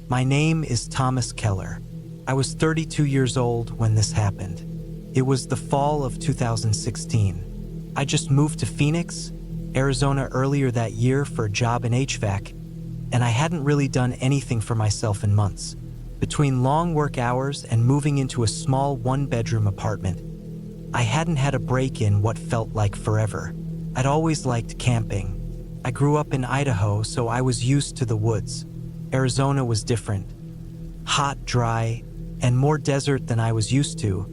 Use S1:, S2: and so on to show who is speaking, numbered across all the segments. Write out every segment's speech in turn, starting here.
S1: My name is Thomas Keller. I was 32 years old when this happened. It was the fall of 2016. I just moved to Phoenix, Arizona earlier that year for a job in HVAC, and I hadn't really done anything for myself in months. Between long work hours and moving into a small one-bedroom apartment, I hadn't had a break in what felt like forever. I'd always liked camping. I grew up in Idaho, so I was used to the woods. Arizona was different. Hot, dry, and more desert than I was used to.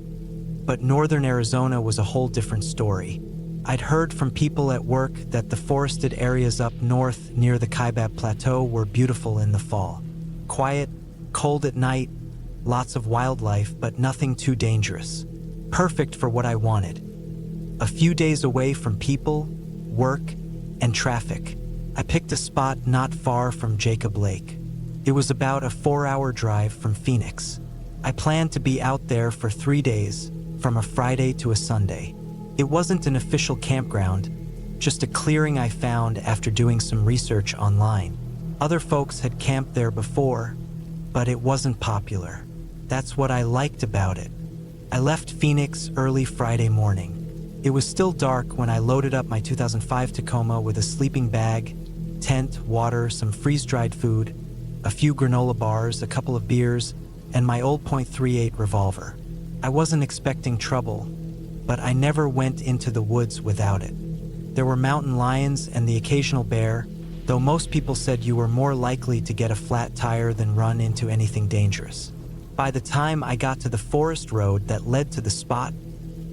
S1: But northern Arizona was a whole different story. I'd heard from people at work that the forested areas up north near the Kaibab Plateau were beautiful in the fall. Quiet, cold at night, lots of wildlife, but nothing too dangerous. Perfect for what I wanted. A few days away from people, work, and traffic, I picked a spot not far from Jacob Lake. It was about a 4-hour drive from Phoenix. I planned to be out there for 3 days, from a Friday to a Sunday. It wasn't an official campground, just a clearing I found after doing some research online. Other folks had camped there before, but it wasn't popular. That's what I liked about it. I left Phoenix early Friday morning. It was still dark when I loaded up my 2005 Tacoma with a sleeping bag, tent, water, some freeze-dried food, a few granola bars, a couple of beers, and my old .38 revolver. I wasn't expecting trouble, but I never went into the woods without it. There were mountain lions and the occasional bear, though most people said you were more likely to get a flat tire than run into anything dangerous. By the time I got to the forest road that led to the spot,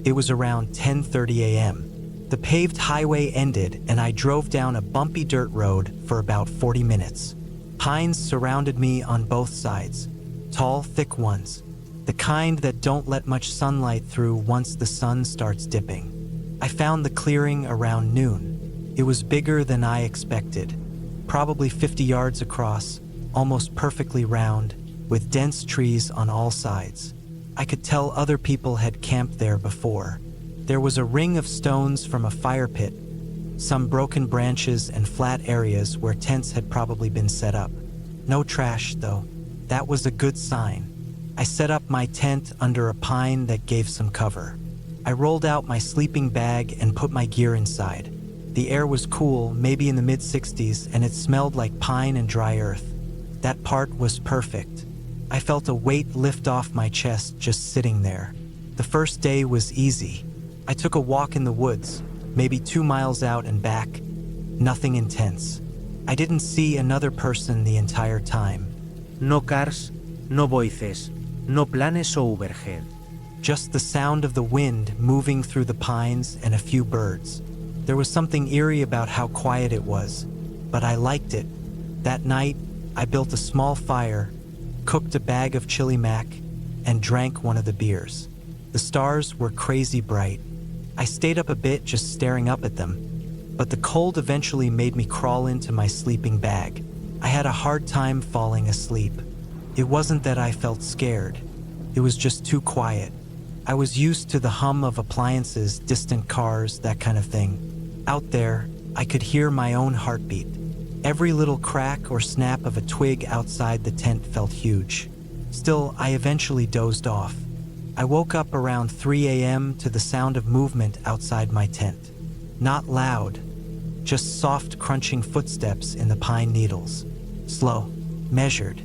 S1: it was around 10:30 a.m. The paved highway ended and I drove down a bumpy dirt road for about 40 minutes. Pines surrounded me on both sides, tall, thick ones, the kind that don't let much sunlight through once the sun starts dipping. I found the clearing around noon. It was bigger than I expected, probably 50 yards across, almost perfectly round, with dense trees on all sides. I could tell other people had camped there before. There was a ring of stones from a fire pit, some broken branches and flat areas where tents had probably been set up. No trash, though. That was a good sign. I set up my tent under a pine that gave some cover. I rolled out my sleeping bag and put my gear inside. The air was cool, maybe in the mid-60s, and it smelled like pine and dry earth. That part was perfect. I felt a weight lift off my chest just sitting there. The first day was easy. I took a walk in the woods, maybe 2 miles out and back. Nothing intense. I didn't see another person the entire time.
S2: No cars, no voices, no planes o overhead.
S1: Just the sound of the wind moving through the pines and a few birds. There was something eerie about how quiet it was, but I liked it. That night, I built a small fire, cooked a bag of chili mac, and drank one of the beers. The stars were crazy bright. I stayed up a bit just staring up at them, but the cold eventually made me crawl into my sleeping bag. I had a hard time falling asleep. It wasn't that I felt scared. It was just too quiet. I was used to the hum of appliances, distant cars, that kind of thing. Out there, I could hear my own heartbeat. Every little crack or snap of a twig outside the tent felt huge. Still, I eventually dozed off. I woke up around 3 a.m. to the sound of movement outside my tent. Not loud, just soft crunching footsteps in the pine needles. Slow, measured.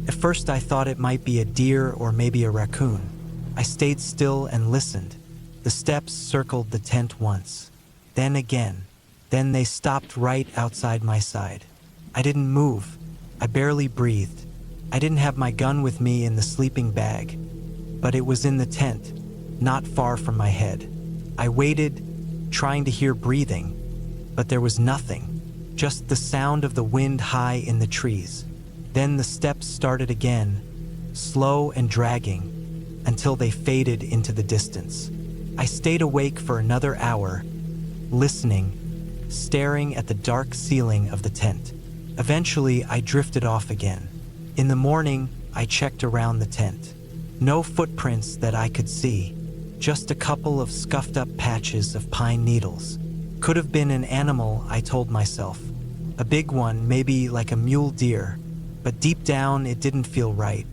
S1: At first I thought it might be a deer or maybe a raccoon. I stayed still and listened. The steps circled the tent once, then again. Then they stopped right outside my side. I didn't move. I barely breathed. I didn't have my gun with me in the sleeping bag, but it was in the tent, not far from my head. I waited, trying to hear breathing, but there was nothing, just the sound of the wind high in the trees. Then the steps started again, slow and dragging, until they faded into the distance. I stayed awake for another hour, listening, staring at the dark ceiling of the tent. Eventually, I drifted off again. In the morning, I checked around the tent. No footprints that I could see, just a couple of scuffed up patches of pine needles. Could have been an animal, I told myself. A big one, maybe like a mule deer, But deep down, it didn't feel right.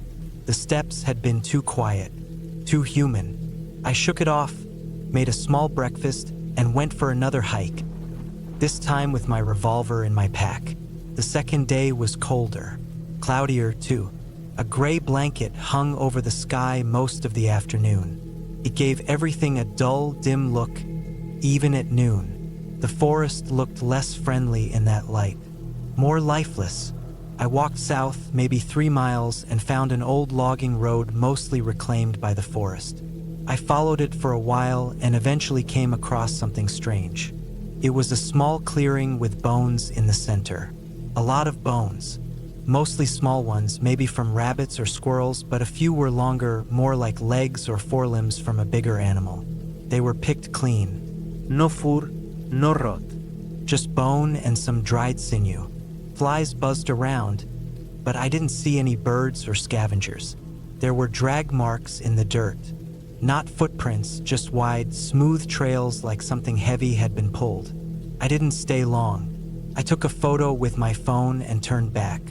S1: The steps had been too quiet, too human. I shook it off, made a small breakfast, and went for another hike, this time with my revolver in my pack. The second day was colder, cloudier too. A gray blanket hung over the sky most of the afternoon. It gave everything a dull, dim look, even at noon. The forest looked less friendly in that light, more lifeless. I walked south, maybe 3 miles, and found an old logging road mostly reclaimed by the forest. I followed it for a while and eventually came across something strange. It was a small clearing with bones in the center. A lot of bones, mostly small ones, maybe from rabbits or squirrels, but a few were longer, more like legs or forelimbs from a bigger animal. They were picked clean.
S2: No fur, no rot.
S1: Just bone and some dried sinew. Flies buzzed around, but I didn't see any birds or scavengers. There were drag marks in the dirt. Not footprints, just wide, smooth trails like something heavy had been pulled. I didn't stay long. I took a photo with my phone and turned back.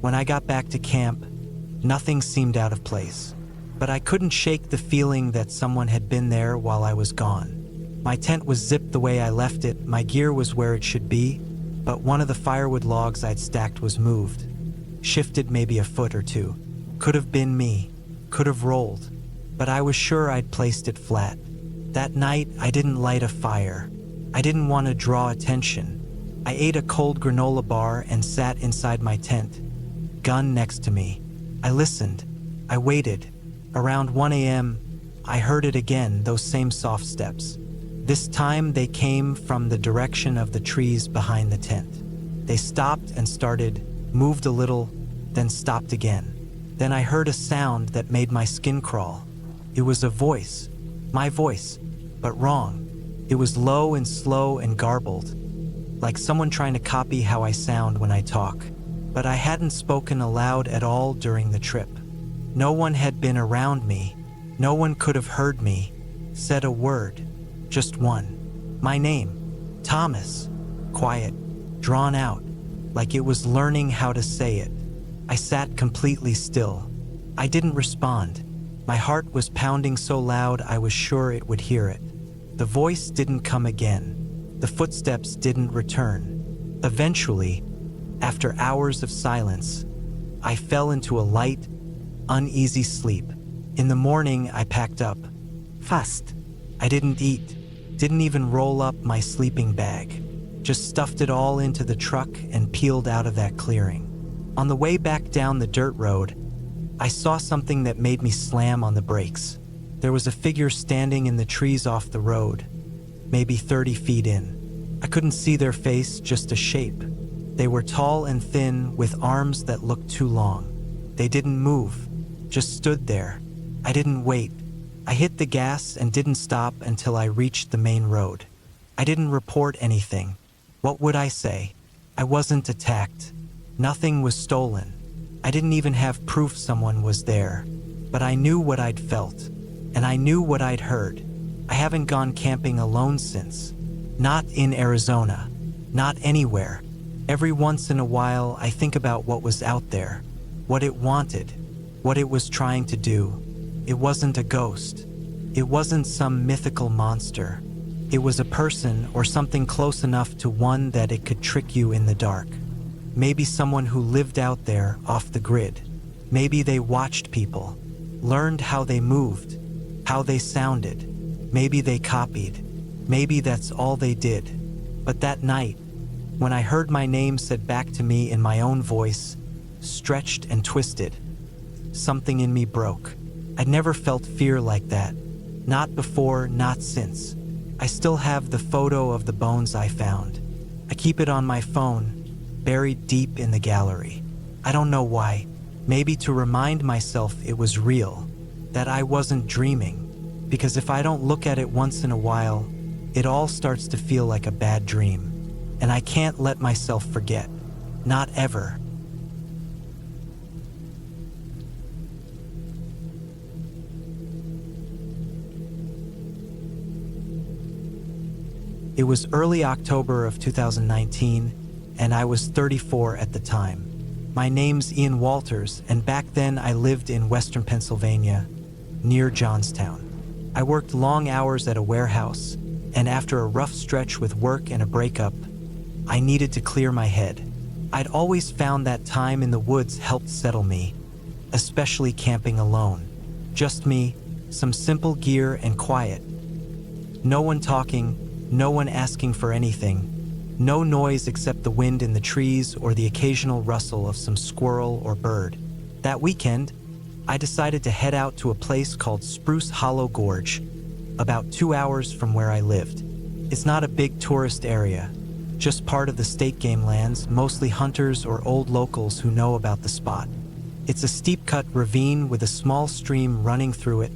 S1: When I got back to camp, nothing seemed out of place. But I couldn't shake the feeling that someone had been there while I was gone. My tent was zipped the way I left it, my gear was where it should be, but one of the firewood logs I'd stacked was moved. Shifted maybe a foot or two. Could have been me. Could have rolled. But I was sure I'd placed it flat. That night, I didn't light a fire. I didn't want to draw attention. I ate a cold granola bar and sat inside my tent, gun next to me. I listened. I waited. Around 1 a.m., I heard it again, those same soft steps. This time, they came from the direction of the trees behind the tent. They stopped and started, moved a little, then stopped again. Then I heard a sound that made my skin crawl. It was a voice, my voice, but wrong. It was low and slow and garbled, like someone trying to copy how I sound when I talk. But I hadn't spoken aloud at all during the trip. No one had been around me. No one could have heard me, said a word, just one. My name, Thomas, quiet, drawn out, like it was learning how to say it. I sat completely still. I didn't respond. My heart was pounding so loud I was sure it would hear it. The voice didn't come again. The footsteps didn't return. Eventually, after hours of silence, I fell into a light, uneasy sleep. In the morning, I packed up. Fast. I didn't eat, didn't even roll up my sleeping bag. Just stuffed it all into the truck and peeled out of that clearing. On the way back down the dirt road, I saw something that made me slam on the brakes. There was a figure standing in the trees off the road, maybe 30 feet in. I couldn't see their face, just a shape. They were tall and thin, with arms that looked too long. They didn't move, just stood there. I didn't wait. I hit the gas and didn't stop until I reached the main road. I didn't report anything. What would I say? I wasn't attacked. Nothing was stolen. I didn't even have proof someone was there, but I knew what I'd felt, and I knew what I'd heard. I haven't gone camping alone since. Not in Arizona. Not anywhere. Every once in a while, I think about what was out there, what it wanted, what it was trying to do. It wasn't a ghost. It wasn't some mythical monster. It was a person or something close enough to one that it could trick you in the dark. Maybe someone who lived out there off the grid. Maybe they watched people, learned how they moved, how they sounded. Maybe they copied. Maybe that's all they did. But that night, when I heard my name said back to me in my own voice, stretched and twisted, something in me broke. I'd never felt fear like that. Not before, not since. I still have the photo of the bones I found. I keep it on my phone, buried deep in the gallery. I don't know why. Maybe to remind myself it was real, that I wasn't dreaming. Because if I don't look at it once in a while, it all starts to feel like a bad dream. And I can't let myself forget. Not ever. It was early October of 2019, and I was 34 at the time. My name's Ian Walters, and back then I lived in western Pennsylvania, near Johnstown. I worked long hours at a warehouse, and after a rough stretch with work and a breakup, I needed to clear my head. I'd always found that time in the woods helped settle me, especially camping alone. Just me, some simple gear, and quiet. No one talking, no one asking for anything, no noise except the wind in the trees or the occasional rustle of some squirrel or bird. That weekend, I decided to head out to a place called Spruce Hollow Gorge, about 2 hours from where I lived. It's not a big tourist area, just part of the state game lands, mostly hunters or old locals who know about the spot. It's a steep-cut ravine with a small stream running through it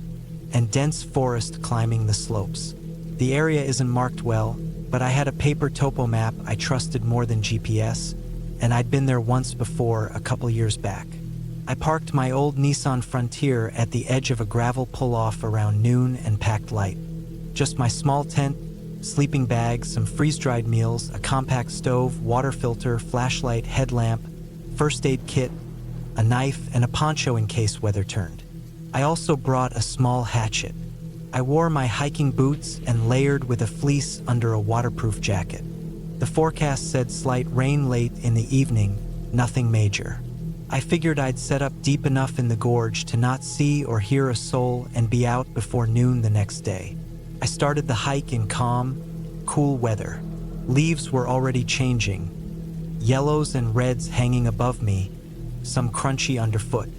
S1: and dense forest climbing the slopes. The area isn't marked well, but I had a paper topo map I trusted more than GPS, and I'd been there once before a couple years back. I parked my old Nissan Frontier at the edge of a gravel pull-off around noon and packed light. Just my small tent, sleeping bag, some freeze-dried meals, a compact stove, water filter, flashlight, headlamp, first aid kit, a knife, and a poncho in case weather turned. I also brought a small hatchet. I wore my hiking boots and layered with a fleece under a waterproof jacket. The forecast said slight rain late in the evening, nothing major. I figured I'd set up deep enough in the gorge to not see or hear a soul and be out before noon the next day. I started the hike in calm, cool weather. Leaves were already changing, yellows and reds hanging above me, some crunchy underfoot.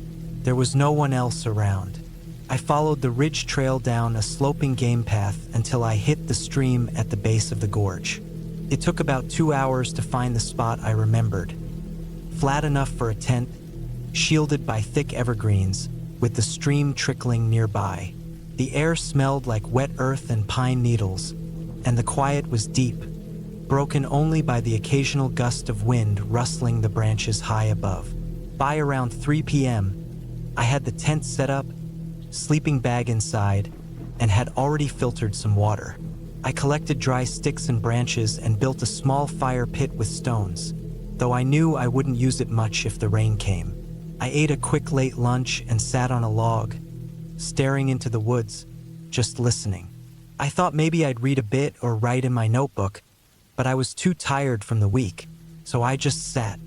S1: There was no one else around. I followed the ridge trail down a sloping game path until I hit the stream at the base of the gorge. It took about 2 hours to find the spot I remembered. Flat enough for a tent, shielded by thick evergreens, with the stream trickling nearby. The air smelled like wet earth and pine needles, and the quiet was deep, broken only by the occasional gust of wind rustling the branches high above. By around 3 p.m., I had the tent set up, sleeping bag inside, and had already filtered some water. I collected dry sticks and branches and built a small fire pit with stones, though I knew I wouldn't use it much if the rain came. I ate a quick late lunch and sat on a log, staring into the woods, just listening. I thought maybe I'd read a bit or write in my notebook, but I was too tired from the week, so I just sat.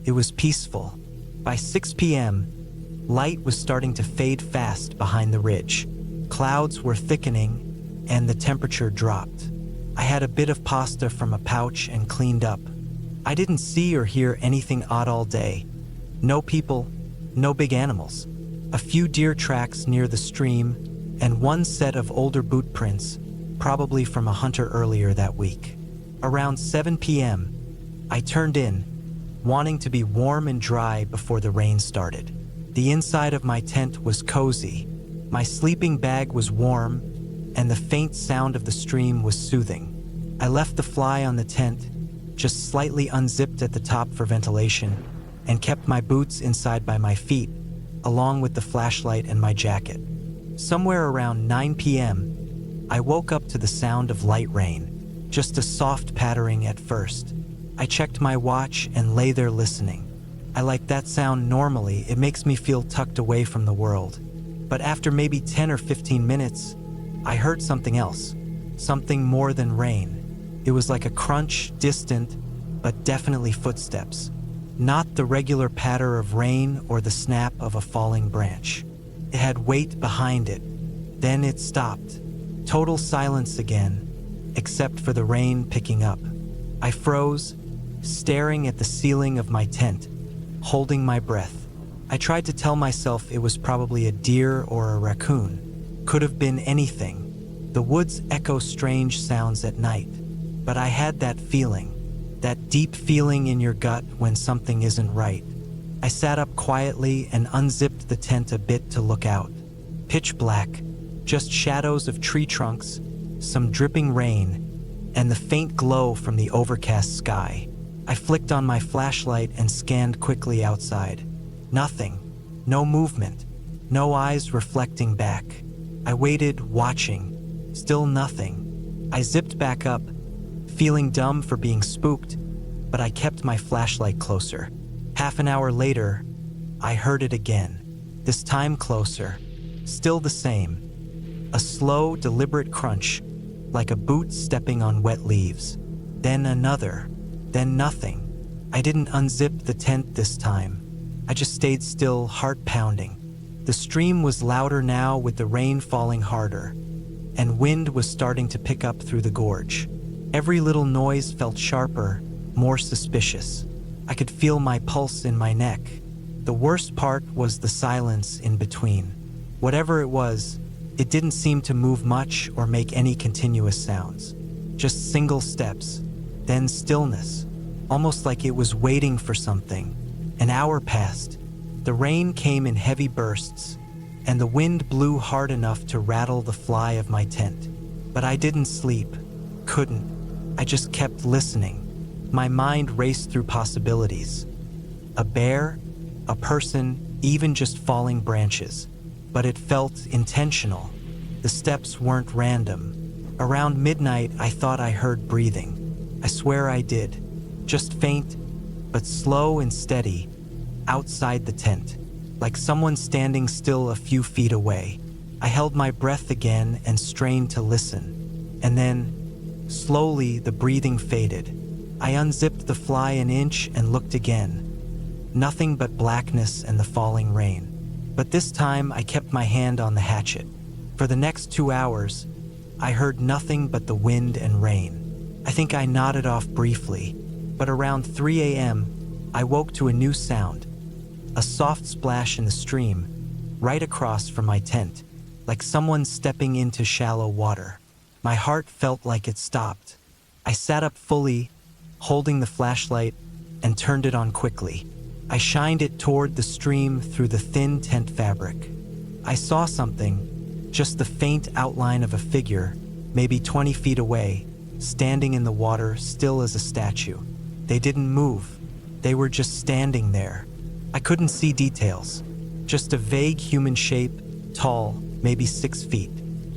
S1: It was peaceful. By 6 p.m., light was starting to fade fast behind the ridge. Clouds were thickening, and the temperature dropped. I had a bit of pasta from a pouch and cleaned up. I didn't see or hear anything odd all day. No people, no big animals. A few deer tracks near the stream, and one set of older boot prints, probably from a hunter earlier that week. Around 7 p.m., I turned in, wanting to be warm and dry before the rain started. The inside of my tent was cozy. My sleeping bag was warm, and the faint sound of the stream was soothing. I left the fly on the tent, just slightly unzipped at the top for ventilation, and kept my boots inside by my feet, along with the flashlight and my jacket. Somewhere around 9 p.m., I woke up to the sound of light rain, just a soft pattering at first. I checked my watch and lay there listening. I like that sound normally, it makes me feel tucked away from the world. But after maybe 10 or 15 minutes, I heard something else, something more than rain. It was like a crunch, distant, but definitely footsteps. Not the regular patter of rain or the snap of a falling branch. It had weight behind it. Then it stopped. Total silence again, except for the rain picking up. I froze, staring at the ceiling of my tent, holding my breath. I tried to tell myself it was probably a deer or a raccoon. Could have been anything. The woods echo strange sounds at night. But I had that feeling, that deep feeling in your gut when something isn't right. I sat up quietly and unzipped the tent a bit to look out. Pitch black, just shadows of tree trunks, some dripping rain, and the faint glow from the overcast sky. I flicked on my flashlight and scanned quickly outside. Nothing. No movement. No eyes reflecting back. I waited, watching. Still nothing. I zipped back up, feeling dumb for being spooked, but I kept my flashlight closer. Half an hour later, I heard it again, this time closer, still the same. A slow, deliberate crunch, like a boot stepping on wet leaves. Then another, then nothing. I didn't unzip the tent this time. I just stayed still, heart pounding. The stream was louder now with the rain falling harder, and wind was starting to pick up through the gorge. Every little noise felt sharper, more suspicious. I could feel my pulse in my neck. The worst part was the silence in between. Whatever it was, it didn't seem to move much or make any continuous sounds. Just single steps, then stillness, almost like it was waiting for something. An hour passed. The rain came in heavy bursts, and the wind blew hard enough to rattle the fly of my tent. But I didn't sleep. Couldn't. I just kept listening. My mind raced through possibilities. A bear, a person, even just falling branches. But it felt intentional. The steps weren't random. Around midnight, I thought I heard breathing. I swear I did. Just faint, but slow and steady, outside the tent, like someone standing still a few feet away. I held my breath again and strained to listen. And then, slowly, the breathing faded. I unzipped the fly an inch and looked again. Nothing but blackness and the falling rain. But this time, I kept my hand on the hatchet. For the next 2 hours, I heard nothing but the wind and rain. I think I nodded off briefly, but around 3 a.m., I woke to a new sound. A soft splash in the stream, right across from my tent, like someone stepping into shallow water. My heart felt like it stopped. I sat up fully, holding the flashlight, and turned it on quickly. I shined it toward the stream through the thin tent fabric. I saw something, just the faint outline of a figure, maybe 20 feet away, standing in the water, still as a statue. They didn't move. They were just standing there. I couldn't see details. Just a vague human shape, tall, maybe 6 feet,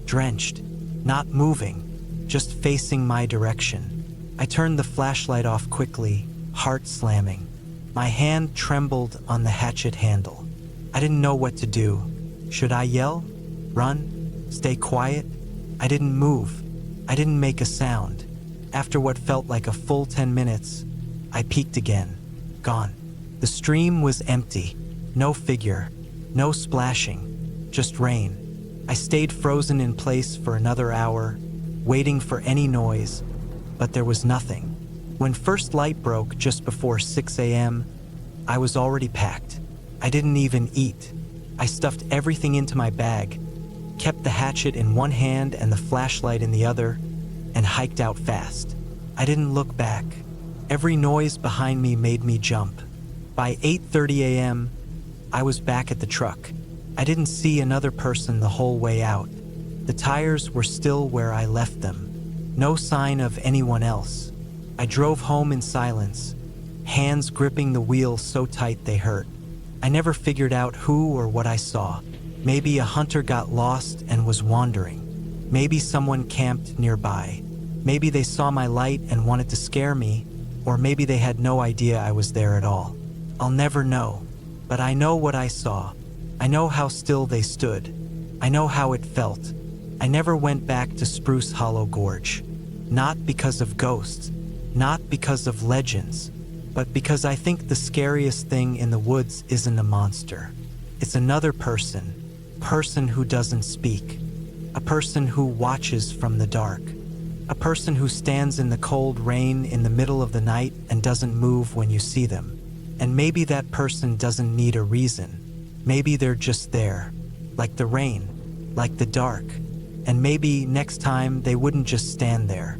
S1: drenched, not moving, just facing my direction. I turned the flashlight off quickly, heart slamming. My hand trembled on the hatchet handle. I didn't know what to do. Should I yell? Run? Stay quiet? I didn't move. I didn't make a sound. After what felt like a full 10 minutes, I peeked again. Gone. The stream was empty. No figure. No splashing. Just rain. I stayed frozen in place for another hour, waiting for any noise, but there was nothing. When first light broke just before 6 a.m., I was already packed. I didn't even eat. I stuffed everything into my bag, kept the hatchet in one hand and the flashlight in the other, and hiked out fast. I didn't look back. Every noise behind me made me jump. By 8:30 a.m., I was back at the truck. I didn't see another person the whole way out. The tires were still where I left them. No sign of anyone else. I drove home in silence, hands gripping the wheel so tight they hurt. I never figured out who or what I saw. Maybe a hunter got lost and was wandering. Maybe someone camped nearby. Maybe they saw my light and wanted to scare me, or maybe they had no idea I was there at all. I'll never know, but I know what I saw. I know how still they stood. I know how it felt. I never went back to Spruce Hollow Gorge. Not because of ghosts, not because of legends, but because I think the scariest thing in the woods isn't a monster. It's another person who doesn't speak, a person who watches from the dark, a person who stands in the cold rain in the middle of the night and doesn't move when you see them. And maybe that person doesn't need a reason. Maybe they're just there, like the rain, like the dark, and maybe next time they wouldn't just stand there.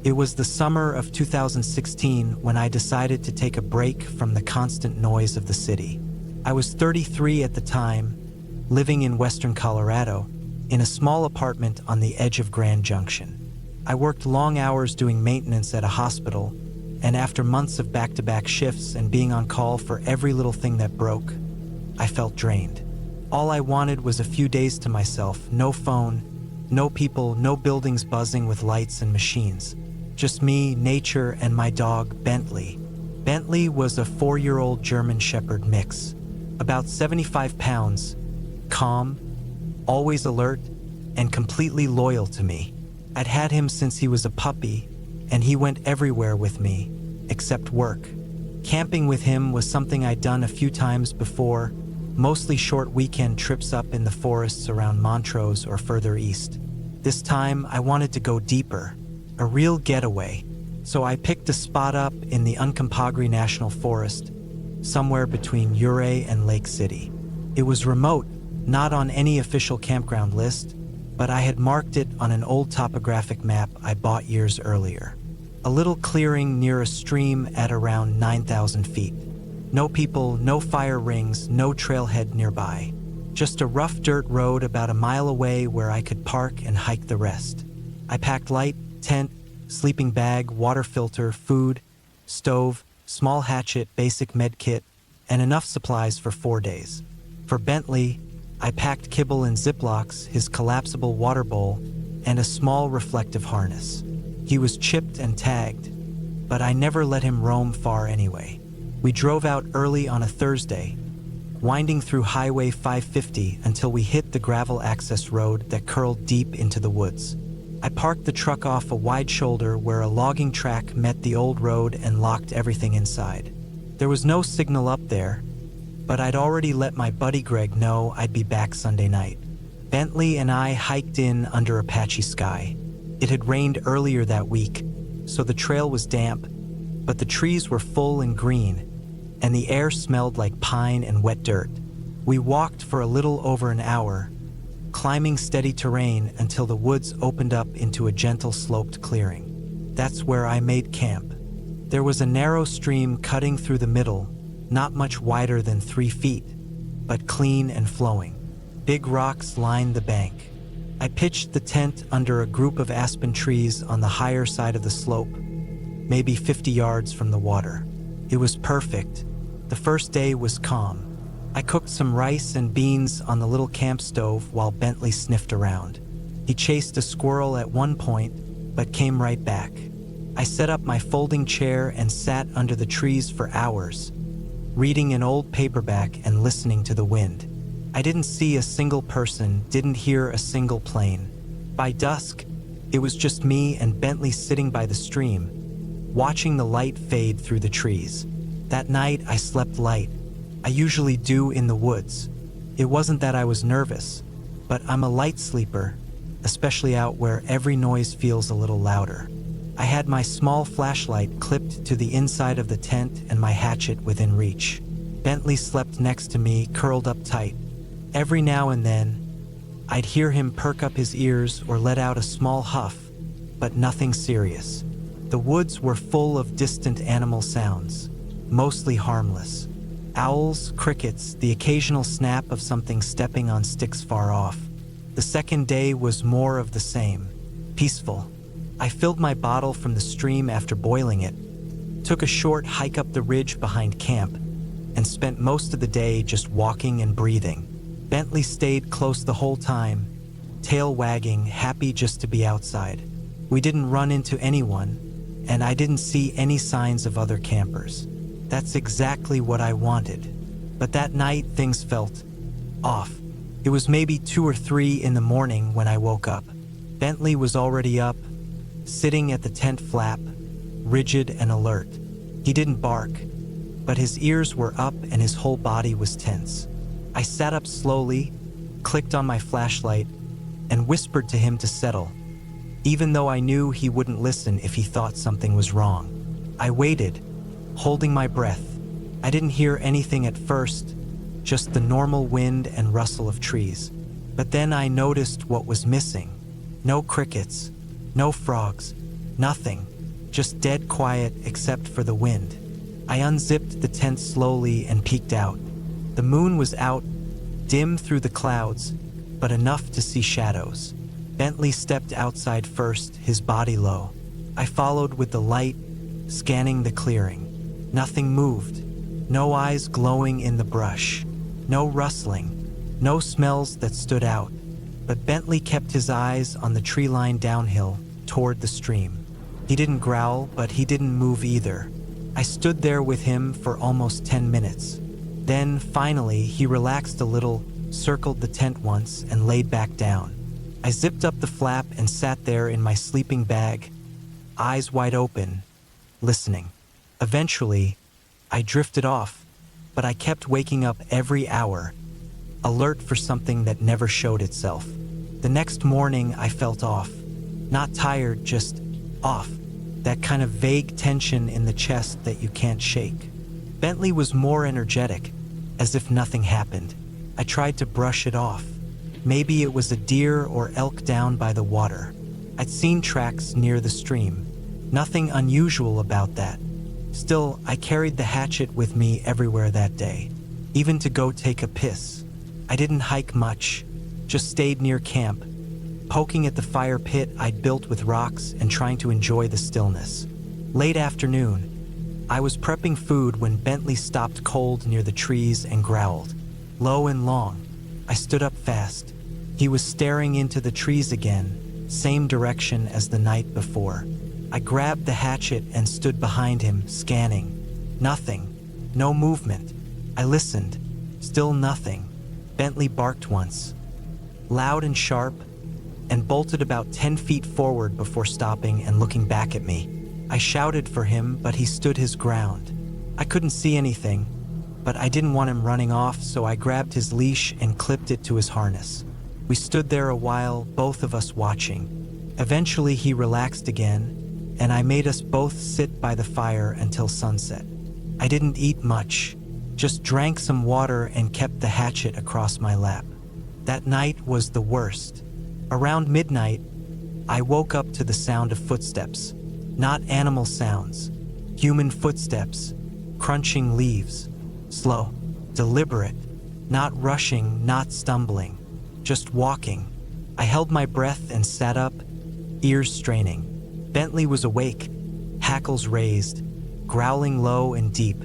S1: It was the summer of 2016 when I decided to take a break from the constant noise of the city. I was 33 at the time, living in western Colorado, in a small apartment on the edge of Grand Junction. I worked long hours doing maintenance at a hospital, and after months of back-to-back shifts and being on call for every little thing that broke, I felt drained. All I wanted was a few days to myself, no phone, no people, no buildings buzzing with lights and machines. Just me, nature, and my dog, Bentley. Bentley was a 4-year-old German Shepherd mix, about 75 pounds, calm, always alert, and completely loyal to me. I'd had him since he was a puppy, and he went everywhere with me, except work. Camping with him was something I'd done a few times before, mostly short weekend trips up in the forests around Montrose or further east. This time, I wanted to go deeper, a real getaway, so I picked a spot up in the Uncompahgre National Forest, somewhere between Ouray and Lake City. It was remote, not on any official campground list, but I had marked it on an old topographic map I bought years earlier. A little clearing near a stream at around 9,000 feet. No people, no fire rings, no trailhead nearby. Just a rough dirt road about a mile away where I could park and hike the rest. I packed light, tent, sleeping bag, water filter, food, stove, small hatchet, basic med kit, and enough supplies for 4 days. For Bentley, I packed kibble in Ziplocs, his collapsible water bowl, and a small reflective harness. He was chipped and tagged, but I never let him roam far anyway. We drove out early on a Thursday, winding through Highway 550 until we hit the gravel access road that curled deep into the woods. I parked the truck off a wide shoulder where a logging track met the old road and locked everything inside. There was no signal up there, but I'd already let my buddy Greg know I'd be back Sunday night. Bentley and I hiked in under a patchy sky. It had rained earlier that week, so the trail was damp, but the trees were full and green, and the air smelled like pine and wet dirt. We walked for a little over an hour, climbing steady terrain until the woods opened up into a gentle sloped clearing. That's where I made camp. There was a narrow stream cutting through the middle, not much wider than 3 feet, but clean and flowing. Big rocks lined the bank. I pitched the tent under a group of aspen trees on the higher side of the slope, maybe 50 yards from the water. It was perfect. The first day was calm. I cooked some rice and beans on the little camp stove while Bentley sniffed around. He chased a squirrel at one point, but came right back. I set up my folding chair and sat under the trees for hours, reading an old paperback and listening to the wind. I didn't see a single person, didn't hear a single plane. By dusk, it was just me and Bentley sitting by the stream, watching the light fade through the trees. That night, I slept light. I usually do in the woods. It wasn't that I was nervous, but I'm a light sleeper, especially out where every noise feels a little louder. I had my small flashlight clipped to the inside of the tent and my hatchet within reach. Bentley slept next to me, curled up tight. Every now and then, I'd hear him perk up his ears or let out a small huff, but nothing serious. The woods were full of distant animal sounds, mostly harmless. Owls, crickets, the occasional snap of something stepping on sticks far off. The second day was more of the same, peaceful. I filled my bottle from the stream after boiling it, took a short hike up the ridge behind camp, and spent most of the day just walking and breathing. Bentley stayed close the whole time, tail wagging, happy just to be outside. We didn't run into anyone, and I didn't see any signs of other campers. That's exactly what I wanted. But that night, things felt off. It was maybe 2 or 3 in the morning when I woke up. Bentley was already up, sitting at the tent flap, rigid and alert. He didn't bark, but his ears were up and his whole body was tense. I sat up slowly, clicked on my flashlight, and whispered to him to settle, even though I knew he wouldn't listen if he thought something was wrong. I waited, holding my breath. I didn't hear anything at first, just the normal wind and rustle of trees. But then I noticed what was missing. No crickets, no frogs, nothing, just dead quiet except for the wind. I unzipped the tent slowly and peeked out. The moon was out, dim through the clouds, but enough to see shadows. Bentley stepped outside first, his body low. I followed with the light, scanning the clearing. Nothing moved. No eyes glowing in the brush. No rustling. No smells that stood out, but Bentley kept his eyes on the tree line downhill toward the stream. He didn't growl, but he didn't move either. I stood there with him for almost 10 minutes. Then, finally, he relaxed a little, circled the tent once, and laid back down. I zipped up the flap and sat there in my sleeping bag, eyes wide open, listening. Eventually, I drifted off, but I kept waking up every hour, alert for something that never showed itself. The next morning, I felt off. Not tired, just off. That kind of vague tension in the chest that you can't shake. Bentley was more energetic, as if nothing happened. I tried to brush it off. Maybe it was a deer or elk down by the water. I'd seen tracks near the stream. Nothing unusual about that. Still, I carried the hatchet with me everywhere that day, even to go take a piss. I didn't hike much, just stayed near camp, poking at the fire pit I'd built with rocks and trying to enjoy the stillness. Late afternoon, I was prepping food when Bentley stopped cold near the trees and growled. Low and long. I stood up fast. He was staring into the trees again, same direction as the night before. I grabbed the hatchet and stood behind him, scanning. Nothing. No movement. I listened. Still nothing. Bentley barked once, loud and sharp, and bolted about 10 feet forward before stopping and looking back at me. I shouted for him, but he stood his ground. I couldn't see anything, but I didn't want him running off, so I grabbed his leash and clipped it to his harness. We stood there a while, both of us watching. Eventually he relaxed again, and I made us both sit by the fire until sunset. I didn't eat much, just drank some water and kept the hatchet across my lap. That night was the worst. Around midnight, I woke up to the sound of footsteps. Not animal sounds, human footsteps, crunching leaves. Slow, deliberate, not rushing, not stumbling, just walking. I held my breath and sat up, ears straining. Bentley was awake, hackles raised, growling low and deep.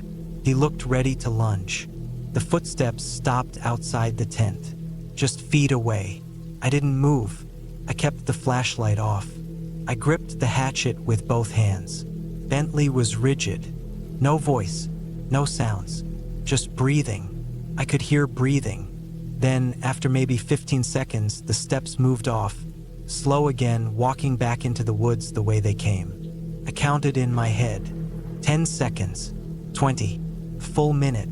S1: He looked ready to lunge. The footsteps stopped outside the tent, just feet away. I didn't move. I kept the flashlight off. I gripped the hatchet with both hands. Bentley was rigid. No voice, no sounds, just breathing. I could hear breathing. Then, after maybe 15 seconds, the steps moved off, slow again, walking back into the woods the way they came. I counted in my head. 10 seconds, 20, full minute,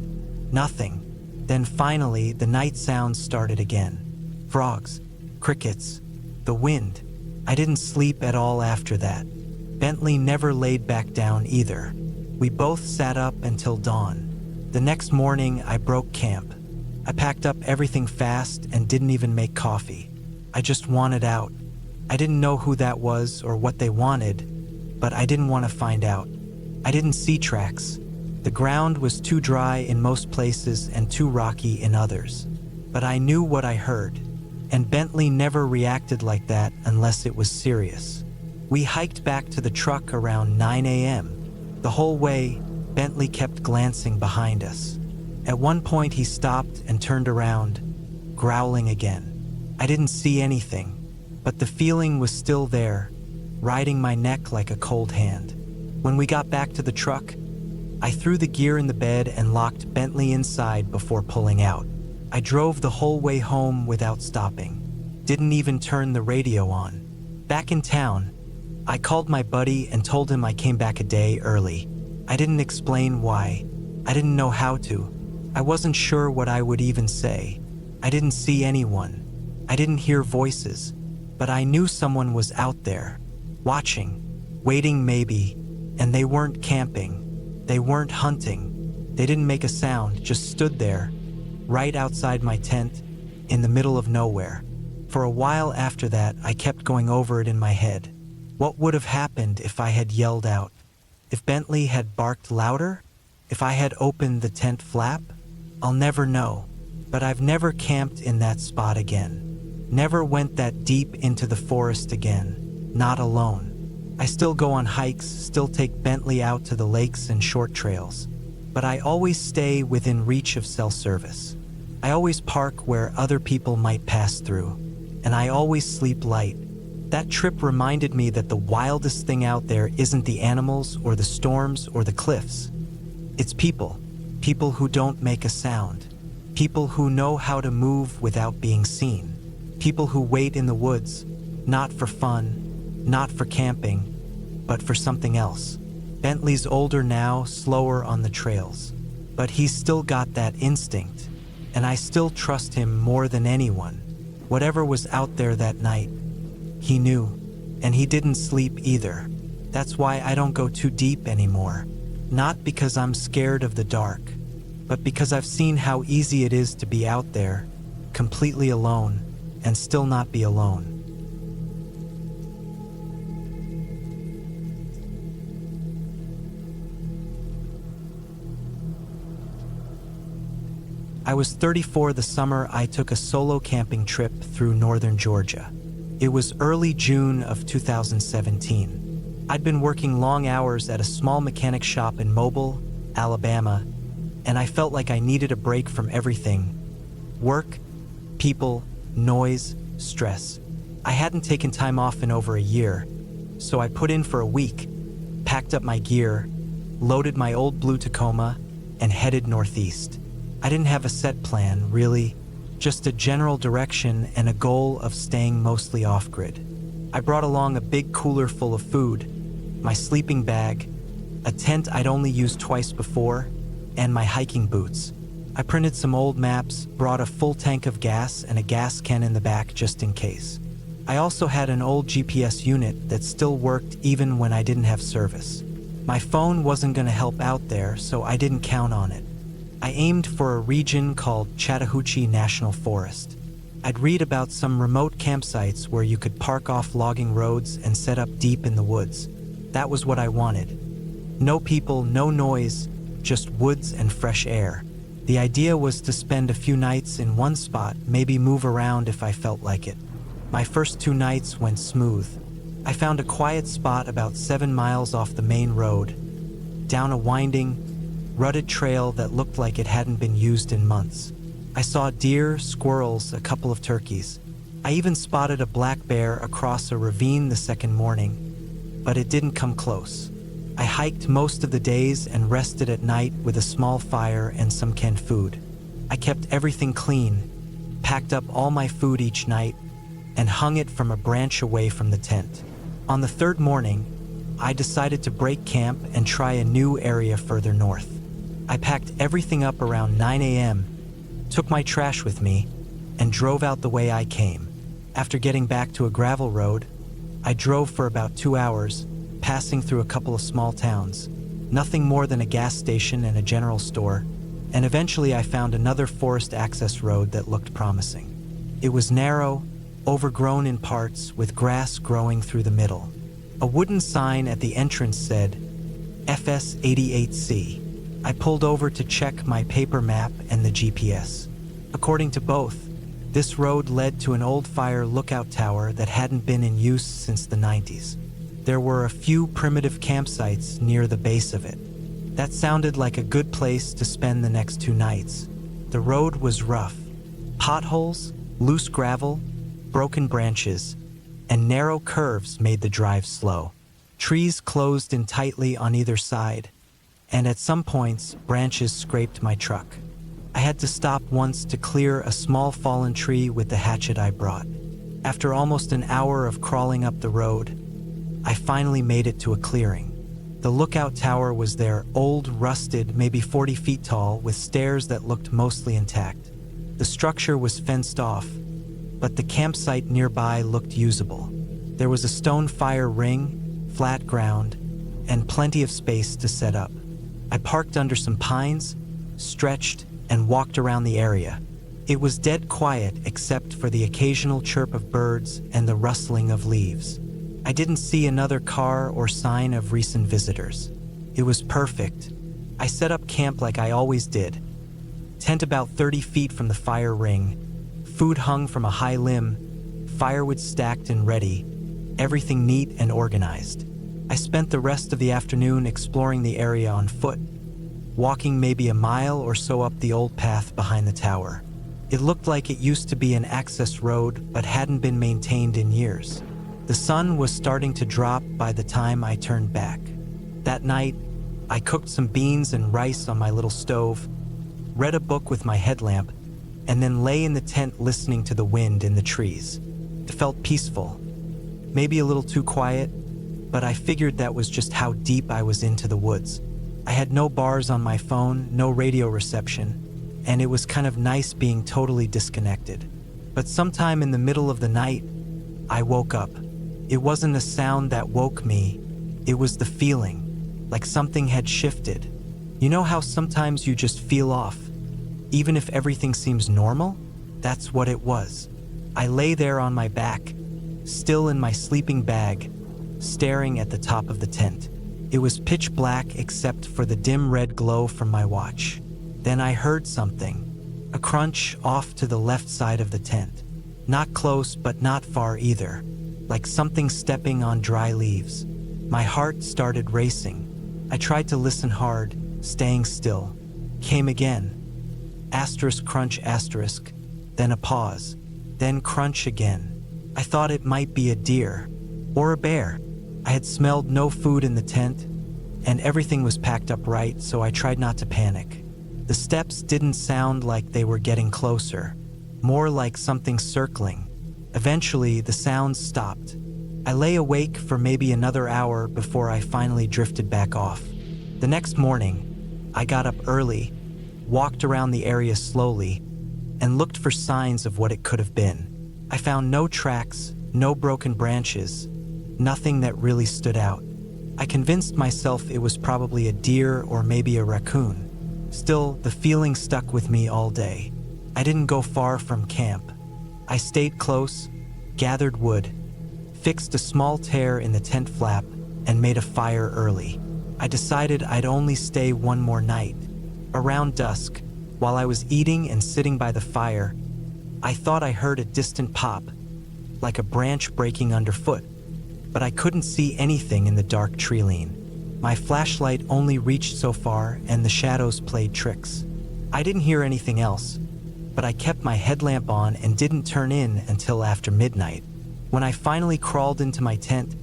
S1: nothing. Then finally, the night sounds started again. Frogs, crickets, the wind. I didn't sleep at all after that. Bentley never laid back down either. We both sat up until dawn. The next morning, I broke camp. I packed up everything fast and didn't even make coffee. I just wanted out. I didn't know who that was or what they wanted, but I didn't want to find out. I didn't see tracks. The ground was too dry in most places and too rocky in others. But I knew what I heard, and Bentley never reacted like that unless it was serious. We hiked back to the truck around 9 a.m. The whole way, Bentley kept glancing behind us. At one point he stopped and turned around, growling again. I didn't see anything, but the feeling was still there, riding my neck like a cold hand. When we got back to the truck, I threw the gear in the bed and locked Bentley inside before pulling out. I drove the whole way home without stopping. Didn't even turn the radio on. Back in town, I called my buddy and told him I came back a day early. I didn't explain why. I didn't know how to. I wasn't sure what I would even say. I didn't see anyone. I didn't hear voices, but I knew someone was out there, watching, waiting maybe, and they weren't camping. They weren't hunting. They didn't make a sound, just stood there, right outside my tent, in the middle of nowhere. For a while after that, I kept going over it in my head. What would have happened if I had yelled out? If Bentley had barked louder? If I had opened the tent flap? I'll never know. But I've never camped in that spot again. Never went that deep into the forest again. Not alone. I still go on hikes, still take Bentley out to the lakes and short trails. But I always stay within reach of cell service. I always park where other people might pass through, and I always sleep light. That trip reminded me that the wildest thing out there isn't the animals or the storms or the cliffs. It's people. People who don't make a sound. People who know how to move without being seen. People who wait in the woods, not for fun, not for camping, but for something else. Bentley's older now, slower on the trails, but he's still got that instinct, and I still trust him more than anyone. Whatever was out there that night, he knew, and he didn't sleep either. That's why I don't go too deep anymore. Not because I'm scared of the dark, but because I've seen how easy it is to be out there, completely alone, and still not be alone. I was 34 the summer I took a solo camping trip through northern Georgia. It was early June of 2017. I'd been working long hours at a small mechanic shop in Mobile, Alabama, and I felt like I needed a break from everything. Work, people, noise, stress. I hadn't taken time off in over a year, so I put in for a week, packed up my gear, loaded my old blue Tacoma, and headed northeast. I didn't have a set plan, really, just a general direction and a goal of staying mostly off-grid. I brought along a big cooler full of food, my sleeping bag, a tent I'd only used twice before, and my hiking boots. I printed some old maps, brought a full tank of gas and a gas can in the back just in case. I also had an old GPS unit that still worked even when I didn't have service. My phone wasn't going to help out there, so I didn't count on it. I aimed for a region called Chattahoochee National Forest. I'd read about some remote campsites where you could park off logging roads and set up deep in the woods. That was what I wanted. No people, no noise, just woods and fresh air. The idea was to spend a few nights in one spot, maybe move around if I felt like it. My first 2 nights went smooth. I found a quiet spot about 7 miles off the main road, down a winding, rutted trail that looked like it hadn't been used in months. I saw deer, squirrels, a couple of turkeys. I even spotted a black bear across a ravine the second morning, but it didn't come close. I hiked most of the days and rested at night with a small fire and some canned food. I kept everything clean, packed up all my food each night, and hung it from a branch away from the tent. On the 3rd morning, I decided to break camp and try a new area further north. I packed everything up around 9 a.m., took my trash with me, and drove out the way I came. After getting back to a gravel road, I drove for about 2 hours, passing through a couple of small towns, nothing more than a gas station and a general store, and eventually I found another forest access road that looked promising. It was narrow, overgrown in parts, with grass growing through the middle. A wooden sign at the entrance said, FS 88C. I pulled over to check my paper map and the GPS. According to both, this road led to an old fire lookout tower that hadn't been in use since the 90s. There were a few primitive campsites near the base of it. That sounded like a good place to spend the next 2 nights. The road was rough. Potholes, loose gravel, broken branches, and narrow curves made the drive slow. Trees closed in tightly on either side, and at some points, branches scraped my truck. I had to stop once to clear a small fallen tree with the hatchet I brought. After almost an hour of crawling up the road, I finally made it to a clearing. The lookout tower was there, old, rusted, maybe 40 feet tall, with stairs that looked mostly intact. The structure was fenced off, but the campsite nearby looked usable. There was a stone fire ring, flat ground, and plenty of space to set up. I parked under some pines, stretched, and walked around the area. It was dead quiet except for the occasional chirp of birds and the rustling of leaves. I didn't see another car or sign of recent visitors. It was perfect. I set up camp like I always did. Tent about 30 feet from the fire ring, food hung from a high limb, firewood stacked and ready, everything neat and organized. I spent the rest of the afternoon exploring the area on foot, walking maybe a mile or so up the old path behind the tower. It looked like it used to be an access road but hadn't been maintained in years. The sun was starting to drop by the time I turned back. That night, I cooked some beans and rice on my little stove, read a book with my headlamp, and then lay in the tent listening to the wind in the trees. It felt peaceful, maybe a little too quiet, but I figured that was just how deep I was into the woods. I had no bars on my phone, no radio reception, and it was kind of nice being totally disconnected. But sometime in the middle of the night, I woke up. It wasn't a sound that woke me, it was the feeling, like something had shifted. You know how sometimes you just feel off, even if everything seems normal? That's what it was. I lay there on my back, still in my sleeping bag, staring at the top of the tent. It was pitch black except for the dim red glow from my watch. Then I heard something, a crunch off to the left side of the tent. Not close, but not far either, like something stepping on dry leaves. My heart started racing. I tried to listen hard, staying still. Came again. Asterisk crunch asterisk, then a pause, then crunch again. I thought it might be a deer or a bear. I had smelled no food in the tent, and everything was packed up right, so I tried not to panic. The steps didn't sound like they were getting closer, more like something circling. Eventually, the sounds stopped. I lay awake for maybe another hour before I finally drifted back off. The next morning, I got up early, walked around the area slowly, and looked for signs of what it could have been. I found no tracks, no broken branches, nothing that really stood out. I convinced myself it was probably a deer or maybe a raccoon. Still, the feeling stuck with me all day. I didn't go far from camp. I stayed close, gathered wood, fixed a small tear in the tent flap, and made a fire early. I decided I'd only stay one more night. Around dusk, while I was eating and sitting by the fire, I thought I heard a distant pop, like a branch breaking underfoot, but I couldn't see anything in the dark tree-line. My flashlight only reached so far, and the shadows played tricks. I didn't hear anything else, but I kept my headlamp on and didn't turn in until after midnight. When I finally crawled into my tent,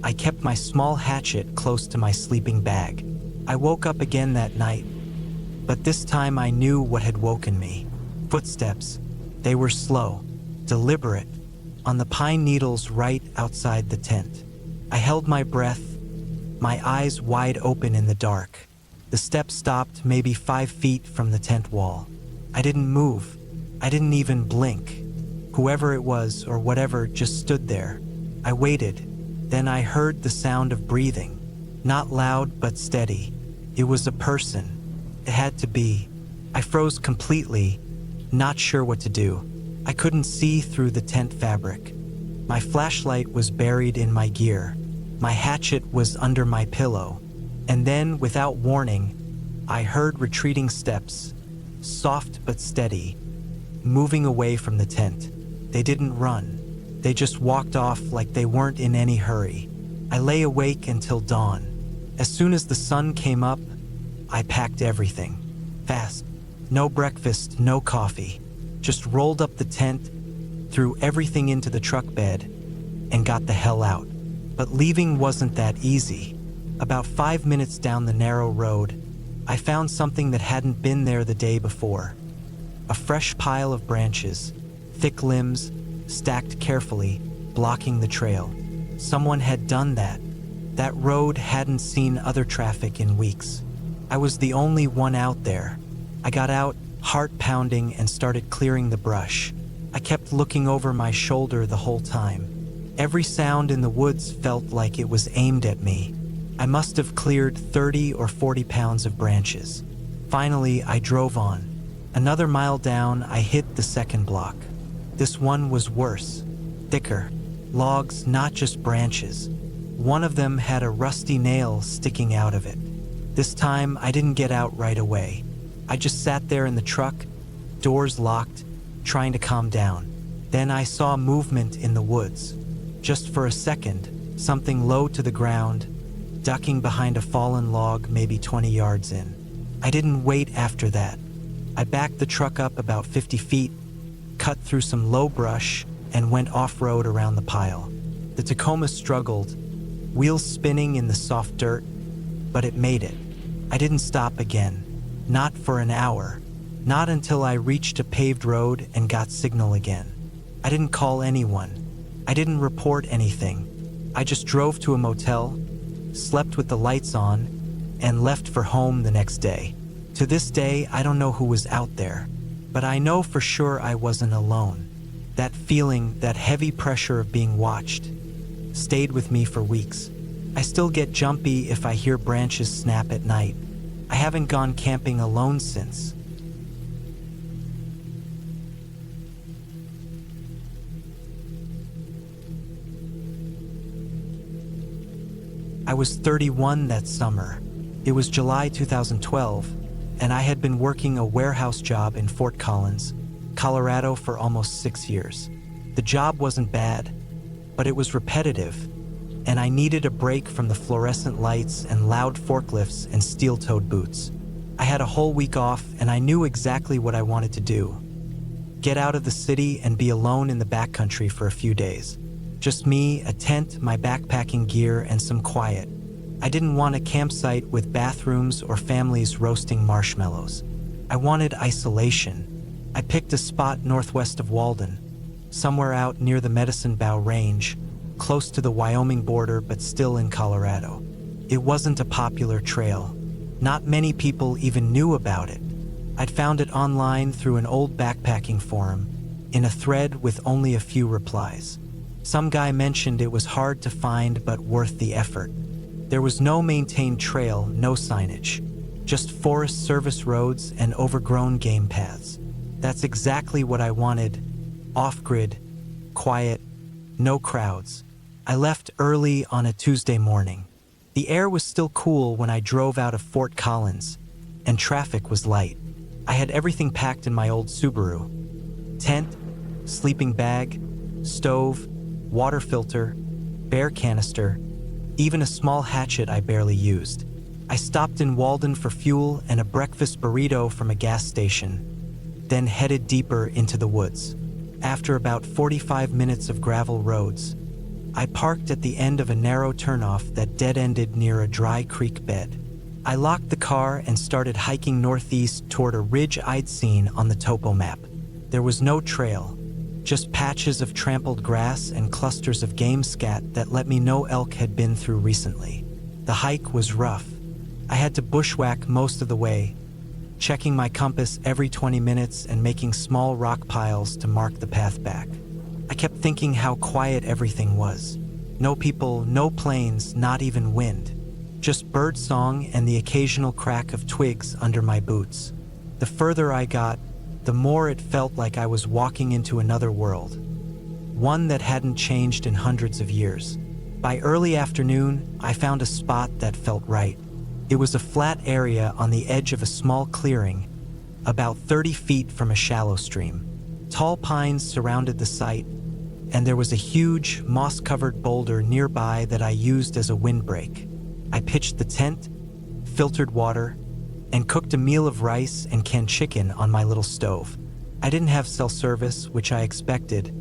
S1: I kept my small hatchet close to my sleeping bag. I woke up again that night, but this time I knew what had woken me. Footsteps. They were slow, deliberate, on the pine needles right outside the tent. I held my breath, my eyes wide open in the dark. The steps stopped maybe 5 feet from the tent wall. I didn't move. I didn't even blink. Whoever it was or whatever just stood there. I waited. Then I heard the sound of breathing. Not loud, but steady. It was a person. It had to be. I froze completely, not sure what to do. I couldn't see through the tent fabric. My flashlight was buried in my gear. My hatchet was under my pillow. And then, without warning, I heard retreating steps, soft but steady, moving away from the tent. They didn't run. They just walked off like they weren't in any hurry. I lay awake until dawn. As soon as the sun came up, I packed everything. Fast. No breakfast, no coffee. Just rolled up the tent, threw everything into the truck bed, and got the hell out. But leaving wasn't that easy. About 5 minutes down the narrow road, I found something that hadn't been there the day before. A fresh pile of branches, thick limbs, stacked carefully, blocking the trail. Someone had done that. That road hadn't seen other traffic in weeks. I was the only one out there. I got out, heart pounding, and started clearing the brush. I kept looking over my shoulder the whole time. Every sound in the woods felt like it was aimed at me. I must have cleared 30 or 40 pounds of branches. Finally, I drove on. Another mile down, I hit the second block. This one was worse, thicker. Logs, not just branches. One of them had a rusty nail sticking out of it. This time, I didn't get out right away. I just sat there in the truck, doors locked, trying to calm down. Then I saw movement in the woods. Just for a second, something low to the ground, ducking behind a fallen log maybe 20 yards in. I didn't wait after that. I backed the truck up about 50 feet, cut through some low brush, and went off-road around the pile. The Tacoma struggled, wheels spinning in the soft dirt, but it made it. I didn't stop again, not for an hour, not until I reached a paved road and got signal again. I didn't call anyone. I didn't report anything. I just drove to a motel, slept with the lights on, and left for home the next day. To this day, I don't know who was out there, but I know for sure I wasn't alone. That feeling, that heavy pressure of being watched, stayed with me for weeks. I still get jumpy if I hear branches snap at night. I haven't gone camping alone since. I was 31 that summer. It was July 2012, and I had been working a warehouse job in Fort Collins, Colorado for almost 6 years. The job wasn't bad, but it was repetitive, and I needed a break from the fluorescent lights and loud forklifts and steel-toed boots. I had a whole week off, and I knew exactly what I wanted to do. Get out of the city and be alone in the backcountry for a few days. Just me, a tent, my backpacking gear, and some quiet. I didn't want a campsite with bathrooms or families roasting marshmallows. I wanted isolation. I picked a spot northwest of Walden, somewhere out near the Medicine Bow Range, close to the Wyoming border but still in Colorado. It wasn't a popular trail. Not many people even knew about it. I'd found it online through an old backpacking forum, in a thread with only a few replies. Some guy mentioned it was hard to find but worth the effort. There was no maintained trail, no signage, just Forest Service roads and overgrown game paths. That's exactly what I wanted. Off-grid, quiet, no crowds. I left early on a Tuesday morning. The air was still cool when I drove out of Fort Collins, and traffic was light. I had everything packed in my old Subaru. Tent, sleeping bag, stove, water filter, bear canister, even a small hatchet I barely used. I stopped in Walden for fuel and a breakfast burrito from a gas station, then headed deeper into the woods. After about 45 minutes of gravel roads, I parked at the end of a narrow turnoff that dead-ended near a dry creek bed. I locked the car and started hiking northeast toward a ridge I'd seen on the topo map. There was no trail, just patches of trampled grass and clusters of game scat that let me know elk had been through recently. The hike was rough. I had to bushwhack most of the way, checking my compass every 20 minutes and making small rock piles to mark the path back. I kept thinking how quiet everything was. No people, no planes, not even wind. Just bird song and the occasional crack of twigs under my boots. The further I got, the more it felt like I was walking into another world, one that hadn't changed in hundreds of years. By early afternoon, I found a spot that felt right. It was a flat area on the edge of a small clearing, about 30 feet from a shallow stream. Tall pines surrounded the site, and there was a huge, moss-covered boulder nearby that I used as a windbreak. I pitched the tent, filtered water, and cooked a meal of rice and canned chicken on my little stove. I didn't have cell service, which I expected,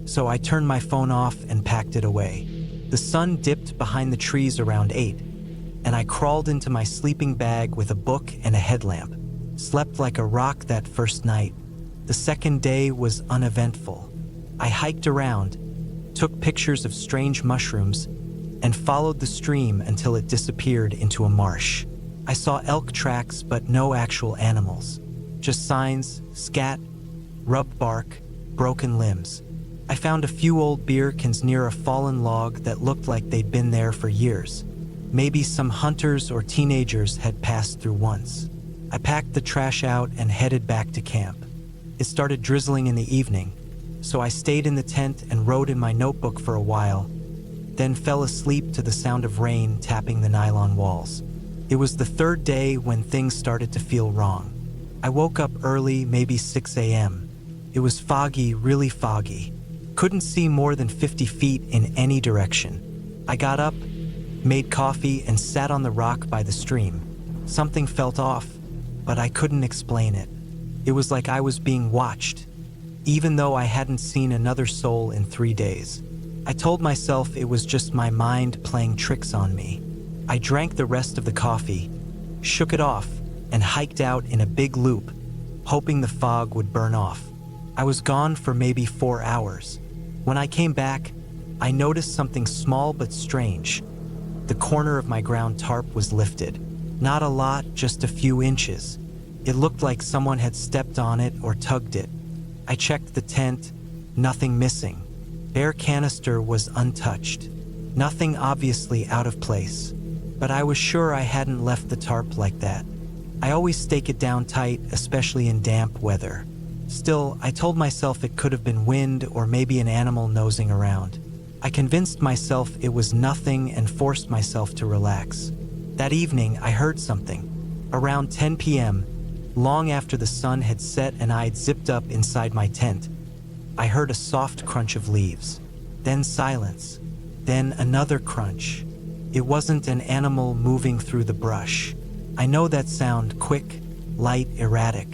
S1: so I turned my phone off and packed it away. The sun dipped behind the trees around 8, and I crawled into my sleeping bag with a book and a headlamp. Slept like a rock that first night. The second day was uneventful. I hiked around, took pictures of strange mushrooms, and followed the stream until it disappeared into a marsh. I saw elk tracks, but no actual animals. Just signs, scat, rubbed bark, broken limbs. I found a few old beer cans near a fallen log that looked like they'd been there for years. Maybe some hunters or teenagers had passed through once. I packed the trash out and headed back to camp. It started drizzling in the evening, so I stayed in the tent and wrote in my notebook for a while, then fell asleep to the sound of rain tapping the nylon walls. It was the third day when things started to feel wrong. I woke up early, maybe 6 a.m. It was foggy, really foggy. Couldn't see more than 50 feet in any direction. I got up, made coffee, and sat on the rock by the stream. Something felt off, but I couldn't explain it. It was like I was being watched. even though I hadn't seen another soul in 3 days. I told myself it was just my mind playing tricks on me. I drank the rest of the coffee, shook it off, and hiked out in a big loop, hoping the fog would burn off. I was gone for maybe 4 hours. When I came back, I noticed something small but strange. The corner of my ground tarp was lifted. Not a lot, just a few inches. It looked like someone had stepped on it or tugged it. I checked the tent, nothing missing. Air canister was untouched. Nothing obviously out of place. But I was sure I hadn't left the tarp like that. I always stake it down tight, especially in damp weather. Still, I told myself it could have been wind or maybe an animal nosing around. I convinced myself it was nothing and forced myself to relax. That evening, I heard something. Around 10 p.m., long after the sun had set and I'd zipped up inside my tent, I heard a soft crunch of leaves. Then silence. Then another crunch. It wasn't an animal moving through the brush. I know that sound: quick, light, erratic.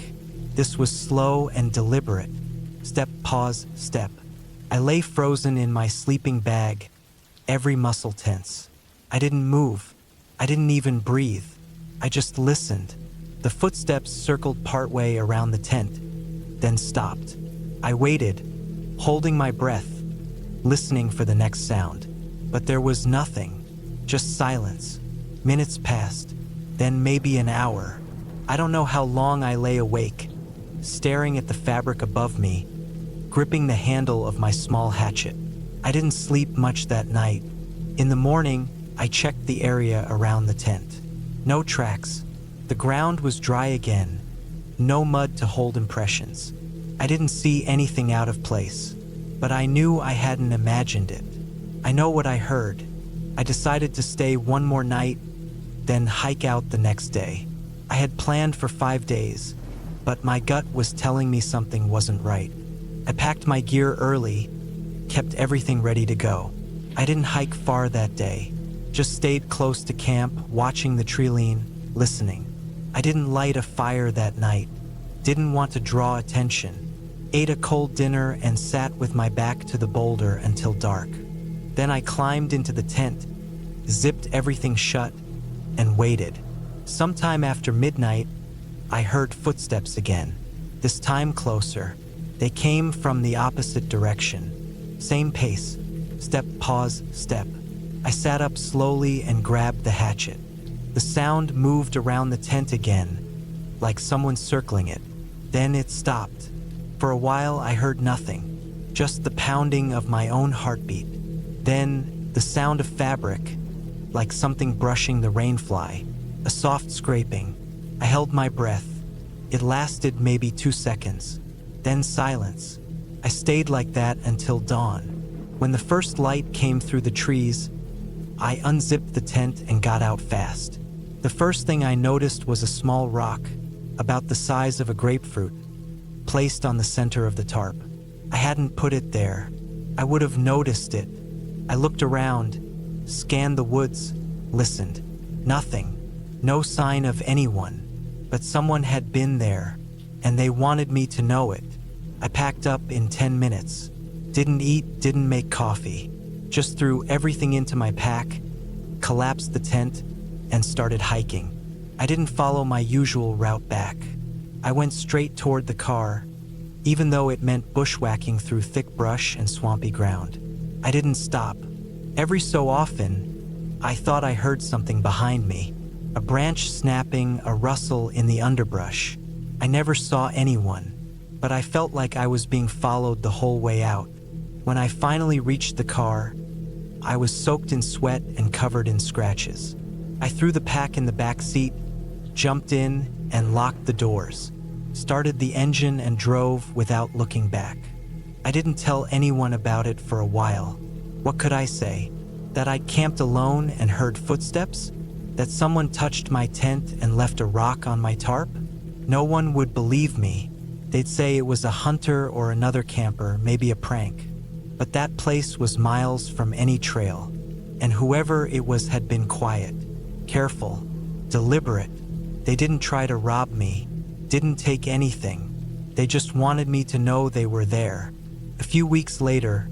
S1: This was slow and deliberate. Step, pause, step. I lay frozen in my sleeping bag, every muscle tense. I didn't move. I didn't even breathe. I just listened. The footsteps circled partway around the tent, then stopped. I waited, holding my breath, listening for the next sound. But there was nothing, just silence. Minutes passed, then maybe an hour. I don't know how long I lay awake, staring at the fabric above me, gripping the handle of my small hatchet. I didn't sleep much that night. In the morning, I checked the area around the tent. No tracks. The ground was dry again. No mud to hold impressions. I didn't see anything out of place, but I knew I hadn't imagined it. I know what I heard. I decided to stay one more night, then hike out the next day. I had planned for 5 days, but my gut was telling me something wasn't right. I packed my gear early, kept everything ready to go. I didn't hike far that day, just stayed close to camp, watching the tree lean, listening. I didn't light a fire that night, didn't want to draw attention. Ate a cold dinner and sat with my back to the boulder until dark. Then I climbed into the tent, zipped everything shut, and waited. Sometime after midnight, I heard footsteps again, this time closer. They came from the opposite direction. Same pace. Step, pause, step. I sat up slowly and grabbed the hatchet. The sound moved around the tent again, like someone circling it. Then it stopped. For a while, I heard nothing, just the pounding of my own heartbeat. Then, the sound of fabric, like something brushing the rainfly, a soft scraping. I held my breath. It lasted maybe 2 seconds. Then silence. I stayed like that until dawn. When the first light came through the trees, I unzipped the tent and got out fast. The first thing I noticed was a small rock, about the size of a grapefruit, placed on the center of the tarp. I hadn't put it there. I would have noticed it. I looked around, scanned the woods, listened. Nothing. No sign of anyone. But someone had been there, and they wanted me to know it. I packed up in 10 minutes. Didn't eat, didn't make coffee. Just threw everything into my pack, collapsed the tent, and started hiking. I didn't follow my usual route back. I went straight toward the car, even though it meant bushwhacking through thick brush and swampy ground. I didn't stop. Every so often, I thought I heard something behind me. A branch snapping, a rustle in the underbrush. I never saw anyone, but I felt like I was being followed the whole way out. When I finally reached the car, I was soaked in sweat and covered in scratches. I threw the pack in the back seat, jumped in, and locked the doors, started the engine and drove without looking back. I didn't tell anyone about it for a while. What could I say? That I'd camped alone and heard footsteps? That someone touched my tent and left a rock on my tarp? No one would believe me. They'd say it was a hunter or another camper, maybe a prank. But that place was miles from any trail, and whoever it was had been quiet, careful, deliberate. They didn't try to rob me, didn't take anything, They just wanted me to know they were there. A few weeks later,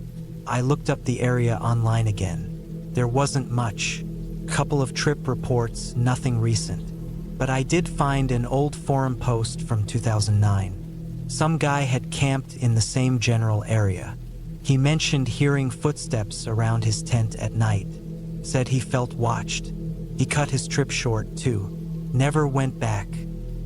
S1: I looked up the area online again. There wasn't much. Couple of trip reports, nothing recent. But I did find an old forum post from 2009. Some guy had camped in the same general area. He mentioned hearing footsteps around his tent at night. Said he felt watched. He cut his trip short, too. Never went back.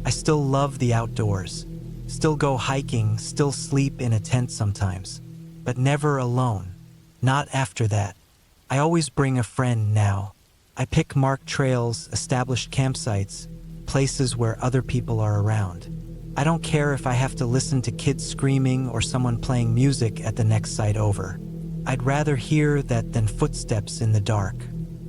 S1: I still love the outdoors. Still go hiking, still sleep in a tent sometimes. But never alone. Not after that. I always bring a friend now. I pick marked trails, established campsites, places where other people are around. I don't care if I have to listen to kids screaming or someone playing music at the next site over. I'd rather hear that than footsteps in the dark.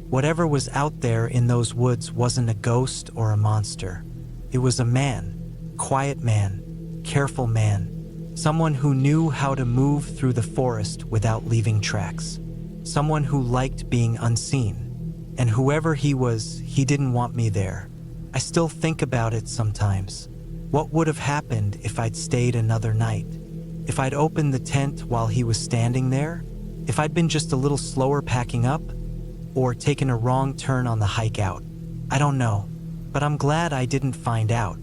S1: Whatever was out there in those woods wasn't a ghost or a monster. It was a man, quiet man, careful man, someone who knew how to move through the forest without leaving tracks. Someone who liked being unseen. And whoever he was, he didn't want me there. I still think about it sometimes. What would have happened if I'd stayed another night? If I'd opened the tent while he was standing there? If I'd been just a little slower packing up? Or taken a wrong turn on the hike out? I don't know, but I'm glad I didn't find out.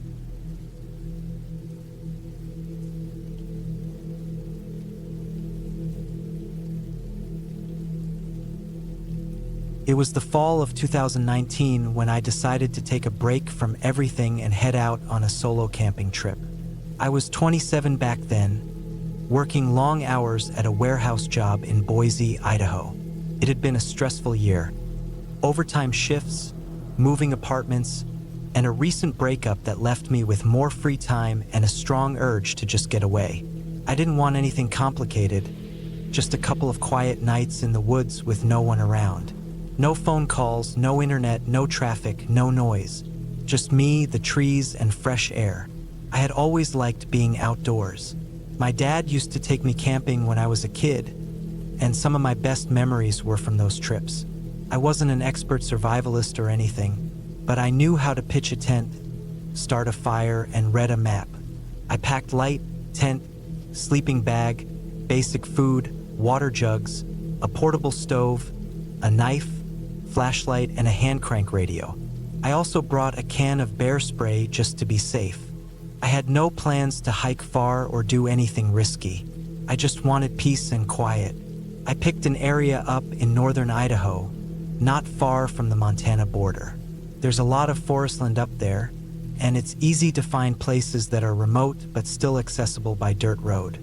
S1: It was the fall of 2019 when I decided to take a break from everything and head out on a solo camping trip. I was 27 back then, working long hours at a warehouse job in Boise, Idaho. It had been a stressful year. Overtime shifts, moving apartments, and a recent breakup that left me with more free time and a strong urge to just get away. I didn't want anything complicated, just a couple of quiet nights in the woods with no one around. No phone calls, no internet, no traffic, no noise. Just me, the trees, and fresh air. I had always liked being outdoors. My dad used to take me camping when I was a kid, and some of my best memories were from those trips. I wasn't an expert survivalist or anything, but I knew how to pitch a tent, start a fire, and read a map. I packed light, tent, sleeping bag, basic food, water jugs, a portable stove, a knife, flashlight, and a hand crank radio. I also brought a can of bear spray just to be safe. I had no plans to hike far or do anything risky. I just wanted peace and quiet. I picked an area up in northern Idaho, not far from the Montana border. There's a lot of forestland up there, and it's easy to find places that are remote but still accessible by dirt road.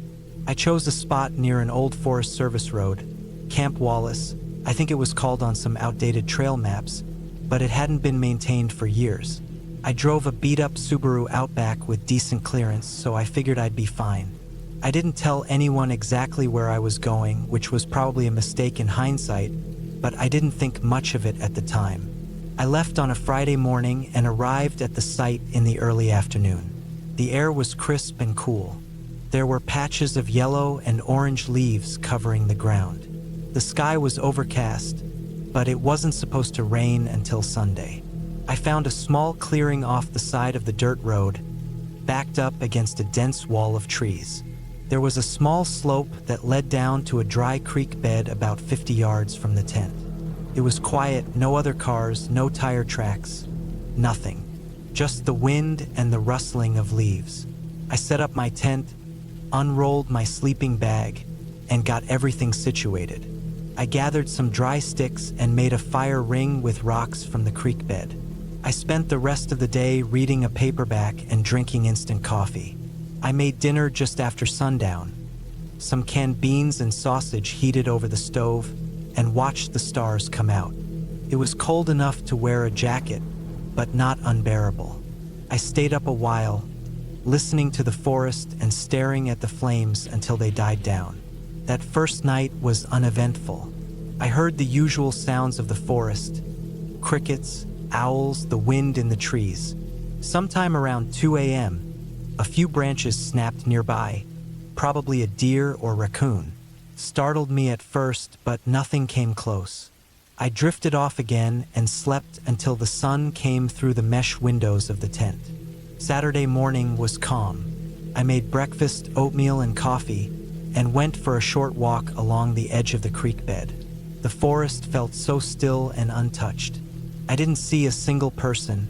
S1: I chose a spot near an old Forest Service road, Camp Wallace. I think it was called on some outdated trail maps, but it hadn't been maintained for years. I drove a beat-up Subaru Outback with decent clearance, so I figured I'd be fine. I didn't tell anyone exactly where I was going, which was probably a mistake in hindsight, but I didn't think much of it at the time. I left on a Friday morning and arrived at the site in the early afternoon. The air was crisp and cool. There were patches of yellow and orange leaves covering the ground. The sky was overcast, but it wasn't supposed to rain until Sunday. I found a small clearing off the side of the dirt road, backed up against a dense wall of trees. There was a small slope that led down to a dry creek bed about 50 yards from the tent. It was quiet, no other cars, no tire tracks, nothing. Just the wind and the rustling of leaves. I set up my tent, unrolled my sleeping bag, and got everything situated. I gathered some dry sticks and made a fire ring with rocks from the creek bed. I spent the rest of the day reading a paperback and drinking instant coffee. I made dinner just after sundown, some canned beans and sausage heated over the stove, and watched the stars come out. It was cold enough to wear a jacket, but not unbearable. I stayed up a while, listening to the forest and staring at the flames until they died down. That first night was uneventful. I heard the usual sounds of the forest: crickets, owls, the wind in the trees. Sometime around 2 a.m., a few branches snapped nearby, probably a deer or raccoon. Startled me at first, but nothing came close. I drifted off again and slept until the sun came through the mesh windows of the tent. Saturday morning was calm. I made breakfast, oatmeal, and coffee, and went for a short walk along the edge of the creek bed. The forest felt so still and untouched. I didn't see a single person,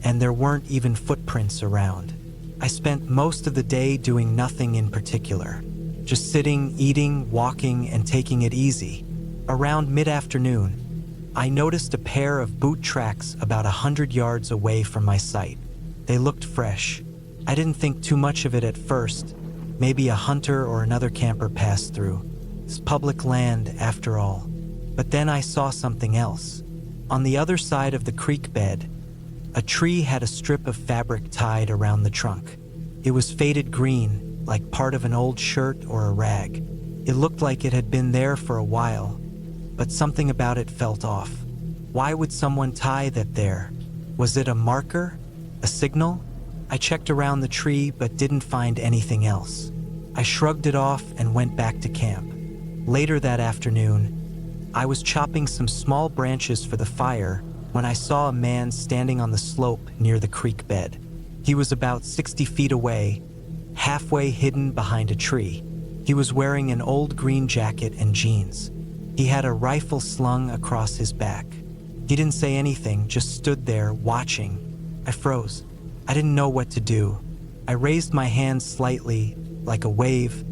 S1: and there weren't even footprints around. I spent most of the day doing nothing in particular, just sitting, eating, walking, and taking it easy. Around mid-afternoon, I noticed a pair of boot tracks about 100 yards away from my sight. They looked fresh. I didn't think too much of it at first. Maybe a hunter or another camper passed through. It's public land, after all. But then I saw something else. On the other side of the creek bed, a tree had a strip of fabric tied around the trunk. It was faded green, like part of an old shirt or a rag. It looked like it had been there for a while, but something about it felt off. Why would someone tie that there? Was it a marker? A signal? I checked around the tree but didn't find anything else. I shrugged it off and went back to camp. Later that afternoon, I was chopping some small branches for the fire when I saw a man standing on the slope near the creek bed. He was about 60 feet away, halfway hidden behind a tree. He was wearing an old green jacket and jeans. He had a rifle slung across his back. He didn't say anything, just stood there watching. I froze. I didn't know what to do. I raised my hand slightly, like a wave,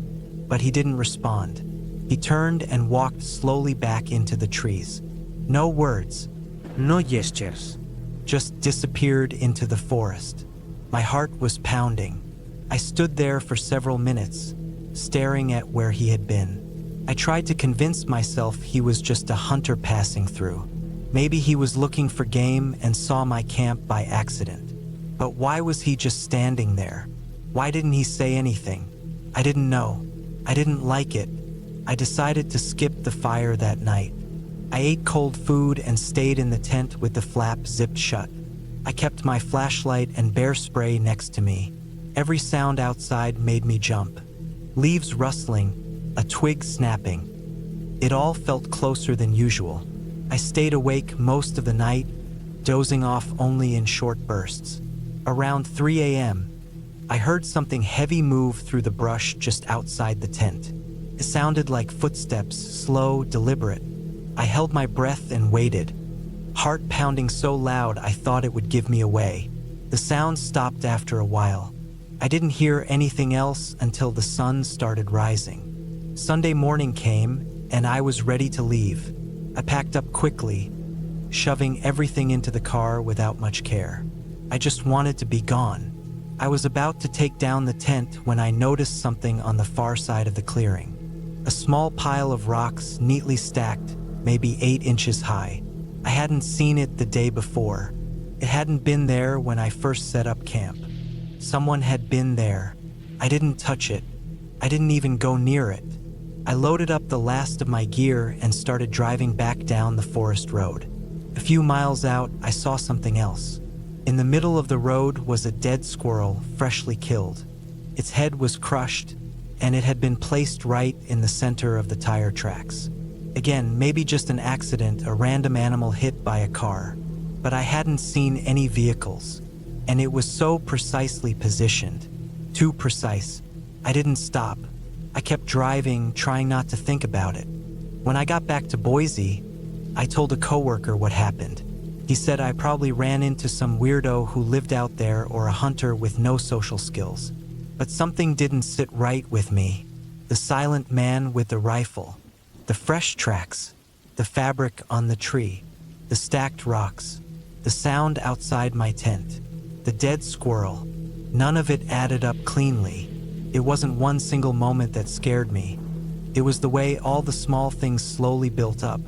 S1: but he didn't respond. He turned and walked slowly back into the trees. No words.
S2: No gestures.
S1: Just disappeared into the forest. My heart was pounding. I stood there for several minutes, staring at where he had been. I tried to convince myself he was just a hunter passing through. Maybe he was looking for game and saw my camp by accident. But why was he just standing there? Why didn't he say anything? I didn't know. I didn't like it. I decided to skip the fire that night. I ate cold food and stayed in the tent with the flap zipped shut. I kept my flashlight and bear spray next to me. Every sound outside made me jump. Leaves rustling, a twig snapping. It all felt closer than usual. I stayed awake most of the night, dozing off only in short bursts. Around 3 a.m., I heard something heavy move through the brush just outside the tent. It sounded like footsteps, slow, deliberate. I held my breath and waited, heart pounding so loud I thought it would give me away. The sound stopped after a while. I didn't hear anything else until the sun started rising. Sunday morning came, and I was ready to leave. I packed up quickly, shoving everything into the car without much care. I just wanted to be gone. I was about to take down the tent when I noticed something on the far side of the clearing. A small pile of rocks neatly stacked, maybe 8 inches high. I hadn't seen it the day before. It hadn't been there when I first set up camp. Someone had been there. I didn't touch it. I didn't even go near it. I loaded up the last of my gear and started driving back down the forest road. A few miles out, I saw something else. In the middle of the road was a dead squirrel, freshly killed. Its head was crushed, and it had been placed right in the center of the tire tracks. Again, maybe just an accident, a random animal hit by a car. But I hadn't seen any vehicles, and it was so precisely positioned. Too precise. I didn't stop. I kept driving, trying not to think about it. When I got back to Boise, I told a coworker what happened. He said I probably ran into some weirdo who lived out there or a hunter with no social skills. But something didn't sit right with me. The silent man with the rifle, the fresh tracks, the fabric on the tree, the stacked rocks, the sound outside my tent, the dead squirrel. None of it added up cleanly. It wasn't one single moment that scared me. It was the way all the small things slowly built up,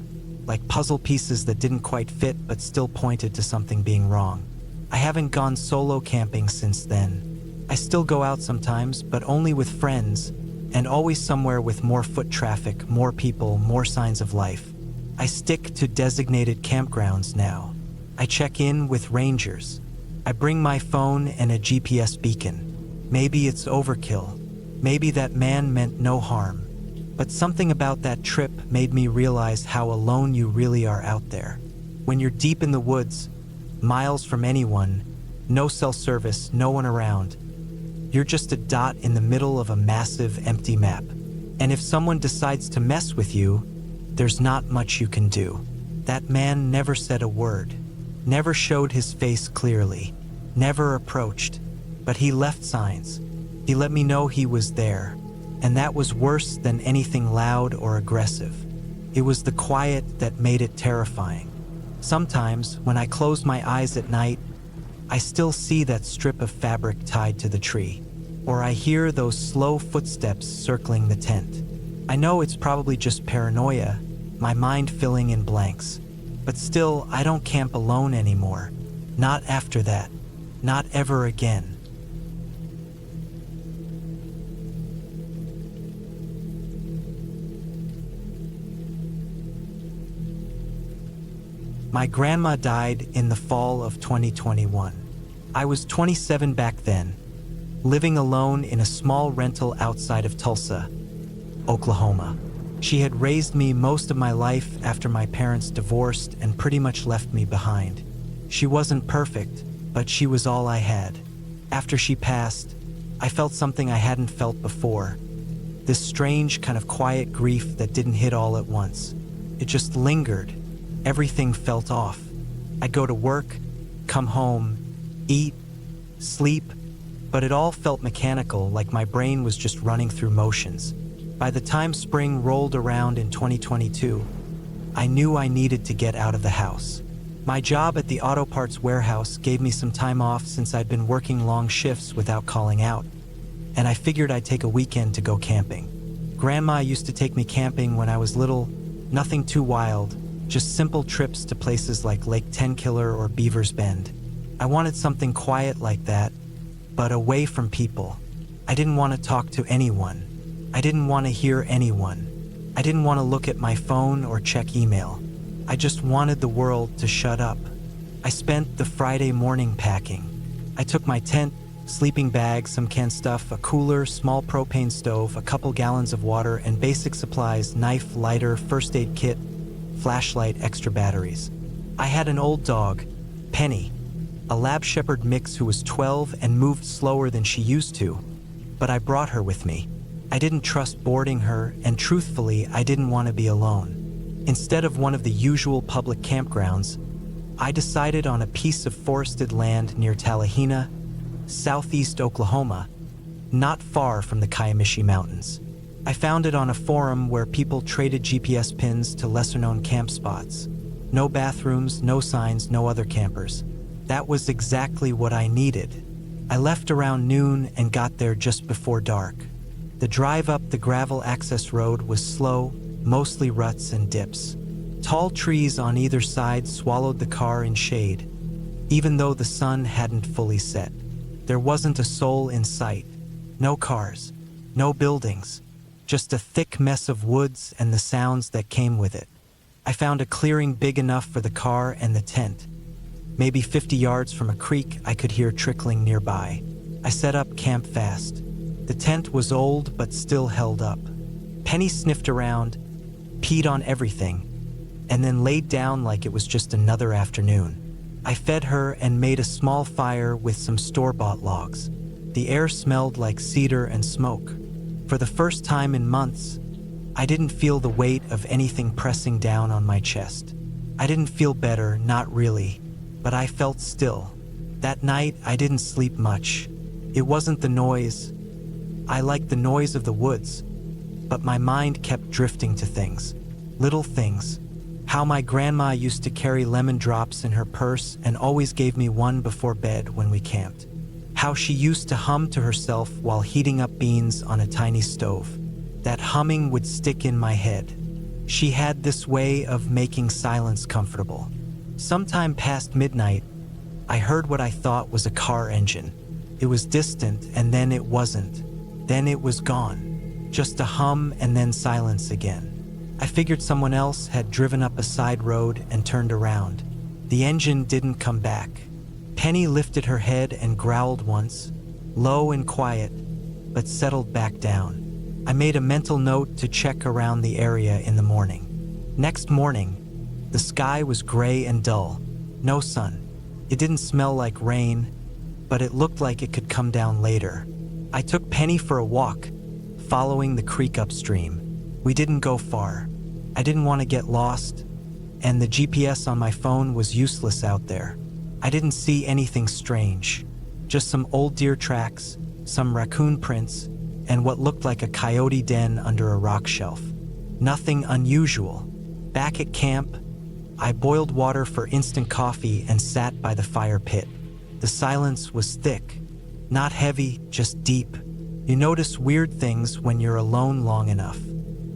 S1: like puzzle pieces that didn't quite fit but still pointed to something being wrong. I haven't gone solo camping since then. I still go out sometimes, but only with friends, and always somewhere with more foot traffic, more people, more signs of life. I stick to designated campgrounds now. I check in with rangers. I bring my phone and a GPS beacon. Maybe it's overkill. Maybe that man meant no harm. But something about that trip made me realize how alone you really are out there. When you're deep in the woods, miles from anyone, no cell service, no one around, You're just a dot in the middle of a massive empty map. And if someone decides to mess with you, there's not much you can do. That man never said a word, never showed his face clearly, never approached, but he left signs. He let me know he was there, and that was worse than anything loud or aggressive. It was the quiet that made it terrifying. Sometimes, when I close my eyes at night, I still see that strip of fabric tied to the tree, or I hear those slow footsteps circling the tent. I know it's probably just paranoia, my mind filling in blanks, but still, I don't camp alone anymore. Not after that. Not ever again. My grandma died in the fall of 2021. I was 27 back then, living alone in a small rental outside of Tulsa, Oklahoma. She had raised me most of my life after my parents divorced and pretty much left me behind. She wasn't perfect, but she was all I had. After she passed, I felt something I hadn't felt before. This strange kind of quiet grief that didn't hit all at once. It just lingered. Everything felt off. I'd go to work, come home, eat, sleep, but it all felt mechanical, like my brain was just running through motions. By the time spring rolled around in 2022, I knew I needed to get out of the house. My job at the auto parts warehouse gave me some time off since I'd been working long shifts without calling out, and I figured I'd take a weekend to go camping. Grandma used to take me camping when I was little, nothing too wild, just simple trips to places like Lake Tenkiller or Beaver's Bend. I wanted something quiet like that, but away from people. I didn't want to talk to anyone. I didn't want to hear anyone. I didn't want to look at my phone or check email. I just wanted the world to shut up. I spent the Friday morning packing. I took my tent, sleeping bag, some canned stuff, a cooler, small propane stove, a couple gallons of water, and basic supplies, knife, lighter, first aid kit, flashlight, extra batteries. I had an old dog, Penny, a lab shepherd mix who was 12 and moved slower than she used to, but I brought her with me. I didn't trust boarding her, and truthfully, I didn't want to be alone. Instead of one of the usual public campgrounds, I decided on a piece of forested land near Tallahena, southeast Oklahoma, not far from the Kiamishi Mountains. I found it on a forum where people traded GPS pins to lesser-known camp spots. No bathrooms, no signs, no other campers. That was exactly what I needed. I left around noon and got there just before dark. The drive up the gravel access road was slow, mostly ruts and dips. Tall trees on either side swallowed the car in shade, even though the sun hadn't fully set. There wasn't a soul in sight. No cars, no buildings, just a thick mess of woods and the sounds that came with it. I found a clearing big enough for the car and the tent. Maybe 50 yards from a creek I could hear trickling nearby. I set up camp fast. The tent was old but still held up. Penny sniffed around, peed on everything, and then laid down like it was just another afternoon. I fed her and made a small fire with some store-bought logs. The air smelled like cedar and smoke. For the first time in months, I didn't feel the weight of anything pressing down on my chest. I didn't feel better, not really, but I felt still. That night, I didn't sleep much. It wasn't the noise. I liked the noise of the woods, but my mind kept drifting to things. Little things. How my grandma used to carry lemon drops in her purse and always gave me one before bed when we camped. How she used to hum to herself while heating up beans on a tiny stove. That humming would stick in my head. She had this way of making silence comfortable. Sometime past midnight, I heard what I thought was a car engine. It was distant, and then it wasn't. Then it was gone. Just a hum and then silence again. I figured someone else had driven up a side road and turned around. The engine didn't come back. Penny lifted her head and growled once, low and quiet, but settled back down. I made a mental note to check around the area in the morning. Next morning, the sky was gray and dull. No sun. It didn't smell like rain, but it looked like it could come down later. I took Penny for a walk, following the creek upstream. We didn't go far. I didn't want to get lost, and the GPS on my phone was useless out there. I didn't see anything strange, just some old deer tracks, some raccoon prints, and what looked like a coyote den under a rock shelf. Nothing unusual. Back at camp, I boiled water for instant coffee and sat by the fire pit. The silence was thick, not heavy, just deep. You notice weird things when you're alone long enough.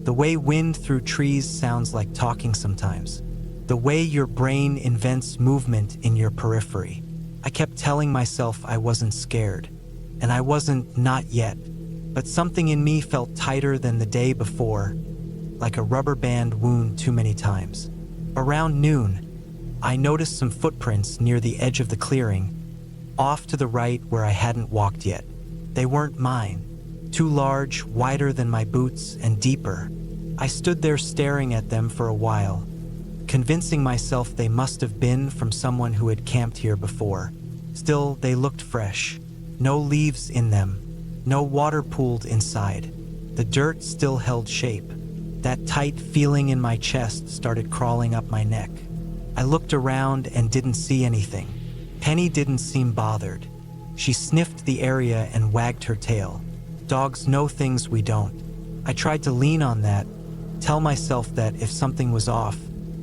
S1: The way wind through trees sounds like talking sometimes. The way your brain invents movement in your periphery. I kept telling myself I wasn't scared, and I wasn't, not yet. But something in me felt tighter than the day before, like a rubber band wound too many times. Around noon, I noticed some footprints near the edge of the clearing, off to the right where I hadn't walked yet. They weren't mine. Too large, wider than my boots, and deeper. I stood there staring at them for a while, convincing myself they must have been from someone who had camped here before. Still, they looked fresh. No leaves in them. No water pooled inside. The dirt still held shape. That tight feeling in my chest started crawling up my neck. I looked around and didn't see anything. Penny didn't seem bothered. She sniffed the area and wagged her tail. Dogs know things we don't. I tried to lean on that, tell myself that if something was off,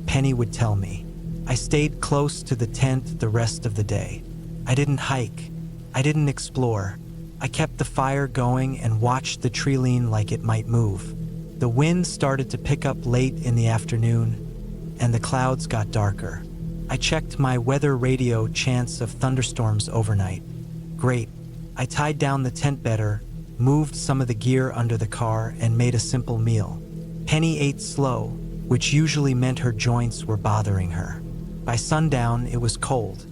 S1: Penny would tell me. I stayed close to the tent the rest of the day. I didn't hike. I didn't explore. I kept the fire going and watched the tree lean like it might move. The wind started to pick up late in the afternoon, and the clouds got darker. I checked my weather radio, chance of thunderstorms overnight. Great. I tied down the tent better, moved some of the gear under the car, and made a simple meal. Penny ate slow, which usually meant her joints were bothering her. By sundown, it was cold.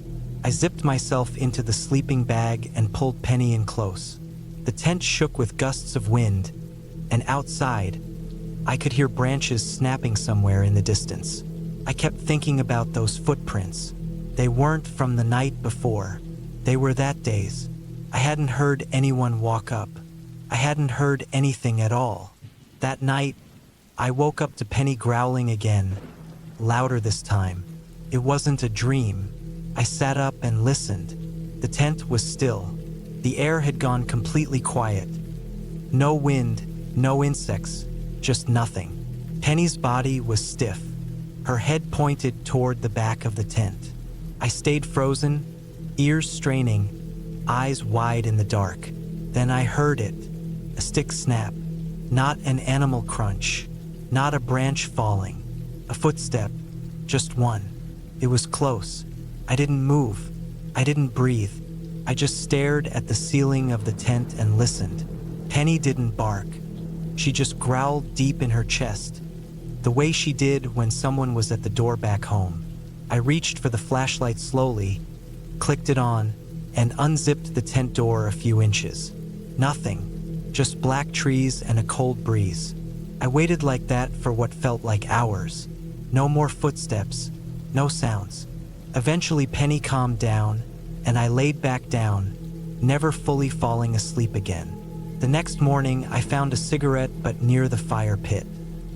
S1: I zipped myself into the sleeping bag and pulled Penny in close. The tent shook with gusts of wind, and outside, I could hear branches snapping somewhere in the distance. I kept thinking about those footprints. They weren't from the night before. They were that day's. I hadn't heard anyone walk up. I hadn't heard anything at all. That night, I woke up to Penny growling again, louder this time. It wasn't a dream. I sat up and listened. The tent was still. The air had gone completely quiet. No wind, no insects, just nothing. Penny's body was stiff. Her head pointed toward the back of the tent. I stayed frozen, ears straining, eyes wide in the dark. Then I heard it, a stick snap, not an animal crunch, not a branch falling, a footstep, just one. It was close. I didn't move. I didn't breathe. I just stared at the ceiling of the tent and listened. Penny didn't bark. She just growled deep in her chest, the way she did when someone was at the door back home. I reached for the flashlight slowly, clicked it on, and unzipped the tent door a few inches. Nothing, just black trees and a cold breeze. I waited like that for what felt like hours. No more footsteps, no sounds. Eventually Penny calmed down, and I laid back down, never fully falling asleep again. The next morning, I found a cigarette but near the fire pit.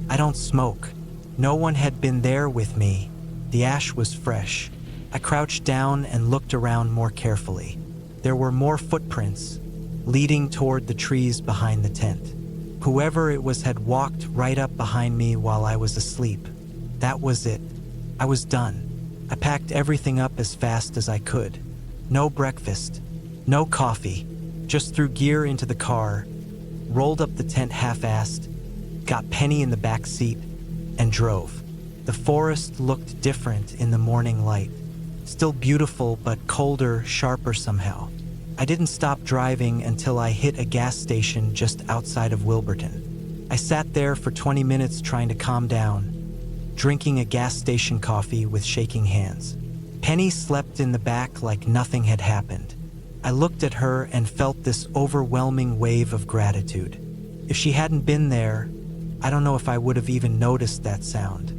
S1: I don't smoke. No one had been there with me. The ash was fresh. I crouched down and looked around more carefully. There were more footprints, leading toward the trees behind the tent. Whoever it was had walked right up behind me while I was asleep. That was it. I was done. I packed everything up as fast as I could. No breakfast, no coffee. Just threw gear into the car, rolled up the tent half-assed, got Penny in the back seat, and drove. The forest looked different in the morning light. Still beautiful, but colder, sharper somehow. I didn't stop driving until I hit a gas station just outside of Wilburton. I sat there for 20 minutes trying to calm down, drinking a gas station coffee with shaking hands. Penny slept in the back like nothing had happened. I looked at her and felt this overwhelming wave of gratitude. If she hadn't been there, I don't know if I would have even noticed that sound.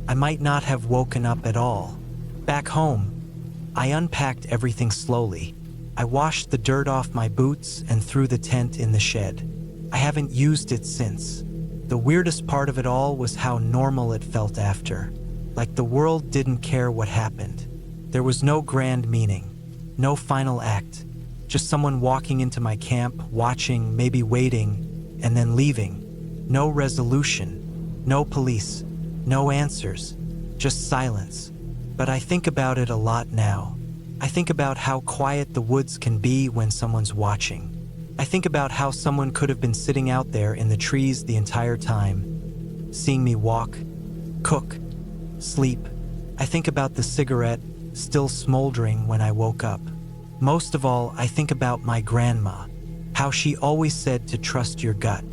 S1: I might not have woken up at all. Back home, I unpacked everything slowly. I washed the dirt off my boots and threw the tent in the shed. I haven't used it since. The weirdest part of it all was how normal it felt after. Like the world didn't care what happened. There was no grand meaning, no final act. Just someone walking into my camp, watching, maybe waiting, and then leaving. No resolution, no police, no answers, just silence. But I think about it a lot now. I think about how quiet the woods can be when someone's watching. I think about how someone could have been sitting out there in the trees the entire time, seeing me walk, cook, sleep. I think about the cigarette still smoldering when I woke up. Most of all, I think about my grandma, how she always said to trust your gut,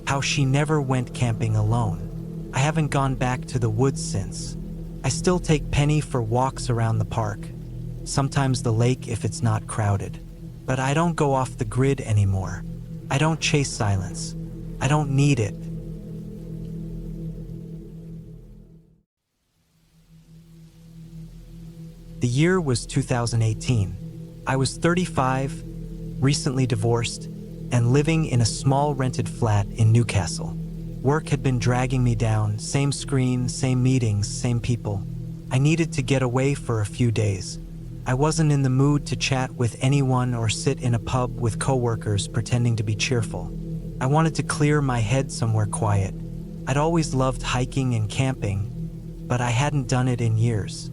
S1: how she never went camping alone. I haven't gone back to the woods since. I still take Penny for walks around the park, sometimes the lake if it's not crowded. But I don't go off the grid anymore. I don't chase silence. I don't need it. The year was 2018. I was 35, recently divorced, and living in a small rented flat in Newcastle. Work had been dragging me down, same screen, same meetings, same people. I needed to get away for a few days. I wasn't in the mood to chat with anyone or sit in a pub with coworkers pretending to be cheerful. I wanted to clear my head somewhere quiet. I'd always loved hiking and camping, but I hadn't done it in years.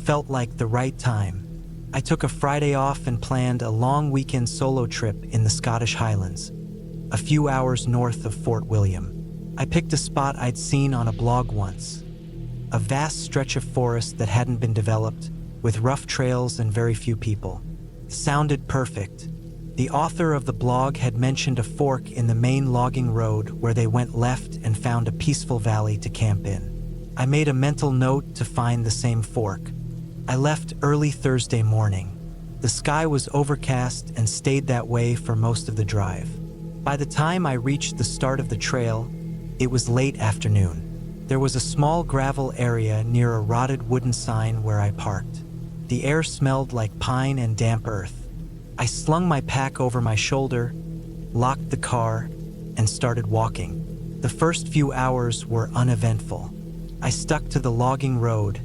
S1: Felt like the right time. I took a Friday off and planned a long weekend solo trip in the Scottish Highlands, a few hours north of Fort William. I picked a spot I'd seen on a blog once, a vast stretch of forest that hadn't been developed, with rough trails and very few people. Sounded perfect. The author of the blog had mentioned a fork in the main logging road where they went left and found a peaceful valley to camp in. I made a mental note to find the same fork. I left early Thursday morning. The sky was overcast and stayed that way for most of the drive. By the time I reached the start of the trail, it was late afternoon. There was a small gravel area near a rotted wooden sign where I parked. The air smelled like pine and damp earth. I slung my pack over my shoulder, locked the car, and started walking. The first few hours were uneventful. I stuck to the logging road,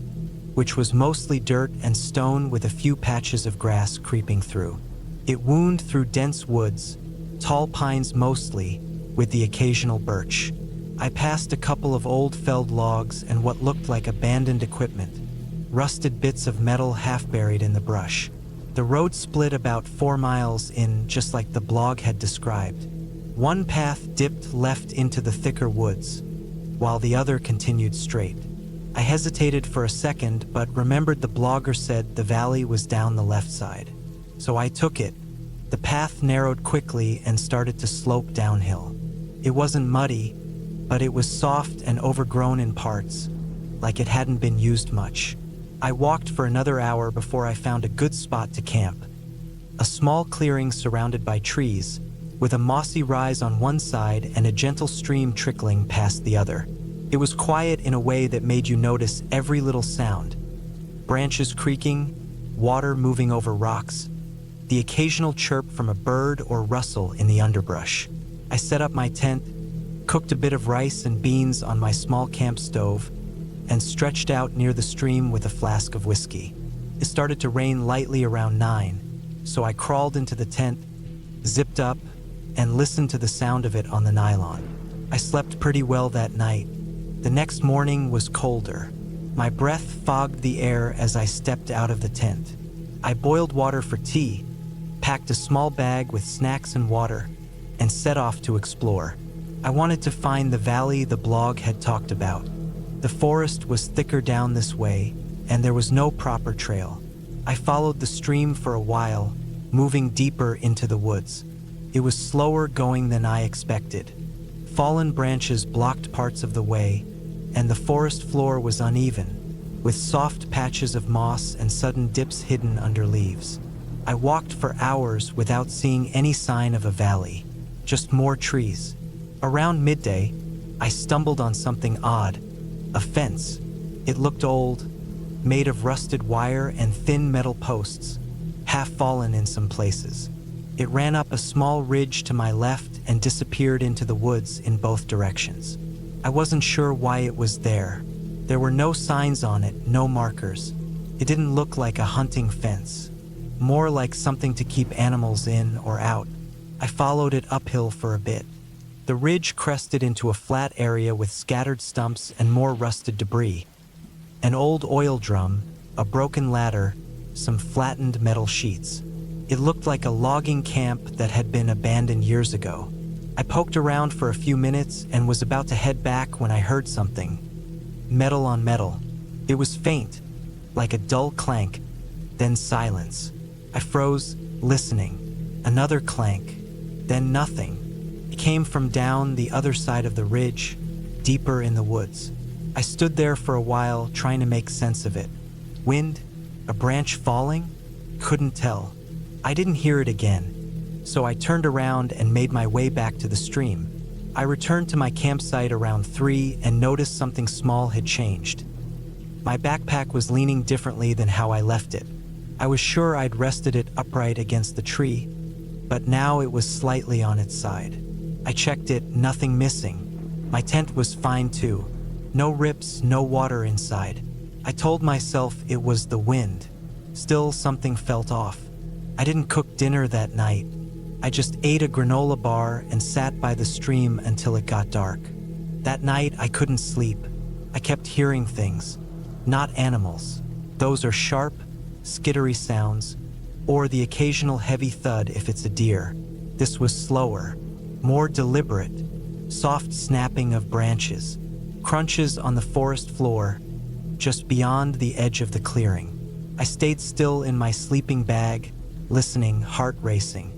S1: which was mostly dirt and stone with a few patches of grass creeping through. It wound through dense woods, tall pines mostly, with the occasional birch. I passed a couple of old felled logs and what looked like abandoned equipment, rusted bits of metal half buried in the brush. The road split about 4 miles in, just like the blog had described. One path dipped left into the thicker woods, while the other continued straight. I hesitated for a second, but remembered the blogger said the valley was down the left side. So I took it. The path narrowed quickly and started to slope downhill. It wasn't muddy, but it was soft and overgrown in parts, like it hadn't been used much. I walked for another hour before I found a good spot to camp. A small clearing surrounded by trees, with a mossy rise on one side and a gentle stream trickling past the other. It was quiet in a way that made you notice every little sound. Branches creaking, water moving over rocks, the occasional chirp from a bird or rustle in the underbrush. I set up my tent, cooked a bit of rice and beans on my small camp stove, and stretched out near the stream with a flask of whiskey. It started to rain lightly around 9, so I crawled into the tent, zipped up, and listened to the sound of it on the nylon. I slept pretty well that night. The next morning was colder. My breath fogged the air as I stepped out of the tent. I boiled water for tea, packed a small bag with snacks and water, and set off to explore. I wanted to find the valley the blog had talked about. The forest was thicker down this way, and there was no proper trail. I followed the stream for a while, moving deeper into the woods. It was slower going than I expected. Fallen branches blocked parts of the way, and the forest floor was uneven, with soft patches of moss and sudden dips hidden under leaves. I walked for hours without seeing any sign of a valley, just more trees. Around midday, I stumbled on something odd. A fence. It looked old, made of rusted wire and thin metal posts, half-fallen in some places. It ran up a small ridge to my left and disappeared into the woods in both directions. I wasn't sure why it was there. There were no signs on it, no markers. It didn't look like a hunting fence, more like something to keep animals in or out. I followed it uphill for a bit. The ridge crested into a flat area with scattered stumps and more rusted debris. An old oil drum, a broken ladder, some flattened metal sheets. It looked like a logging camp that had been abandoned years ago. I poked around for a few minutes and was about to head back when I heard something. Metal on metal. It was faint, like a dull clank, then silence. I froze, listening. Another clank, then nothing. It came from down the other side of the ridge, deeper in the woods. I stood there for a while, trying to make sense of it. Wind? A branch falling? Couldn't tell. I didn't hear it again, so I turned around and made my way back to the stream. I returned to my campsite around 3 and noticed something small had changed. My backpack was leaning differently than how I left it. I was sure I'd rested it upright against the tree, but now it was slightly on its side. I checked it, nothing missing. My tent was fine too. No rips, no water inside. I told myself it was the wind. Still, something felt off. I didn't cook dinner that night. I just ate a granola bar and sat by the stream until it got dark. That night, I couldn't sleep. I kept hearing things. Not animals. Those are sharp, skittery sounds, or the occasional heavy thud if it's a deer. This was slower, more deliberate. Soft snapping of branches, crunches on the forest floor, just beyond the edge of the clearing. I stayed still in my sleeping bag, listening, heart racing.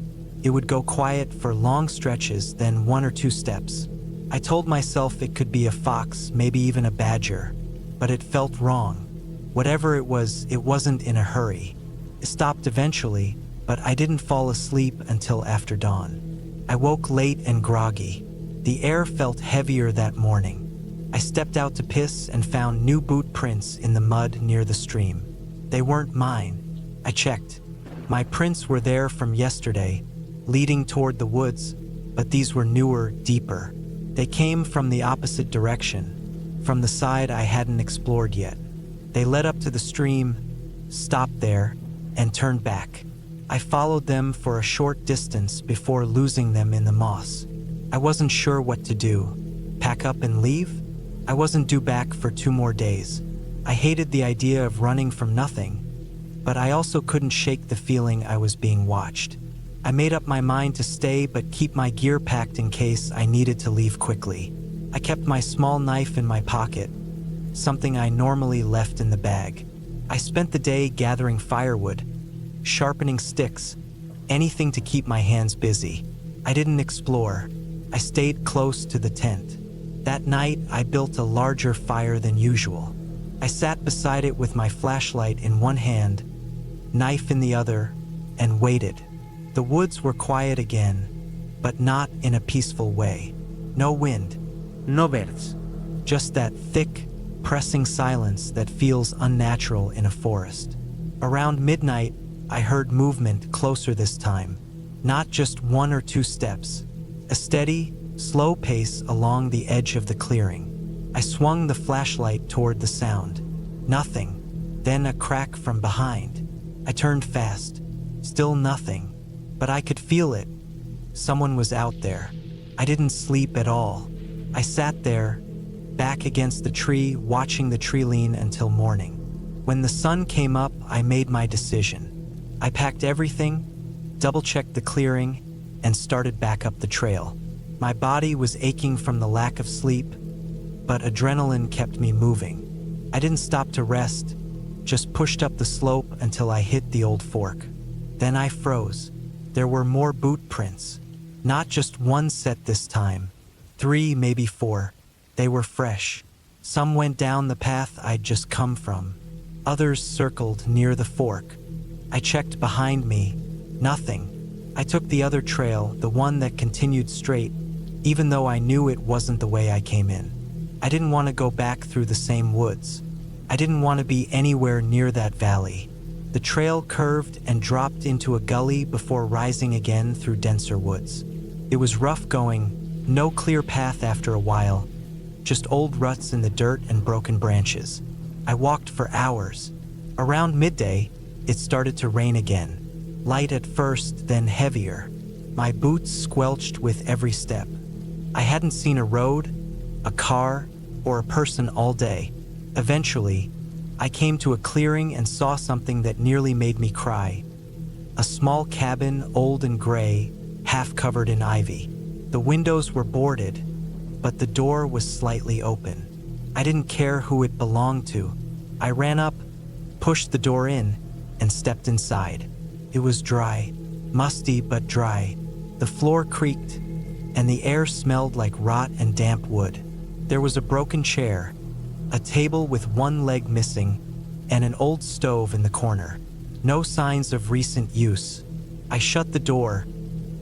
S1: It would go quiet for long stretches, then 1 or 2 steps. I told myself it could be a fox, maybe even a badger, but it felt wrong. Whatever it was, it wasn't in a hurry. It stopped eventually, but I didn't fall asleep until after dawn. I woke late and groggy. The air felt heavier that morning. I stepped out to piss and found new boot prints in the mud near the stream. They weren't mine. I checked. My prints were there from yesterday, leading toward the woods, but these were newer, deeper. They came from the opposite direction, from the side I hadn't explored yet. They led up to the stream, stopped there, and turned back. I followed them for a short distance before losing them in the moss. I wasn't sure what to do. Pack up and leave? I wasn't due back for 2 more days. I hated the idea of running from nothing, but I also couldn't shake the feeling I was being watched. I made up my mind to stay but keep my gear packed in case I needed to leave quickly. I kept my small knife in my pocket, something I normally left in the bag. I spent the day gathering firewood, sharpening sticks, anything to keep my hands busy. I didn't explore. I stayed close to the tent. That night, I built a larger fire than usual. I sat beside it with my flashlight in one hand, knife in the other, and waited. The woods were quiet again, but not in a peaceful way. No wind.
S2: No birds.
S1: Just that thick, pressing silence that feels unnatural in a forest. Around midnight, I heard movement closer this time. Not just 1 or 2 steps. A steady, slow pace along the edge of the clearing. I swung the flashlight toward the sound. Nothing. Then a crack from behind. I turned fast. Still nothing. But I could feel it. Someone was out there. I didn't sleep at all. I sat there, back against the tree, watching the tree lean until morning. When the sun came up, I made my decision. I packed everything, double-checked the clearing, and started back up the trail. My body was aching from the lack of sleep, but adrenaline kept me moving. I didn't stop to rest, just pushed up the slope until I hit the old fork. Then I froze. There were more boot prints. Not just 1 set this time. 3, maybe 4. They were fresh. Some went down the path I'd just come from. Others circled near the fork. I checked behind me. Nothing. I took the other trail, the one that continued straight, even though I knew it wasn't the way I came in. I didn't want to go back through the same woods. I didn't want to be anywhere near that valley. The trail curved and dropped into a gully before rising again through denser woods. It was rough going, no clear path after a while, just old ruts in the dirt and broken branches. I walked for hours. Around midday, it started to rain again. Light at first, then heavier. My boots squelched with every step. I hadn't seen a road, a car, or a person all day. Eventually, I came to a clearing and saw something that nearly made me cry. A small cabin, old and gray, half covered in ivy. The windows were boarded, but the door was slightly open. I didn't care who it belonged to. I ran up, pushed the door in, and stepped inside. It was dry, musty but dry. The floor creaked, and the air smelled like rot and damp wood. There was a broken chair, a table with one leg missing, and an old stove in the corner. No signs of recent use. I shut the door,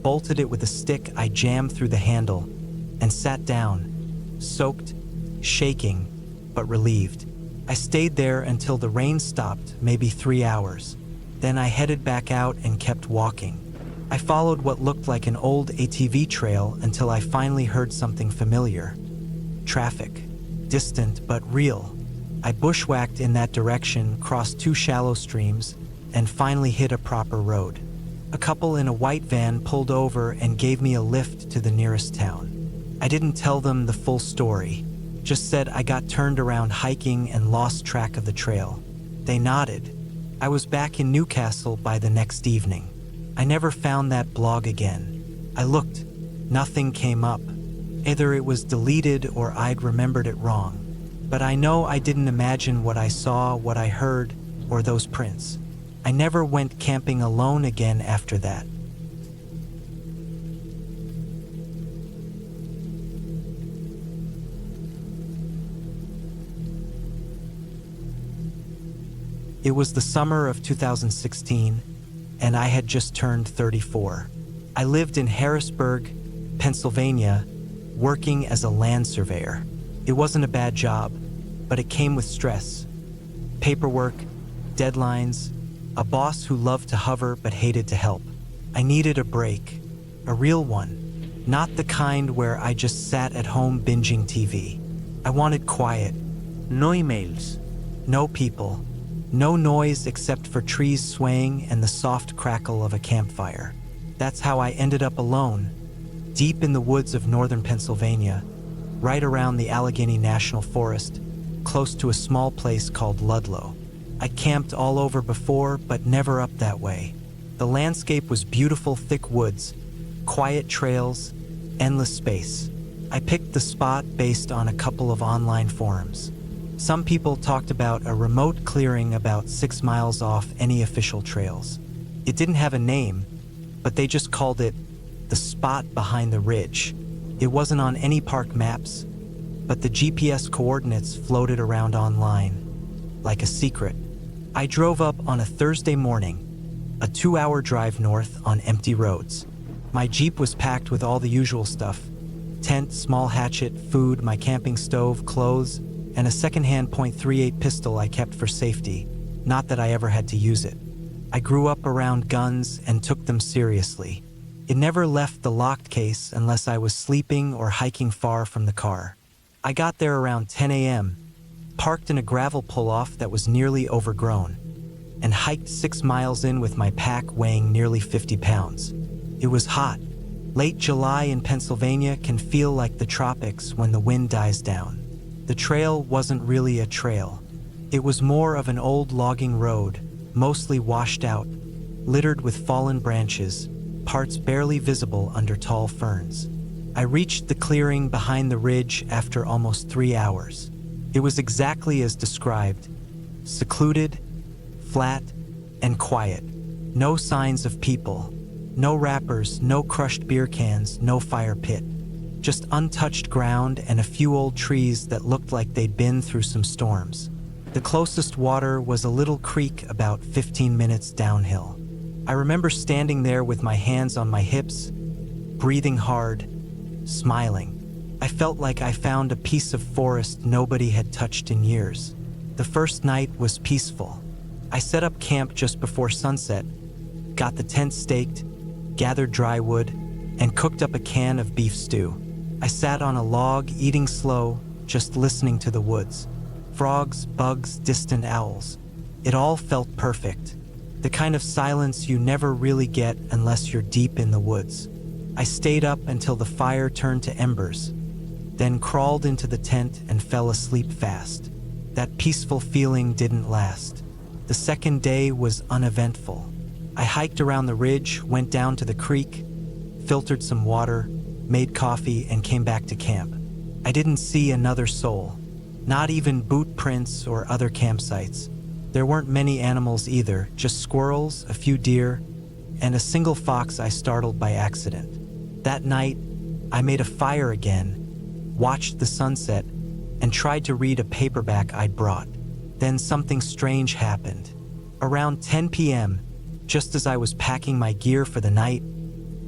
S1: bolted it with a stick I jammed through the handle, and sat down, soaked, shaking, but relieved. I stayed there until the rain stopped, maybe 3 hours. Then I headed back out and kept walking. I followed what looked like an old ATV trail until I finally heard something familiar. Traffic. Distant but real. I bushwhacked in that direction, crossed 2 shallow streams, and finally hit a proper road. A couple in a white van pulled over and gave me a lift to the nearest town. I didn't tell them the full story, just said I got turned around hiking and lost track of the trail. They nodded. I was back in Newcastle by the next evening. I never found that blog again. I looked. Nothing came up. Either it was deleted or I'd remembered it wrong. But I know I didn't imagine what I saw, what I heard, or those prints. I never went camping alone again after that. It was the summer of 2016, and I had just turned 34. I lived in Harrisburg, Pennsylvania, working as a land surveyor. It wasn't a bad job, but it came with stress. Paperwork, deadlines, a boss who loved to hover but hated to help. I needed a break, a real one, not the kind where I just sat at home binging TV. I wanted quiet.
S2: No emails.
S1: No people. No noise except for trees swaying and the soft crackle of a campfire. That's how I ended up alone, deep in the woods of northern Pennsylvania, right around the Allegheny National Forest, close to a small place called Ludlow. I camped all over before, but never up that way. The landscape was beautiful, thick woods, quiet trails, endless space. I picked the spot based on a couple of online forums. Some people talked about a remote clearing about 6 miles off any official trails. It didn't have a name, but they just called it the spot behind the ridge. It wasn't on any park maps, but the GPS coordinates floated around online, like a secret. I drove up on a Thursday morning, a 2-hour drive north on empty roads. My Jeep was packed with all the usual stuff: tent, small hatchet, food, my camping stove, clothes, and a secondhand .38 pistol I kept for safety, not that I ever had to use it. I grew up around guns and took them seriously. It never left the locked case unless I was sleeping or hiking far from the car. I got there around 10 a.m., parked in a gravel pull-off that was nearly overgrown, and hiked 6 miles in with my pack weighing nearly 50 pounds. It was hot. Late July in Pennsylvania can feel like the tropics when the wind dies down. The trail wasn't really a trail. It was more of an old logging road, mostly washed out, littered with fallen branches, parts barely visible under tall ferns. I reached the clearing behind the ridge after almost 3 hours. It was exactly as described: secluded, flat, and quiet. No signs of people. No wrappers, no crushed beer cans, no fire pit. Just untouched ground and a few old trees that looked like they'd been through some storms. The closest water was a little creek about 15 minutes downhill. I remember standing there with my hands on my hips, breathing hard, smiling. I felt like I found a piece of forest nobody had touched in years. The first night was peaceful. I set up camp just before sunset, got the tent staked, gathered dry wood, and cooked up a can of beef stew. I sat on a log, eating slow, just listening to the woods. Frogs, bugs, distant owls. It all felt perfect. The kind of silence you never really get unless you're deep in the woods. I stayed up until the fire turned to embers, then crawled into the tent and fell asleep fast. That peaceful feeling didn't last. The second day was uneventful. I hiked around the ridge, went down to the creek, filtered some water, made coffee, and came back to camp. I didn't see another soul, not even boot prints or other campsites. There weren't many animals either, just squirrels, a few deer, and a single fox I startled by accident. That night, I made a fire again, watched the sunset, and tried to read a paperback I'd brought. Then something strange happened. Around 10 p.m., just as I was packing my gear for the night,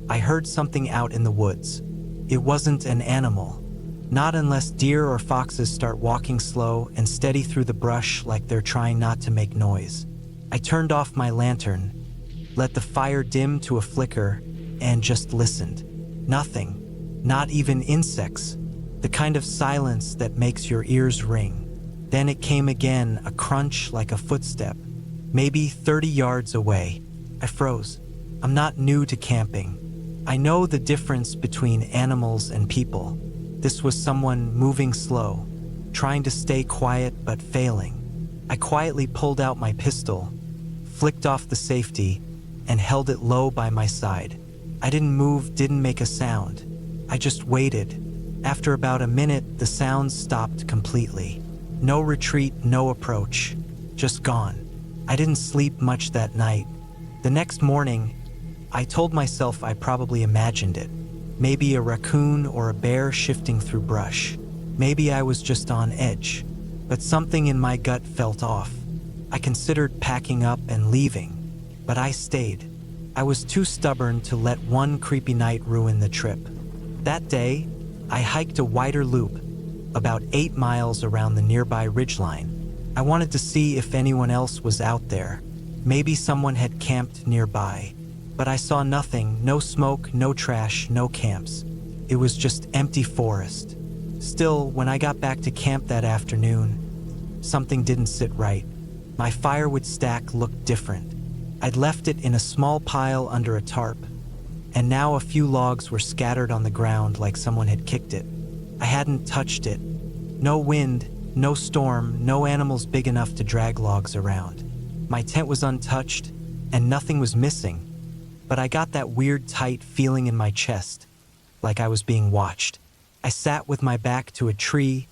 S1: I heard something out in the woods. It wasn't an animal. Not unless deer or foxes start walking slow and steady through the brush like they're trying not to make noise. I turned off my lantern, let the fire dim to a flicker, and just listened. Nothing, not even insects, the kind of silence that makes your ears ring. Then it came again, a crunch like a footstep, maybe 30 yards away. I froze. I'm not new to camping. I know the difference between animals and people. This was someone moving slow, trying to stay quiet but failing. I quietly pulled out my pistol, flicked off the safety, and held it low by my side. I didn't move, didn't make a sound. I just waited. After about a minute, the sounds stopped completely. No retreat, no approach, just gone. I didn't sleep much that night. The next morning, I told myself I probably imagined it. Maybe a raccoon or a bear shifting through brush. Maybe I was just on edge. But something in my gut felt off. I considered packing up and leaving, but I stayed. I was too stubborn to let one creepy night ruin the trip. That day, I hiked a wider loop, about 8 miles around the nearby ridgeline. I wanted to see if anyone else was out there. Maybe someone had camped nearby. But I saw nothing, no smoke, no trash, no camps. It was just empty forest. Still, when I got back to camp that afternoon, something didn't sit right. My firewood stack looked different. I'd left it in a small pile under a tarp, and now a few logs were scattered on the ground like someone had kicked it. I hadn't touched it. No wind, no storm, no animals big enough to drag logs around. My tent was untouched, and nothing was missing. But I got that weird tight feeling in my chest, like I was being watched. I sat with my back to a tree,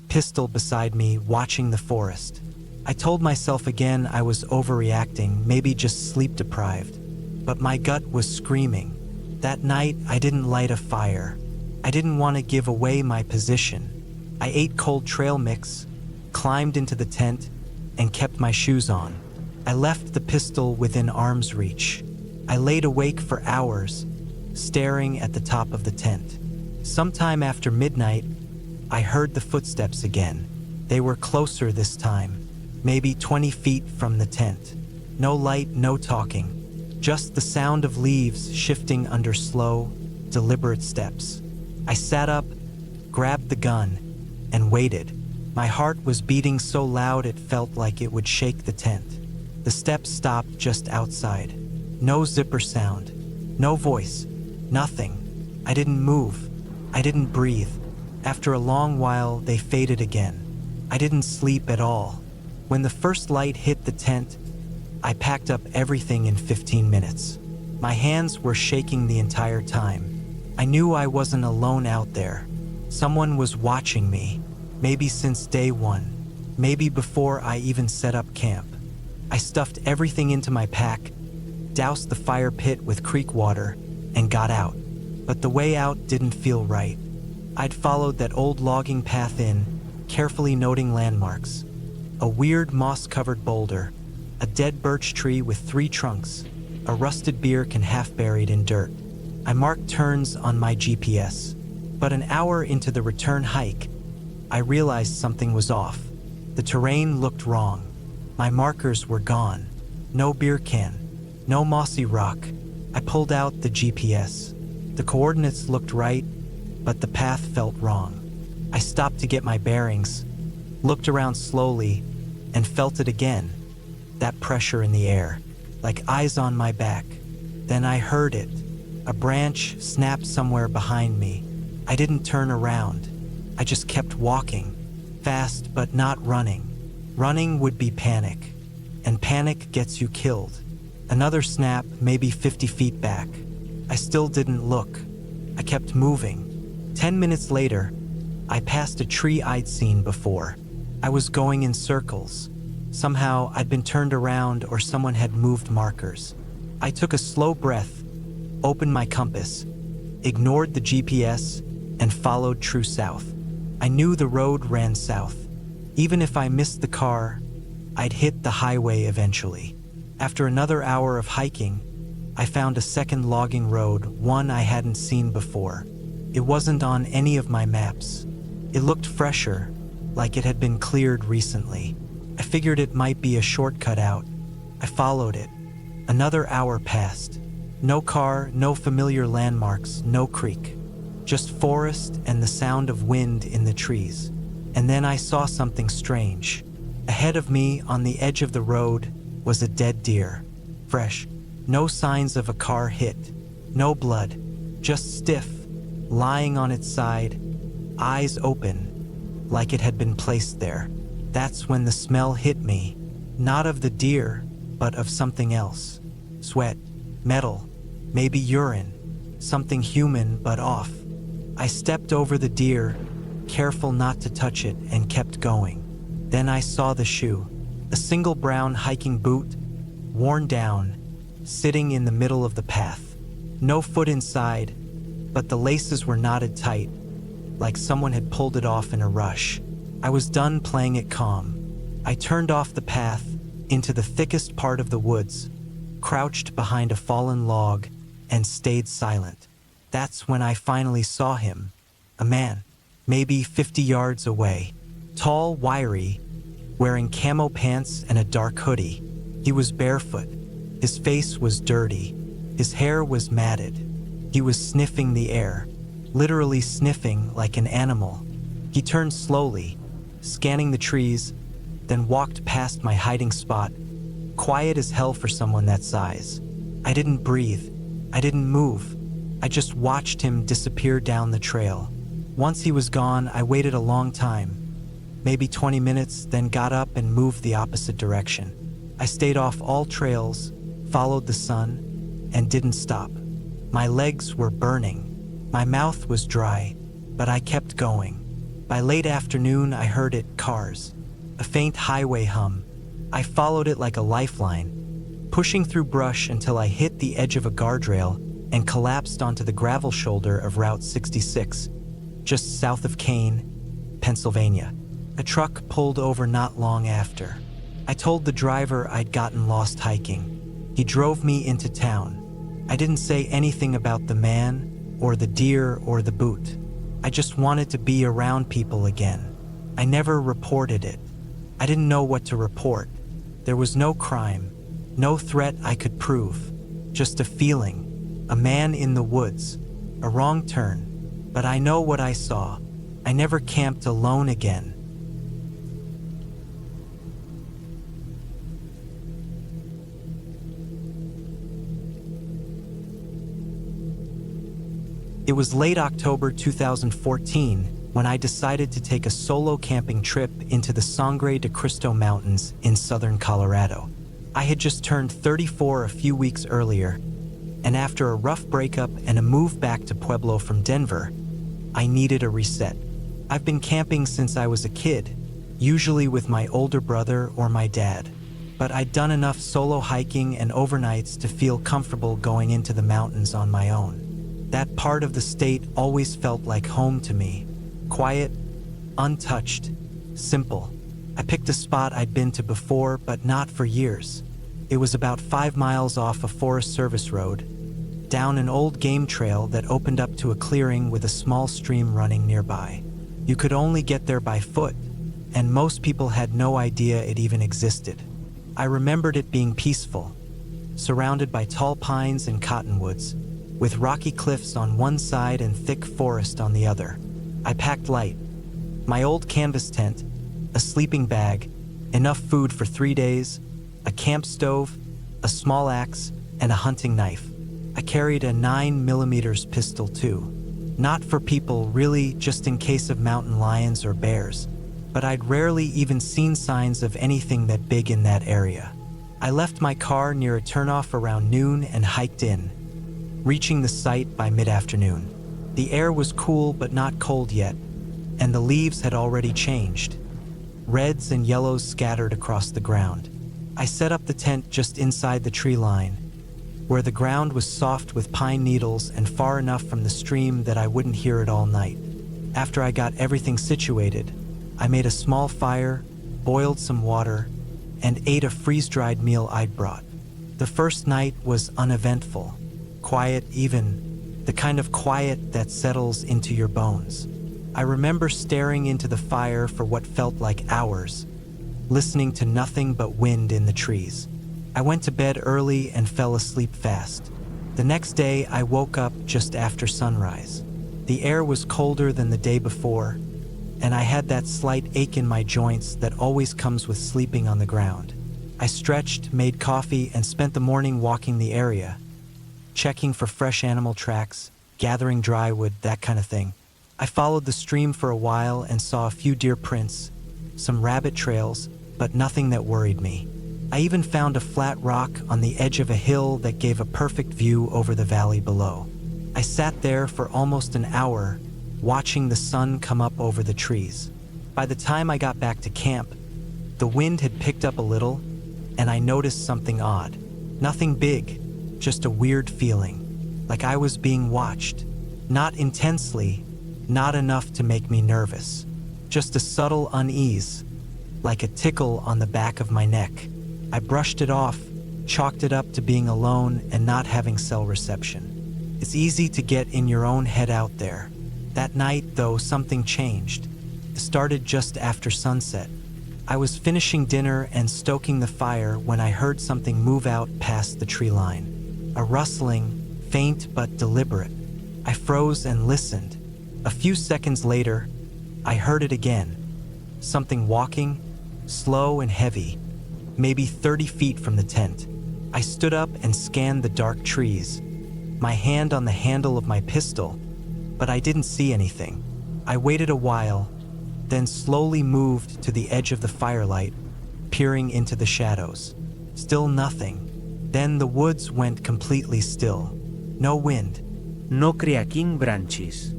S1: pistol beside me, watching the forest. I told myself again I was overreacting, maybe just sleep deprived. But my gut was screaming. That night, I didn't light a fire. I didn't want to give away my position. I ate cold trail mix, climbed into the tent, and kept my shoes on. I left the pistol within arm's reach. I laid awake for hours, staring at the top of the tent. Sometime after midnight, I heard the footsteps again. They were closer this time, maybe 20 feet from the tent. No light, no talking, just the sound of leaves shifting under slow, deliberate steps. I sat up, grabbed the gun, and waited. My heart was beating so loud it felt like it would shake the tent. The steps stopped just outside. No zipper sound, no voice, nothing. I didn't move. I didn't breathe. After a long while, they faded again. I didn't sleep at all. When the first light hit the tent, I packed up everything in 15 minutes. My hands were shaking the entire time. I knew I wasn't alone out there. Someone was watching me, maybe since day one, maybe before I even set up camp. I stuffed everything into my pack, doused the fire pit with creek water, and got out. But the way out didn't feel right. I'd followed that old logging path in, carefully noting landmarks. A weird moss-covered boulder, a dead birch tree with 3 trunks, a rusted beer can half buried in dirt. I marked turns on my GPS. But an hour into the return hike, I realized something was off. The terrain looked wrong. My markers were gone. No beer can. No mossy rock. I pulled out the GPS. The coordinates looked right, but the path felt wrong. I stopped to get my bearings, looked around slowly, and felt it again. That pressure in the air, like eyes on my back. Then I heard it. A branch snapped somewhere behind me. I didn't turn around. I just kept walking, fast but not running. Running would be panic, and panic gets you killed. Another snap, maybe 50 feet back. I still didn't look. I kept moving. 10 minutes later, I passed a tree I'd seen before. I was going in circles. Somehow, I'd been turned around or someone had moved markers. I took a slow breath, opened my compass, ignored the GPS, and followed true south. I knew the road ran south. Even if I missed the car, I'd hit the highway eventually. After another hour of hiking, I found a second logging road, one I hadn't seen before. It wasn't on any of my maps. It looked fresher, like it had been cleared recently. I figured it might be a shortcut out. I followed it. Another hour passed. No car, no familiar landmarks, no creek. Just forest and the sound of wind in the trees. And then I saw something strange. Ahead of me, on the edge of the road, was a dead deer. Fresh. No signs of a car hit. No blood. Just stiff, lying on its side, eyes open, like it had been placed there. That's when the smell hit me. Not of the deer, but of something else. Sweat, metal, maybe urine. Something human but off. I stepped over the deer, careful not to touch it, and kept going. Then I saw the shoe. A single brown hiking boot, worn down, sitting in the middle of the path. No foot inside, but the laces were knotted tight, like someone had pulled it off in a rush. I was done playing it calm. I turned off the path into the thickest part of the woods, crouched behind a fallen log, and stayed silent. That's when I finally saw him. A man, maybe 50 yards away. Tall, wiry, wearing camo pants and a dark hoodie. He was barefoot. His face was dirty. His hair was matted. He was sniffing the air, literally sniffing like an animal. He turned slowly, scanning the trees, then walked past my hiding spot, quiet as hell for someone that size. I didn't breathe. I didn't move. I just watched him disappear down the trail. Once he was gone, I waited a long time, maybe 20 minutes, then got up and moved the opposite direction. I stayed off all trails, followed the sun, and didn't stop. My legs were burning. My mouth was dry, but I kept going. By late afternoon, I heard it, cars. A faint highway hum. I followed it like a lifeline, pushing through brush until I hit the edge of a guardrail and collapsed onto the gravel shoulder of Route 66, just south of Kane, Pennsylvania. A truck pulled over not long after. I told the driver I'd gotten lost hiking. He drove me into town. I didn't say anything about the man, or the deer, or the boot. I just wanted to be around people again. I never reported it. I didn't know what to report. There was no crime, no threat I could prove. Just a feeling, a man in the woods, a wrong turn. But I know what I saw. I never camped alone again. It was late October 2014 when I decided to take a solo camping trip into the Sangre de Cristo Mountains in southern Colorado. I had just turned 34 a few weeks earlier, and after a rough breakup and a move back to Pueblo from Denver, I needed a reset. I've been camping since I was a kid, usually with my older brother or my dad, but I'd done enough solo hiking and overnights to feel comfortable going into the mountains on my own. That part of the state always felt like home to me. Quiet, untouched, simple. I picked a spot I'd been to before, but not for years. It was about 5 miles off a Forest Service road, down an old game trail that opened up to a clearing with a small stream running nearby. You could only get there by foot, and most people had no idea it even existed. I remembered it being peaceful, surrounded by tall pines and cottonwoods, with rocky cliffs on one side and thick forest on the other. I packed light. My old canvas tent, a sleeping bag, enough food for 3 days, a camp stove, a small axe, and a hunting knife. I carried a 9mm pistol too. Not for people, really, just in case of mountain lions or bears. But I'd rarely even seen signs of anything that big in that area. I left my car near a turnoff around noon and hiked in, reaching the site by mid-afternoon. The air was cool but not cold yet, and the leaves had already changed. Reds and yellows scattered across the ground. I set up the tent just inside the tree line, where the ground was soft with pine needles and far enough from the stream that I wouldn't hear it all night. After I got everything situated, I made a small fire, boiled some water, and ate a freeze-dried meal I'd brought. The first night was uneventful, quiet even, the kind of quiet that settles into your bones. I remember staring into the fire for what felt like hours, listening to nothing but wind in the trees. I went to bed early and fell asleep fast. The next day, I woke up just after sunrise. The air was colder than the day before, and I had that slight ache in my joints that always comes with sleeping on the ground. I stretched, made coffee, and spent the morning walking the area, checking for fresh animal tracks, gathering dry wood, that kind of thing. I followed the stream for a while and saw a few deer prints, some rabbit trails, but nothing that worried me. I even found a flat rock on the edge of a hill that gave a perfect view over the valley below. I sat there for almost an hour, watching the sun come up over the trees. By the time I got back to camp, the wind had picked up a little, and I noticed something odd. Nothing big, just a weird feeling, like I was being watched. Not intensely, not enough to make me nervous. Just a subtle unease, like a tickle on the back of my neck. I brushed it off, chalked it up to being alone and not having cell reception. It's easy to get in your own head out there. That night, though, something changed. It started just after sunset. I was finishing dinner and stoking the fire when I heard something move out past the tree line. A rustling, faint but deliberate. I froze and listened. A few seconds later, I heard it again. Something walking, slow and heavy, maybe 30 feet from the tent. I stood up and scanned the dark trees, my hand on the handle of my pistol, but I didn't see anything. I waited a while, then slowly moved to the edge of the firelight, peering into the shadows. Still nothing. Then the woods went completely still. No wind.
S2: No creaking branches.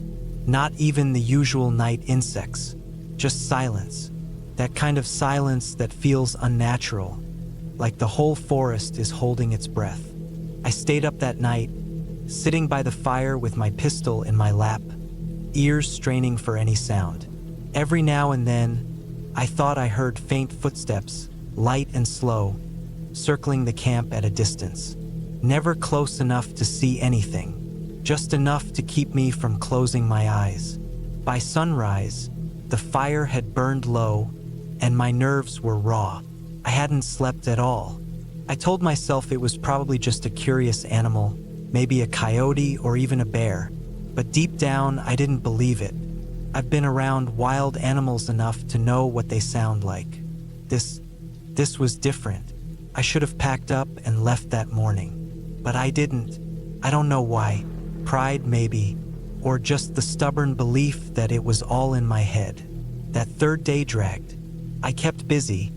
S1: Not even the usual night insects. Just silence. That kind of silence that feels unnatural, like the whole forest is holding its breath. I stayed up that night, sitting by the fire with my pistol in my lap, ears straining for any sound. Every now and then, I thought I heard faint footsteps, light and slow, circling the camp at a distance. Never close enough to see anything, just enough to keep me from closing my eyes. By sunrise, the fire had burned low, and my nerves were raw. I hadn't slept at all. I told myself it was probably just a curious animal, maybe a coyote or even a bear, but deep down I didn't believe it. I've been around wild animals enough to know what they sound like. This was different. I should have packed up and left that morning, but I didn't. I don't know why. Pride maybe, or just the stubborn belief that it was all in my head. That third day dragged. I kept busy,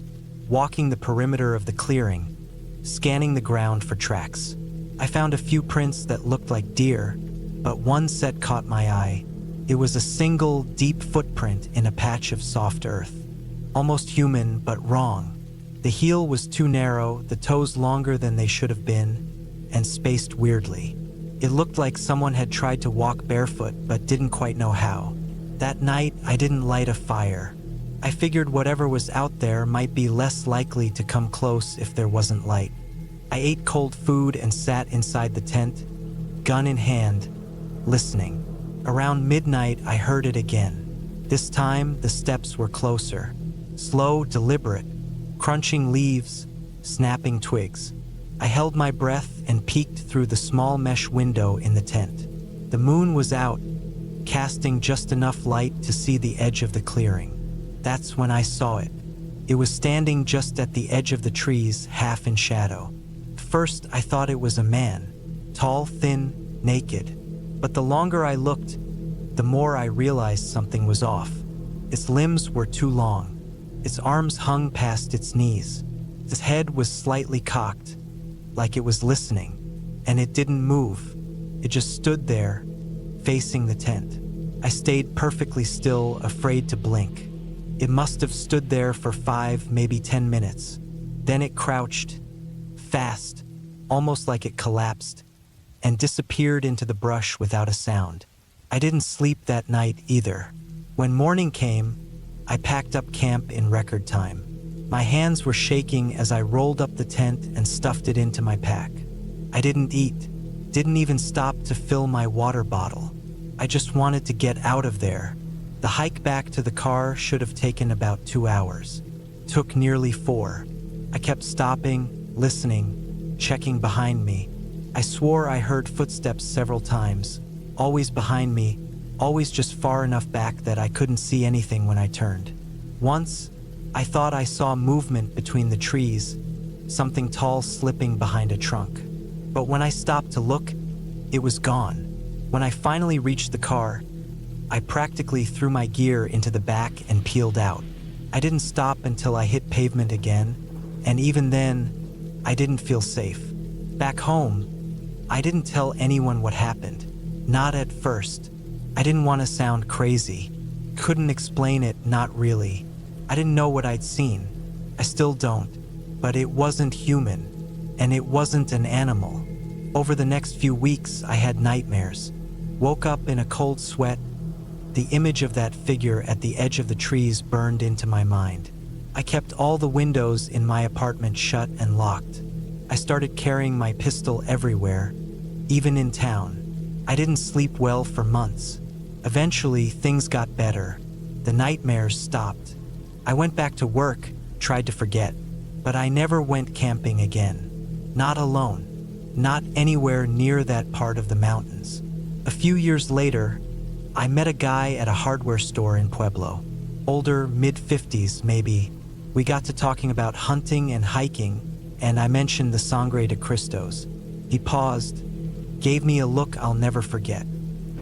S1: walking the perimeter of the clearing, scanning the ground for tracks. I found a few prints that looked like deer, but one set caught my eye. It was a single, deep footprint in a patch of soft earth. Almost human, but wrong. The heel was too narrow, the toes longer than they should have been, and spaced weirdly. It looked like someone had tried to walk barefoot, but didn't quite know how. That night, I didn't light a fire. I figured whatever was out there might be less likely to come close if there wasn't light. I ate cold food and sat inside the tent, gun in hand, listening. Around midnight, I heard it again. This time, the steps were closer. Slow, deliberate, crunching leaves, snapping twigs. I held my breath and peeked through the small mesh window in the tent. The moon was out, casting just enough light to see the edge of the clearing. That's when I saw it. It was standing just at the edge of the trees, half in shadow. First, I thought it was a man, tall, thin, naked. But the longer I looked, the more I realized something was off. Its limbs were too long. Its arms hung past its knees. Its head was slightly cocked, like it was listening, and it didn't move. It just stood there, facing the tent. I stayed perfectly still, afraid to blink. It must have stood there for 5, maybe 10 minutes. Then it crouched, fast, almost like it collapsed, and disappeared into the brush without a sound. I didn't sleep that night either. When morning came, I packed up camp in record time. My hands were shaking as I rolled up the tent and stuffed it into my pack. I didn't eat, didn't even stop to fill my water bottle. I just wanted to get out of there. The hike back to the car should have taken about 2 hours. Took nearly 4. I kept stopping, listening, checking behind me. I swore I heard footsteps several times, always behind me, always just far enough back that I couldn't see anything when I turned. Once, I thought I saw movement between the trees, something tall slipping behind a trunk. But when I stopped to look, it was gone. When I finally reached the car, I practically threw my gear into the back and peeled out. I didn't stop until I hit pavement again, and even then, I didn't feel safe. Back home, I didn't tell anyone what happened. Not at first. I didn't want to sound crazy. Couldn't explain it, not really. I didn't know what I'd seen. I still don't. But it wasn't human, and it wasn't an animal. Over the next few weeks, I had nightmares. Woke up in a cold sweat. The image of that figure at the edge of the trees burned into my mind. I kept all the windows in my apartment shut and locked. I started carrying my pistol everywhere, even in town. I didn't sleep well for months. Eventually, things got better. The nightmares stopped. I went back to work, tried to forget, but I never went camping again. Not alone. Not anywhere near that part of the mountains. A few years later, I met a guy at a hardware store in Pueblo. Older, mid-50s maybe. We got to talking about hunting and hiking, and I mentioned the Sangre de Cristos. He paused, gave me a look I'll never forget.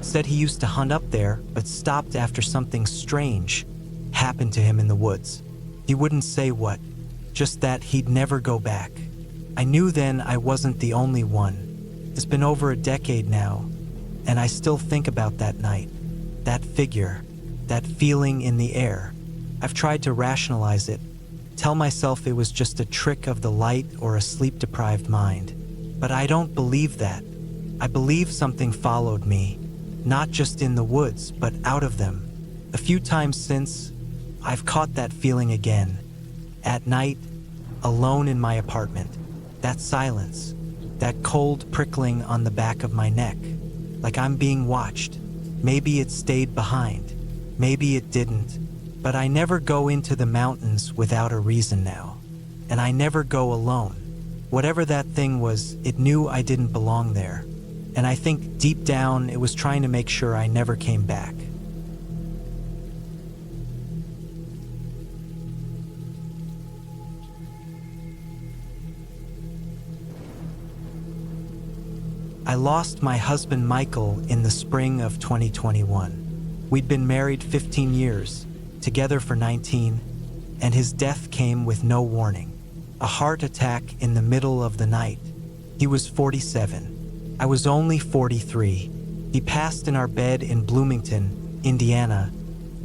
S1: Said he used to hunt up there, but stopped after something strange happened to him in the woods. He wouldn't say what, just that he'd never go back. I knew then I wasn't the only one. It's been over a decade now, and I still think about that night, that figure, that feeling in the air. I've tried to rationalize it, tell myself it was just a trick of the light or a sleep-deprived mind. But I don't believe that. I believe something followed me, not just in the woods, but out of them. A few times since, I've caught that feeling again. At night, alone in my apartment. That silence, that cold prickling on the back of my neck, like I'm being watched. Maybe it stayed behind, maybe it didn't, but I never go into the mountains without a reason now. And I never go alone. Whatever that thing was, it knew I didn't belong there. And I think deep down it was trying to make sure I never came back. I lost my husband Michael in the spring of 2021. We'd been married 15 years, together for 19, and his death came with no warning. A heart attack in the middle of the night. He was 47. I was only 43. He passed in our bed in Bloomington, Indiana,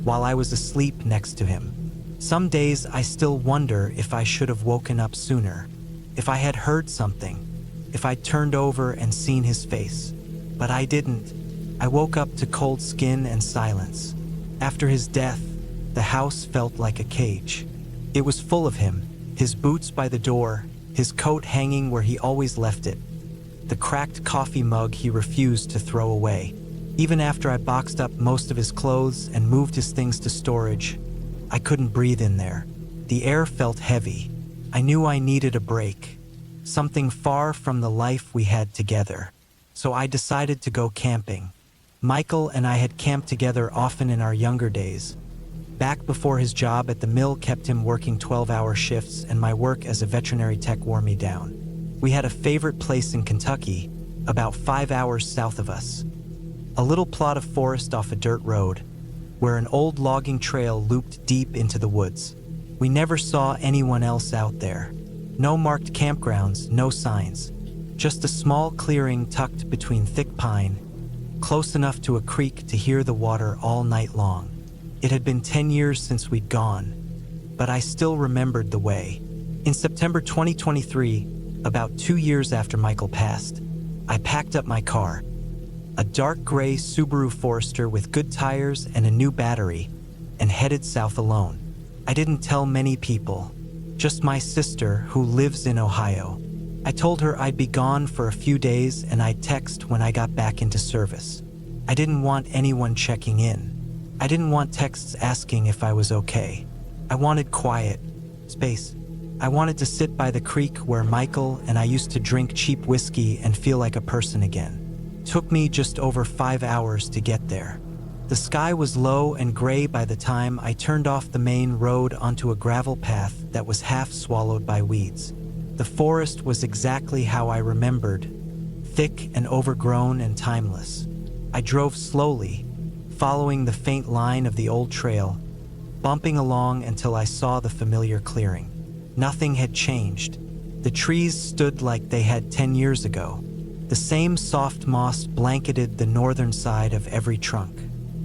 S1: while I was asleep next to him. Some days I still wonder if I should have woken up sooner, if I had heard something, if I'd turned over and seen his face. But I didn't. I woke up to cold skin and silence. After his death, the house felt like a cage. It was full of him, his boots by the door, his coat hanging where he always left it, the cracked coffee mug he refused to throw away. Even after I boxed up most of his clothes and moved his things to storage, I couldn't breathe in there. The air felt heavy, I knew I needed a break, something far from the life we had together. So I decided to go camping. Michael and I had camped together often in our younger days, back before his job at the mill kept him working 12-hour shifts and my work as a veterinary tech wore me down. We had a favorite place in Kentucky, about 5 hours south of us. A little plot of forest off a dirt road, where an old logging trail looped deep into the woods. We never saw anyone else out there. No marked campgrounds, no signs. Just a small clearing tucked between thick pine, close enough to a creek to hear the water all night long. It had been 10 years since we'd gone, but I still remembered the way. In September 2023, about 2 years after Michael passed, I packed up my car, a dark gray Subaru Forester with good tires and a new battery, and headed south alone. I didn't tell many people, just my sister who lives in Ohio. I told her I'd be gone for a few days and I'd text when I got back into service. I didn't want anyone checking in. I didn't want texts asking if I was okay. I wanted quiet, space. I wanted to sit by the creek where Michael and I used to drink cheap whiskey and feel like a person again. Took me just over 5 hours to get there. The sky was low and gray by the time I turned off the main road onto a gravel path that was half swallowed by weeds. The forest was exactly how I remembered, thick and overgrown and timeless. I drove slowly, following the faint line of the old trail, bumping along until I saw the familiar clearing. Nothing had changed. The trees stood like they had 10 years ago. The same soft moss blanketed the northern side of every trunk.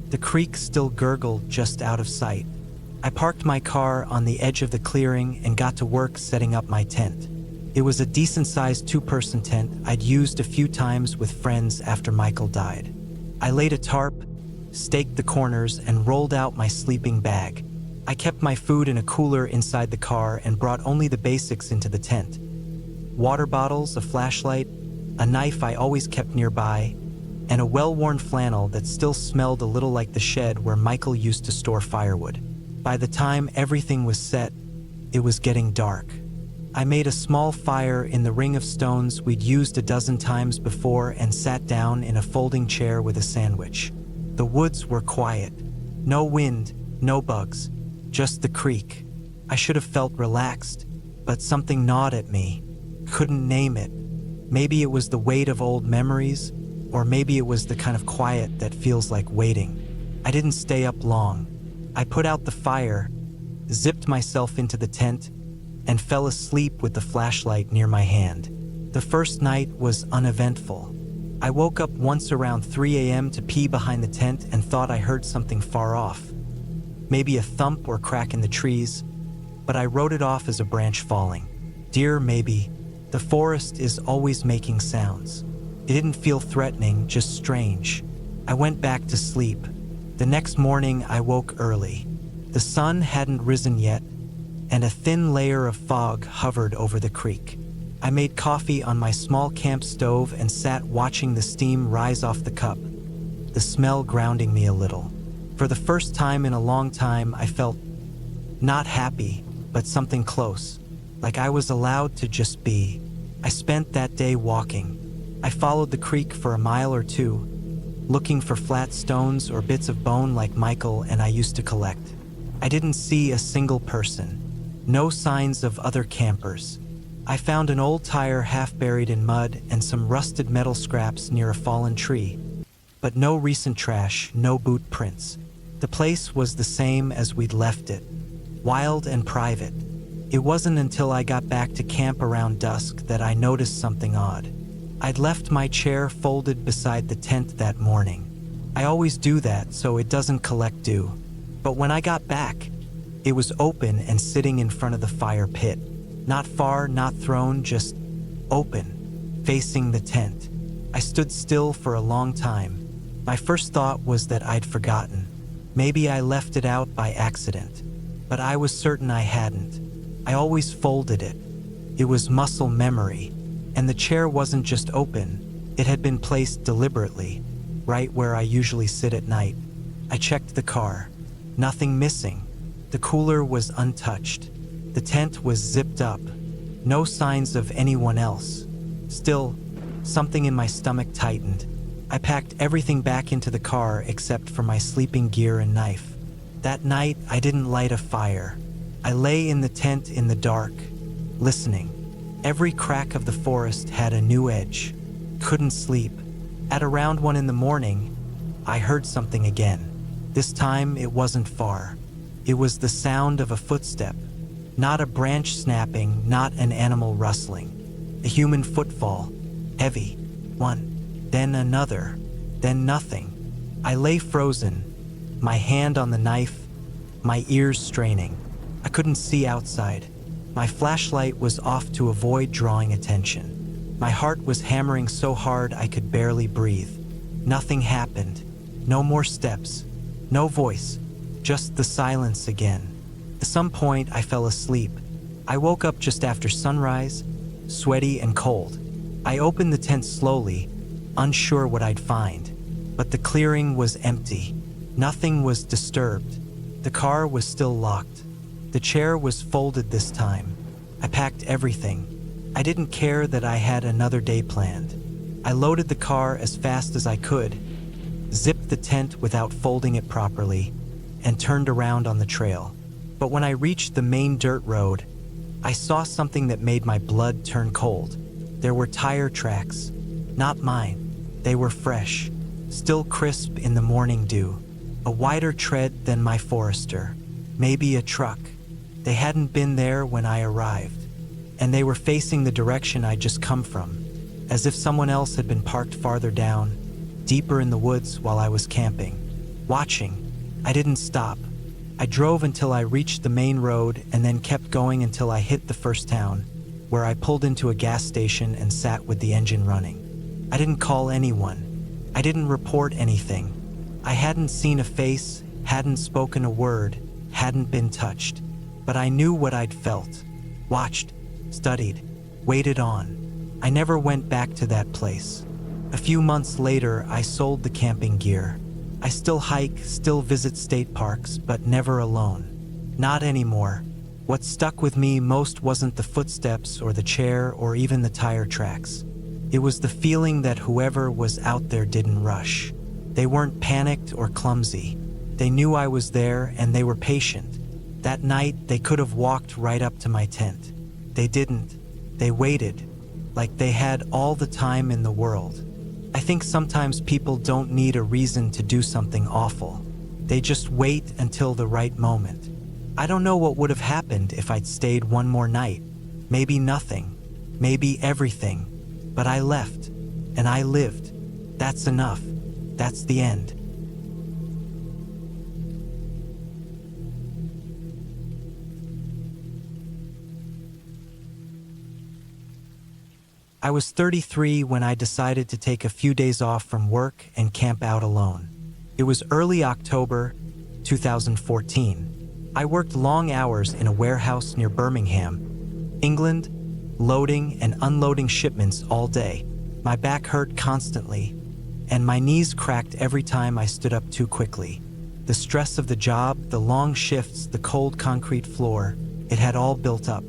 S1: The creek still gurgled just out of sight. I parked my car on the edge of the clearing and got to work setting up my tent. It was a decent-sized 2-person tent I'd used a few times with friends after Michael died. I laid a tarp, staked the corners, and rolled out my sleeping bag. I kept my food in a cooler inside the car and brought only the basics into the tent. Water bottles, a flashlight, a knife I always kept nearby, and a well-worn flannel that still smelled a little like the shed where Michael used to store firewood. By the time everything was set, it was getting dark. I made a small fire in the ring of stones we'd used a dozen times before and sat down in a folding chair with a sandwich. The woods were quiet. No wind, no bugs, just the creek. I should have felt relaxed, but something gnawed at me. Couldn't name it. Maybe it was the weight of old memories, or maybe it was the kind of quiet that feels like waiting. I didn't stay up long. I put out the fire, zipped myself into the tent, and fell asleep with the flashlight near my hand. The first night was uneventful. I woke up once around 3 a.m. to pee behind the tent and thought I heard something far off. Maybe a thump or crack in the trees, but I wrote it off as a branch falling. Deer, maybe. The forest is always making sounds. It didn't feel threatening, just strange. I went back to sleep. The next morning I woke early. The sun hadn't risen yet, and a thin layer of fog hovered over the creek. I made coffee on my small camp stove and sat watching the steam rise off the cup, the smell grounding me a little. For the first time in a long time, I felt not happy, but something close, like I was allowed to just be. I spent that day walking. I followed the creek for a mile or two, looking for flat stones or bits of bone like Michael and I used to collect. I didn't see a single person. No signs of other campers. I found an old tire half buried in mud and some rusted metal scraps near a fallen tree, but no recent trash, no boot prints. The place was the same as we'd left it, wild and private. It wasn't until I got back to camp around dusk that I noticed something odd. I'd left my chair folded beside the tent that morning. I always do that so it doesn't collect dew. But when I got back, it was open and sitting in front of the fire pit. Not far, not thrown, just open, facing the tent. I stood still for a long time. My first thought was that I'd forgotten. Maybe I left it out by accident. But I was certain I hadn't. I always folded it. It was muscle memory. And the chair wasn't just open. It had been placed deliberately, right where I usually sit at night. I checked the car. Nothing missing. The cooler was untouched. The tent was zipped up, no signs of anyone else. Still, something in my stomach tightened. I packed everything back into the car except for my sleeping gear and knife. That night, I didn't light a fire. I lay in the tent in the dark, listening. Every crack of the forest had a new edge. Couldn't sleep. At around 1 a.m, I heard something again. This time, it wasn't far. It was the sound of a footstep. Not a branch snapping, not an animal rustling. A human footfall. Heavy. One. Then another. Then nothing. I lay frozen, my hand on the knife, my ears straining. I couldn't see outside. My flashlight was off to avoid drawing attention. My heart was hammering so hard I could barely breathe. Nothing happened. No more steps. No voice. Just the silence again. At some point, I fell asleep. I woke up just after sunrise, sweaty and cold. I opened the tent slowly, unsure what I'd find. But the clearing was empty. Nothing was disturbed. The car was still locked. The chair was folded this time. I packed everything. I didn't care that I had another day planned. I loaded the car as fast as I could, zipped the tent without folding it properly, and turned around on the trail. But when I reached the main dirt road, I saw something that made my blood turn cold. There were tire tracks. Not mine. They were fresh, still crisp in the morning dew. A wider tread than my Forester. Maybe a truck. They hadn't been there when I arrived, and they were facing the direction I'd just come from, as if someone else had been parked farther down, deeper in the woods while I was camping. Watching, I didn't stop. I drove until I reached the main road and then kept going until I hit the first town, where I pulled into a gas station and sat with the engine running. I didn't call anyone. I didn't report anything. I hadn't seen a face, hadn't spoken a word, hadn't been touched. But I knew what I'd felt. Watched, studied, waited on. I never went back to that place. A few months later, I sold the camping gear. I still hike, still visit state parks, but never alone. Not anymore. What stuck with me most wasn't the footsteps or the chair or even the tire tracks. It was the feeling that whoever was out there didn't rush. They weren't panicked or clumsy. They knew I was there and they were patient. That night, they could have walked right up to my tent. They didn't. They waited, like they had all the time in the world. I think sometimes people don't need a reason to do something awful. They just wait until the right moment. I don't know what would have happened if I'd stayed one more night. Maybe nothing. Maybe everything. But I left, and I lived. That's enough. That's the end. I was 33 when I decided to take a few days off from work and camp out alone. It was early October 2014. I worked long hours in a warehouse near Birmingham, England, loading and unloading shipments all day. My back hurt constantly, and my knees cracked every time I stood up too quickly. The stress of the job, the long shifts, the cold concrete floor, it had all built up.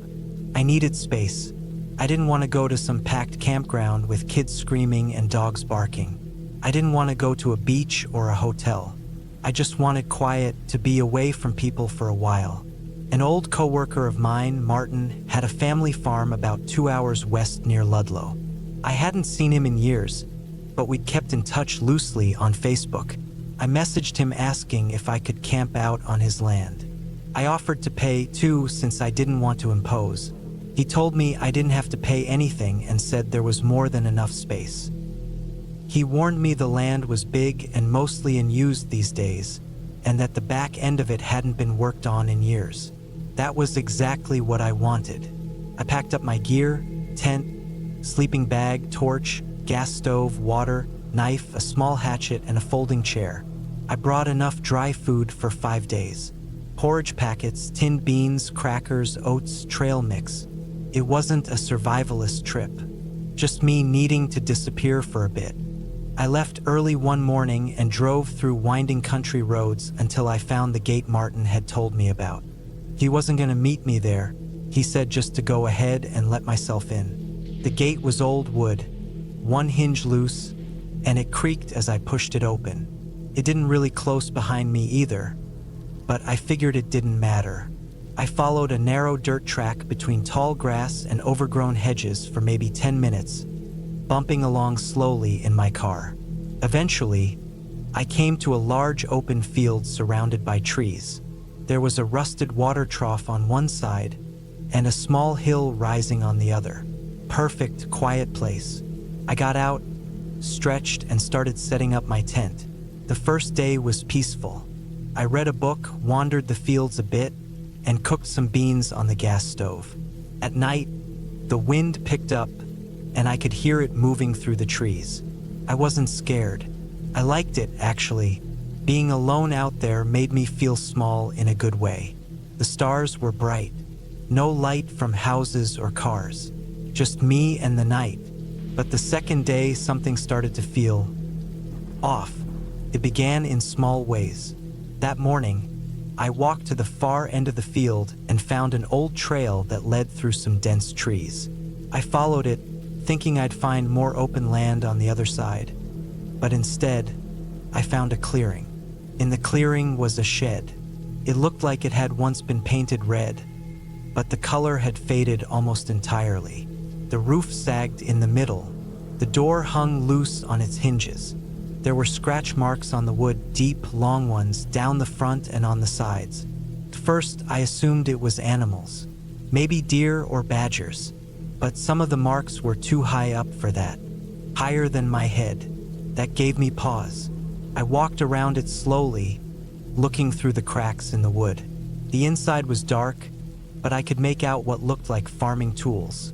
S1: I needed space. I didn't want to go to some packed campground with kids screaming and dogs barking. I didn't want to go to a beach or a hotel. I just wanted quiet, to be away from people for a while. An old coworker of mine, Martin, had a family farm about 2 hours west near Ludlow. I hadn't seen him in years, but we'd kept in touch loosely on Facebook. I messaged him asking if I could camp out on his land. I offered to pay too, since I didn't want to impose. He told me I didn't have to pay anything and said there was more than enough space. He warned me the land was big and mostly unused these days, and that the back end of it hadn't been worked on in years. That was exactly what I wanted. I packed up my gear, tent, sleeping bag, torch, gas stove, water, knife, a small hatchet, and a folding chair. I brought enough dry food for 5 days. Porridge packets, tinned beans, crackers, oats, trail mix. It wasn't a survivalist trip, just me needing to disappear for a bit. I left early one morning and drove through winding country roads until I found the gate Martin had told me about. He wasn't going to meet me there, He said just to go ahead and let myself in. The gate was old wood, one hinge loose, and it creaked as I pushed it open. It didn't really close behind me either, but I figured it didn't matter. I followed a narrow dirt track between tall grass and overgrown hedges for maybe 10 minutes, bumping along slowly in my car. Eventually, I came to a large open field surrounded by trees. There was a rusted water trough on one side and a small hill rising on the other. Perfect, quiet place. I got out, stretched, and started setting up my tent. The first day was peaceful. I read a book, wandered the fields a bit, and cooked some beans on the gas stove. At night, the wind picked up, and I could hear it moving through the trees. I wasn't scared. I liked it, actually. Being alone out there made me feel small in a good way. The stars were bright. No light from houses or cars. Just me and the night. But the second day, something started to feel off. It began in small ways. That morning, I walked to the far end of the field and found an old trail that led through some dense trees. I followed it, thinking I'd find more open land on the other side. But instead, I found a clearing. In the clearing was a shed. It looked like it had once been painted red, but the color had faded almost entirely. The roof sagged in the middle. The door hung loose on its hinges. There were scratch marks on the wood, deep, long ones, down the front and on the sides. At first, I assumed it was animals, maybe deer or badgers, but some of the marks were too high up for that, higher than my head. That gave me pause. I walked around it slowly, looking through the cracks in the wood. The inside was dark, but I could make out what looked like farming tools.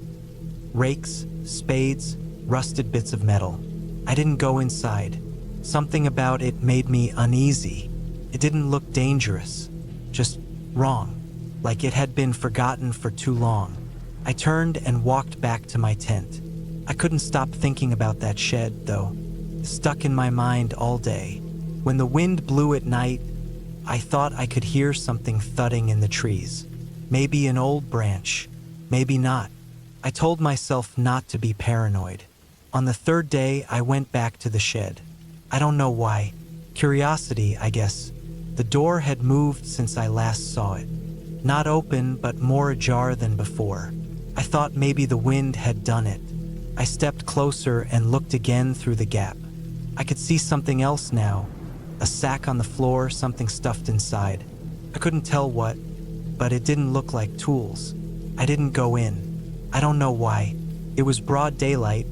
S1: Rakes, spades, rusted bits of metal. I didn't go inside. Something about it made me uneasy. It didn't look dangerous, just wrong, like it had been forgotten for too long. I turned and walked back to my tent. I couldn't stop thinking about that shed, though. Stuck in my mind all day. When the wind blew at night, I thought I could hear something thudding in the trees. Maybe an old branch, maybe not. I told myself not to be paranoid. On the third day, I went back to the shed. I don't know why. Curiosity, I guess. The door had moved since I last saw it. Not open, but more ajar than before. I thought maybe the wind had done it. I stepped closer and looked again through the gap. I could see something else now. A sack on the floor, something stuffed inside. I couldn't tell what, but it didn't look like tools. I didn't go in. I don't know why. It was broad daylight,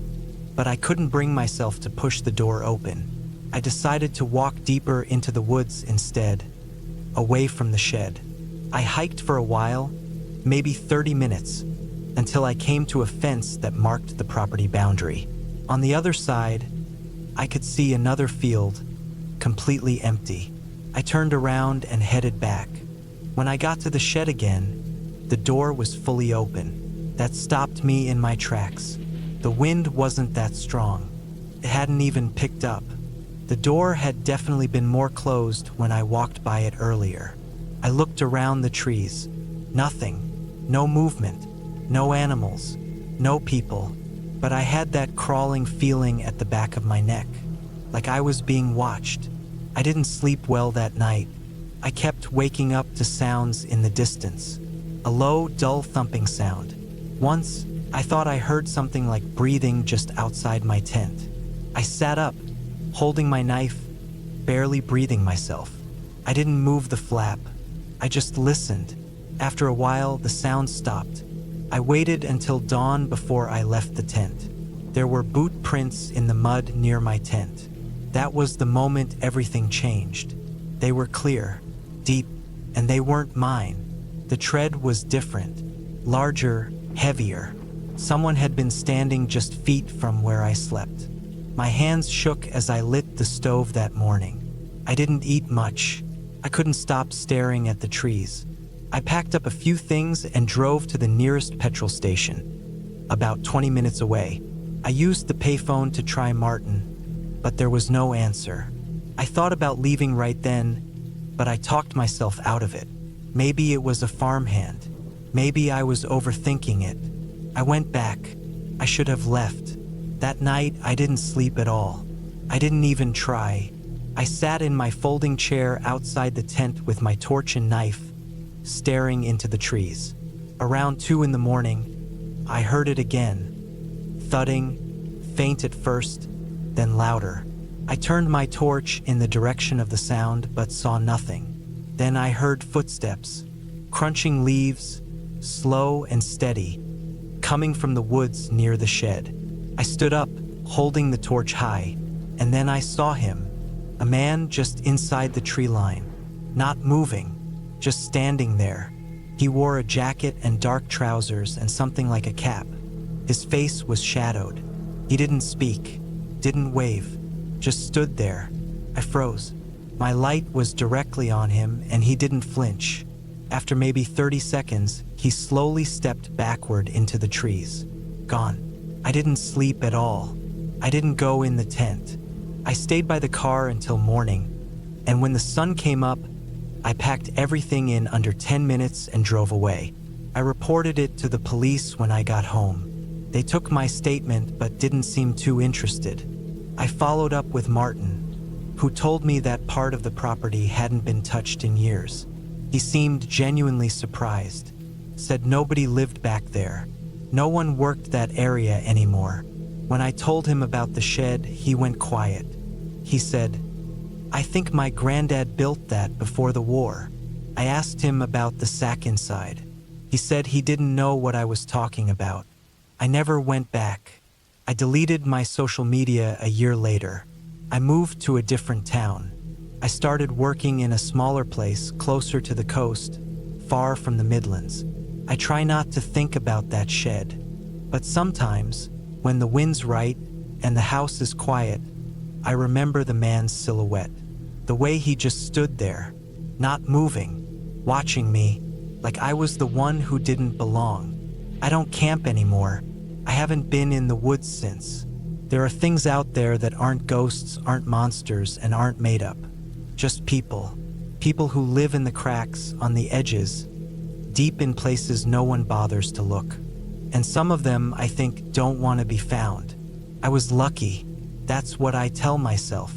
S1: but I couldn't bring myself to push the door open. I decided to walk deeper into the woods instead, away from the shed. I hiked for a while, maybe 30 minutes, until I came to a fence that marked the property boundary. On the other side, I could see another field, completely empty. I turned around and headed back. When I got to the shed again, the door was fully open. That stopped me in my tracks. The wind wasn't that strong. It hadn't even picked up. The door had definitely been more closed when I walked by it earlier. I looked around the trees. Nothing. No movement. No animals. No people. But I had that crawling feeling at the back of my neck, like I was being watched. I didn't sleep well that night. I kept waking up to sounds in the distance. A low, dull thumping sound. Once, I thought I heard something like breathing just outside my tent. I sat up, holding my knife, barely breathing myself. I didn't move the flap. I just listened. After a while, the sound stopped. I waited until dawn before I left the tent. There were boot prints in the mud near my tent. That was the moment everything changed. They were clear, deep, and they weren't mine. The tread was different, larger, heavier. Someone had been standing just feet from where I slept. My hands shook as I lit the stove that morning. I didn't eat much. I couldn't stop staring at the trees. I packed up a few things and drove to the nearest petrol station, about 20 minutes away. I used the payphone to try Martin, but there was no answer. I thought about leaving right then, but I talked myself out of it. Maybe it was a farmhand. Maybe I was overthinking it. I went back. I should have left. That night, I didn't sleep at all. I didn't even try. I sat in my folding chair outside the tent with my torch and knife, staring into the trees. Around 2 in the morning, I heard it again. Thudding, faint at first, then louder. I turned my torch in the direction of the sound but saw nothing. Then I heard footsteps, crunching leaves, slow and steady, coming from the woods near the shed. I stood up, holding the torch high, and then I saw him, a man just inside the tree line, not moving, just standing there. He wore a jacket and dark trousers and something like a cap. His face was shadowed. He didn't speak, didn't wave, just stood there. I froze. My light was directly on him and he didn't flinch. After maybe 30 seconds, he slowly stepped backward into the trees. Gone. I didn't sleep at all. I didn't go in the tent. I stayed by the car until morning, and when the sun came up, I packed everything in under 10 minutes and drove away. I reported it to the police when I got home. They took my statement but didn't seem too interested. I followed up with Martin, who told me that part of the property hadn't been touched in years. He seemed genuinely surprised, said nobody lived back there. No one worked that area anymore. When I told him about the shed, he went quiet. He said, "I think my granddad built that before the war." I asked him about the sack inside. He said he didn't know what I was talking about. I never went back. I deleted my social media a year later. I moved to a different town. I started working in a smaller place closer to the coast, far from the Midlands. I try not to think about that shed, but sometimes, when the wind's right and the house is quiet, I remember the man's silhouette. The way he just stood there, not moving, watching me, like I was the one who didn't belong. I don't camp anymore. I haven't been in the woods since. There are things out there that aren't ghosts, aren't monsters, and aren't made up. Just people. People who live in the cracks, on the edges, deep in places no one bothers to look. And some of them, I think, don't want to be found. I was lucky. That's what I tell myself.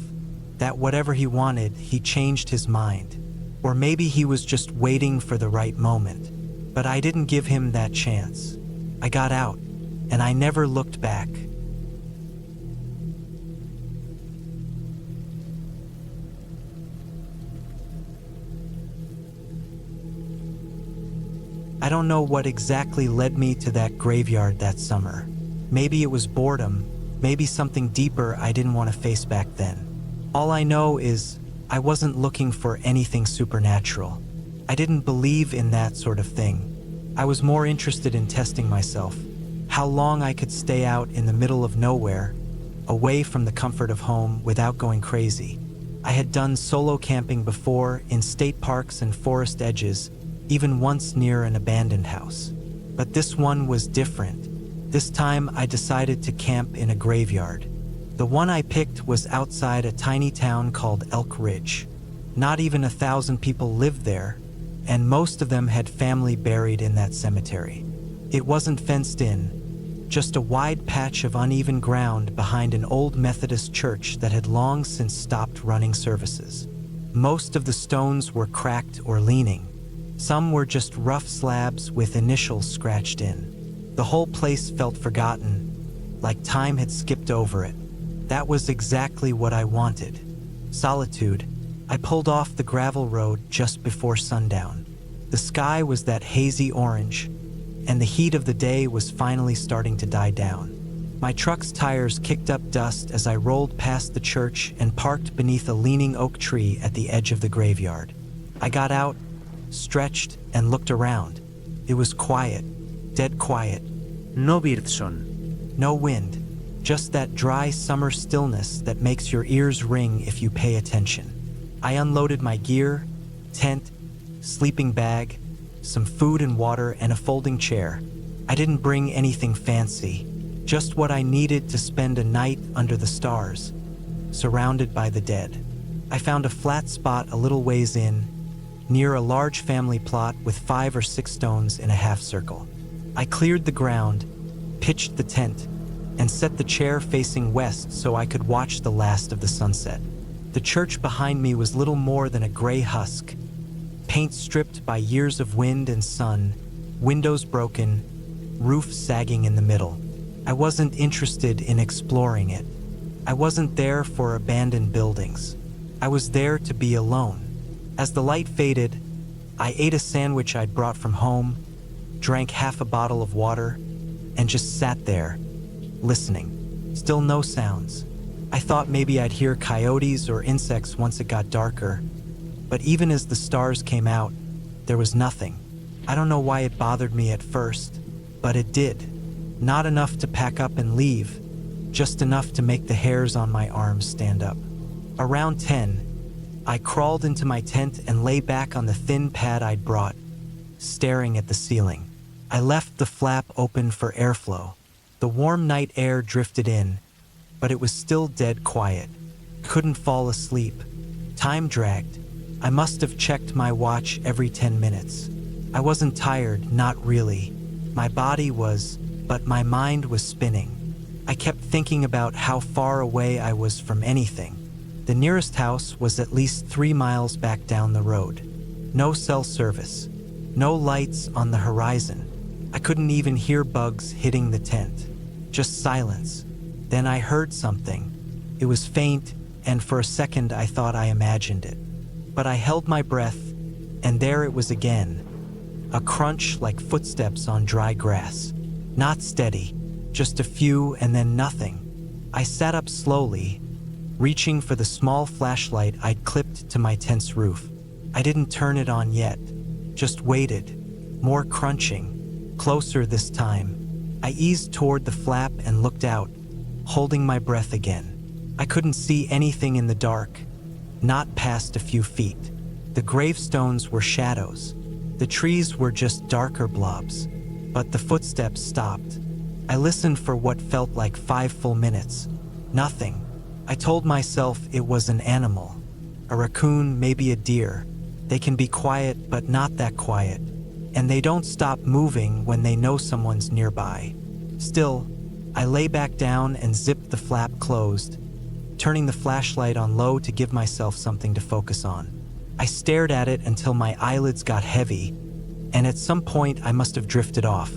S1: That whatever he wanted, he changed his mind. Or maybe he was just waiting for the right moment. But I didn't give him that chance. I got out, and I never looked back. I don't know what exactly led me to that graveyard that summer. Maybe it was boredom, maybe something deeper I didn't want to face back then. All I know is I wasn't looking for anything supernatural. I didn't believe in that sort of thing. I was more interested in testing myself, how long I could stay out in the middle of nowhere, away from the comfort of home without going crazy. I had done solo camping before in state parks and forest edges, even once near an abandoned house. But this one was different. This time I decided to camp in a graveyard. The one I picked was outside a tiny town called Elk Ridge. Not even 1,000 people lived there, and most of them had family buried in that cemetery. It wasn't fenced in, just a wide patch of uneven ground behind an old Methodist church that had long since stopped running services. Most of the stones were cracked or leaning. Some were just rough slabs with initials scratched in. The whole place felt forgotten, like time had skipped over it. That was exactly what I wanted. Solitude. I pulled off the gravel road just before sundown. The sky was that hazy orange, and the heat of the day was finally starting to die down. My truck's tires kicked up dust as I rolled past the church and parked beneath a leaning oak tree at the edge of the graveyard. I got out, stretched, and looked around. It was quiet, dead quiet.
S2: No birdsong.
S1: No wind, just that dry summer stillness that makes your ears ring if you pay attention. I unloaded my gear, tent, sleeping bag, some food and water, and a folding chair. I didn't bring anything fancy, just what I needed to spend a night under the stars, surrounded by the dead. I found a flat spot a little ways in, near a large family plot with 5 or 6 stones in a half circle. I cleared the ground, pitched the tent, and set the chair facing west so I could watch the last of the sunset. The church behind me was little more than a gray husk, paint stripped by years of wind and sun, windows broken, roof sagging in the middle. I wasn't interested in exploring it. I wasn't there for abandoned buildings. I was there to be alone. As the light faded, I ate a sandwich I'd brought from home, drank half a bottle of water, and just sat there, listening. Still no sounds. I thought maybe I'd hear coyotes or insects once it got darker, but even as the stars came out, there was nothing. I don't know why it bothered me at first, but it did. Not enough to pack up and leave, just enough to make the hairs on my arms stand up. Around 10, I crawled into my tent and lay back on the thin pad I'd brought, staring at the ceiling. I left the flap open for airflow. The warm night air drifted in, but it was still dead quiet. Couldn't fall asleep. Time dragged. I must have checked my watch every 10 minutes. I wasn't tired, not really. My body was, but my mind was spinning. I kept thinking about how far away I was from anything. The nearest house was at least 3 miles back down the road. No cell service. No lights on the horizon. I couldn't even hear bugs hitting the tent. Just silence. Then I heard something. It was faint, and for a second I thought I imagined it. But I held my breath, and there it was again. A crunch like footsteps on dry grass. Not steady, just a few and then nothing. I sat up slowly, reaching for the small flashlight I'd clipped to my tent's roof. I didn't turn it on yet, just waited. More crunching, closer this time. I eased toward the flap and looked out, holding my breath again. I couldn't see anything in the dark, not past a few feet. The gravestones were shadows. The trees were just darker blobs, but the footsteps stopped. I listened for what felt like 5 full minutes. Nothing. I told myself it was an animal. A raccoon, maybe a deer. They can be quiet, but not that quiet. And they don't stop moving when they know someone's nearby. Still, I lay back down and zipped the flap closed, turning the flashlight on low to give myself something to focus on. I stared at it until my eyelids got heavy, and at some point I must have drifted off.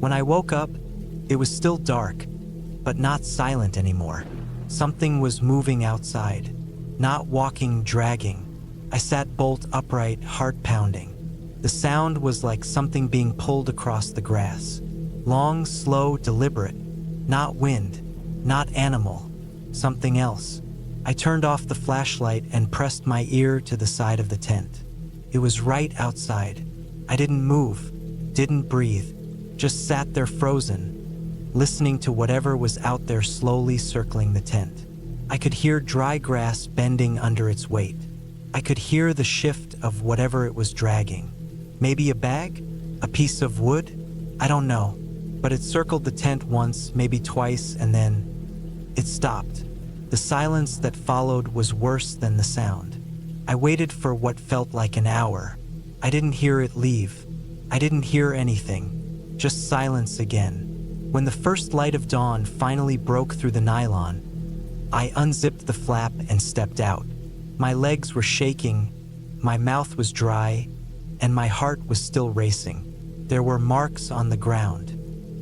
S1: When I woke up, it was still dark, but not silent anymore. Something was moving outside, not walking, dragging. I sat bolt upright, heart pounding. The sound was like something being pulled across the grass. Long, slow, deliberate. Not wind, not animal, something else. I turned off the flashlight and pressed my ear to the side of the tent. It was right outside. I didn't move, didn't breathe, just sat there frozen, listening to whatever was out there slowly circling the tent. I could hear dry grass bending under its weight. I could hear the shift of whatever it was dragging. Maybe a bag? A piece of wood? I don't know, but it circled the tent once, maybe twice, and then it stopped. The silence that followed was worse than the sound. I waited for what felt like an hour. I didn't hear it leave. I didn't hear anything, just silence again. When the first light of dawn finally broke through the nylon, I unzipped the flap and stepped out. My legs were shaking, my mouth was dry, and my heart was still racing. There were marks on the ground.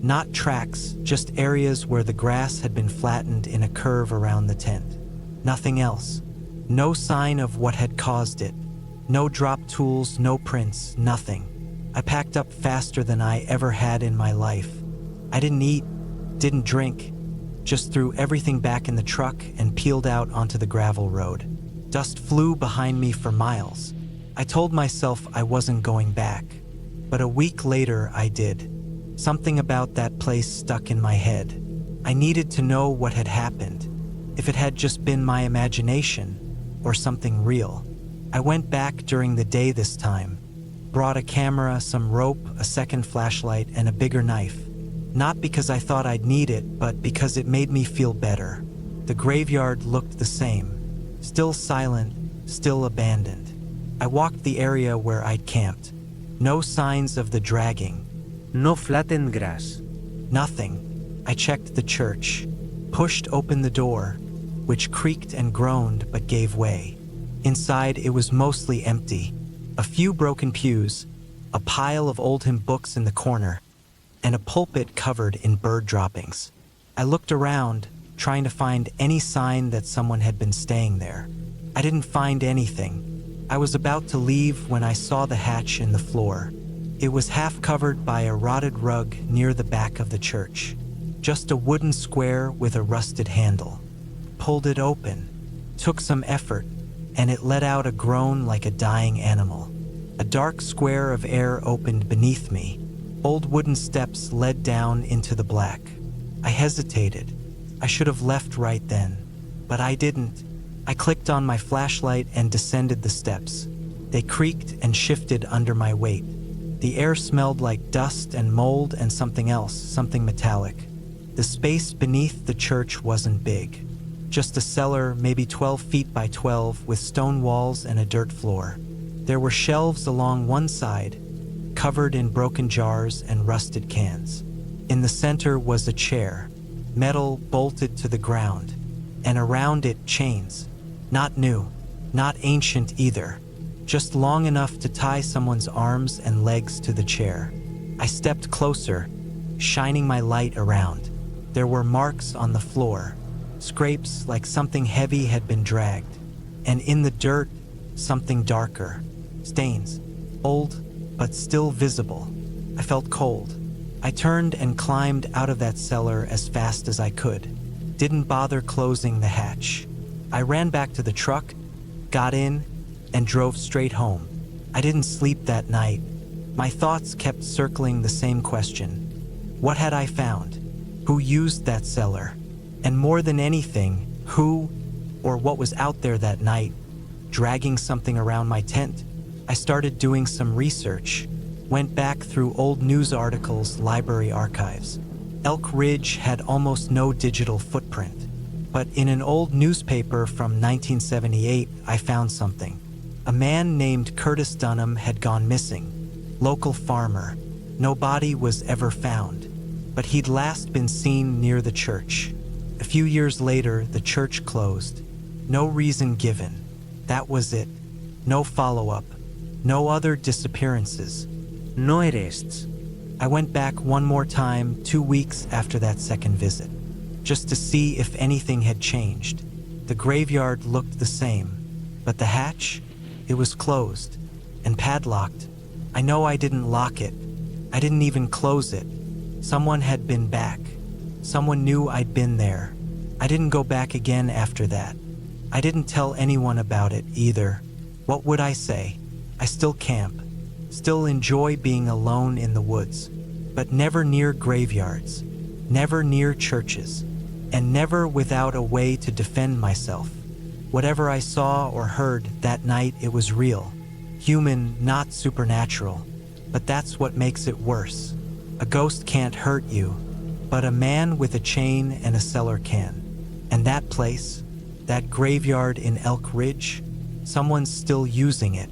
S1: Not tracks, just areas where the grass had been flattened in a curve around the tent. Nothing else. No sign of what had caused it. No drop tools, no prints, nothing. I packed up faster than I ever had in my life. I didn't eat, didn't drink, just threw everything back in the truck and peeled out onto the gravel road. Dust flew behind me for miles. I told myself I wasn't going back, but a week later I did. Something about that place stuck in my head. I needed to know what had happened, if it had just been my imagination or something real. I went back during the day this time, brought a camera, some rope, a second flashlight, and a bigger knife. Not because I thought I'd need it, but because it made me feel better. The graveyard looked the same, still silent, still abandoned. I walked the area where I'd camped. No signs of the dragging.
S2: No flattened grass.
S1: Nothing. I checked the church, pushed open the door, which creaked and groaned but gave way. Inside, it was mostly empty. A few broken pews, a pile of old hymn books in the corner, and a pulpit covered in bird droppings. I looked around, trying to find any sign that someone had been staying there. I didn't find anything. I was about to leave when I saw the hatch in the floor. It was half covered by a rotted rug near the back of the church. Just a wooden square with a rusted handle. Pulled it open. Took some effort, and it let out a groan like a dying animal. A dark square of air opened beneath me. Old wooden steps led down into the black. I hesitated. I should have left right then, but I didn't. I clicked on my flashlight and descended the steps. They creaked and shifted under my weight. The air smelled like dust and mold and something else, something metallic. The space beneath the church wasn't big. Just a cellar, maybe 12 feet by 12, with stone walls and a dirt floor. There were shelves along one side, covered in broken jars and rusted cans. In the center was a chair, metal bolted to the ground, and around it chains. Not new, not ancient either, just long enough to tie someone's arms and legs to the chair. I stepped closer, shining my light around. There were marks on the floor, scrapes like something heavy had been dragged, and in the dirt, something darker. Stains, old but still visible. I felt cold. I turned and climbed out of that cellar as fast as I could. Didn't bother closing the hatch. I ran back to the truck, got in, and drove straight home. I didn't sleep that night. My thoughts kept circling the same question. What had I found? Who used that cellar? And more than anything, who or what was out there that night, dragging something around my tent? I started doing some research, went back through old news articles, library archives. Elk Ridge had almost no digital footprint, but in an old newspaper from 1978, I found something. A man named Curtis Dunham had gone missing. Local farmer. No body was ever found, but he'd last been seen near the church. A few years later, the church closed. No reason given. That was it. No follow-up. No other disappearances.
S2: No arrests.
S1: I went back one more time 2 weeks after that second visit, just to see if anything had changed. The graveyard looked the same, but the hatch, it was closed and padlocked. I know I didn't lock it. I didn't even close it. Someone had been back. Someone knew I'd been there. I didn't go back again after that. I didn't tell anyone about it either. What would I say? I still camp, still enjoy being alone in the woods, but never near graveyards, never near churches, and never without a way to defend myself. Whatever I saw or heard that night, it was real, human, not supernatural. But that's what makes it worse. A ghost can't hurt you, but a man with a chain and a cellar can. And that place, that graveyard in Elk Ridge, someone's still using it.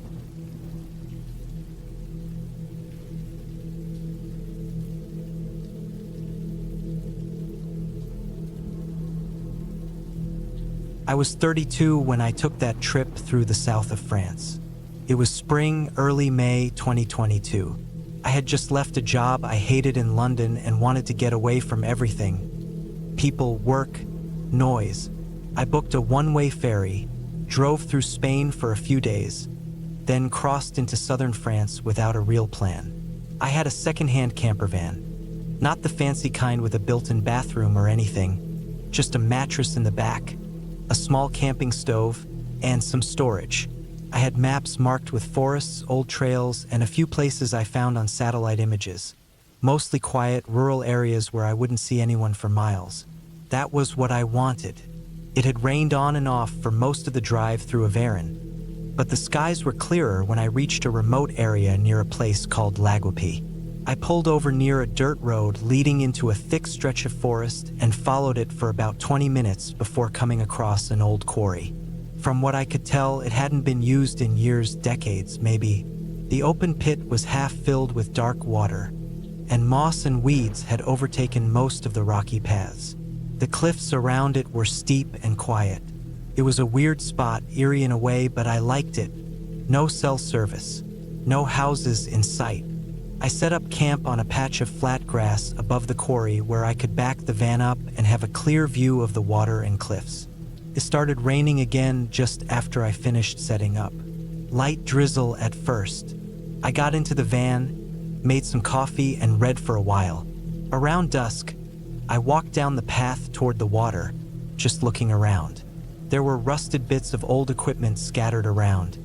S1: I was 32 when I took that trip through the south of France. It was spring, early May 2022. I had just left a job I hated in London and wanted to get away from everything. People, work, noise. I booked a one-way ferry, drove through Spain for a few days, then crossed into southern France without a real plan. I had a second-hand camper van. Not the fancy kind with a built-in bathroom or anything, just a mattress in the back, a small camping stove, and some storage. I had maps marked with forests, old trails, and a few places I found on satellite images. Mostly quiet, rural areas where I wouldn't see anyone for miles. That was what I wanted. It had rained on and off for most of the drive through Aveyron, but the skies were clearer when I reached a remote area near a place called Laguapi. I pulled over near a dirt road leading into a thick stretch of forest and followed it for about 20 minutes before coming across an old quarry. From what I could tell, it hadn't been used in years, decades, maybe. The open pit was half filled with dark water, and moss and weeds had overtaken most of the rocky paths. The cliffs around it were steep and quiet. It was a weird spot, eerie in a way, but I liked it. No cell service, no houses in sight. I set up camp on a patch of flat grass above the quarry where I could back the van up and have a clear view of the water and cliffs. It started raining again just after I finished setting up. Light drizzle at first. I got into the van, made some coffee, and read for a while. Around dusk, I walked down the path toward the water, just looking around. There were rusted bits of old equipment scattered around.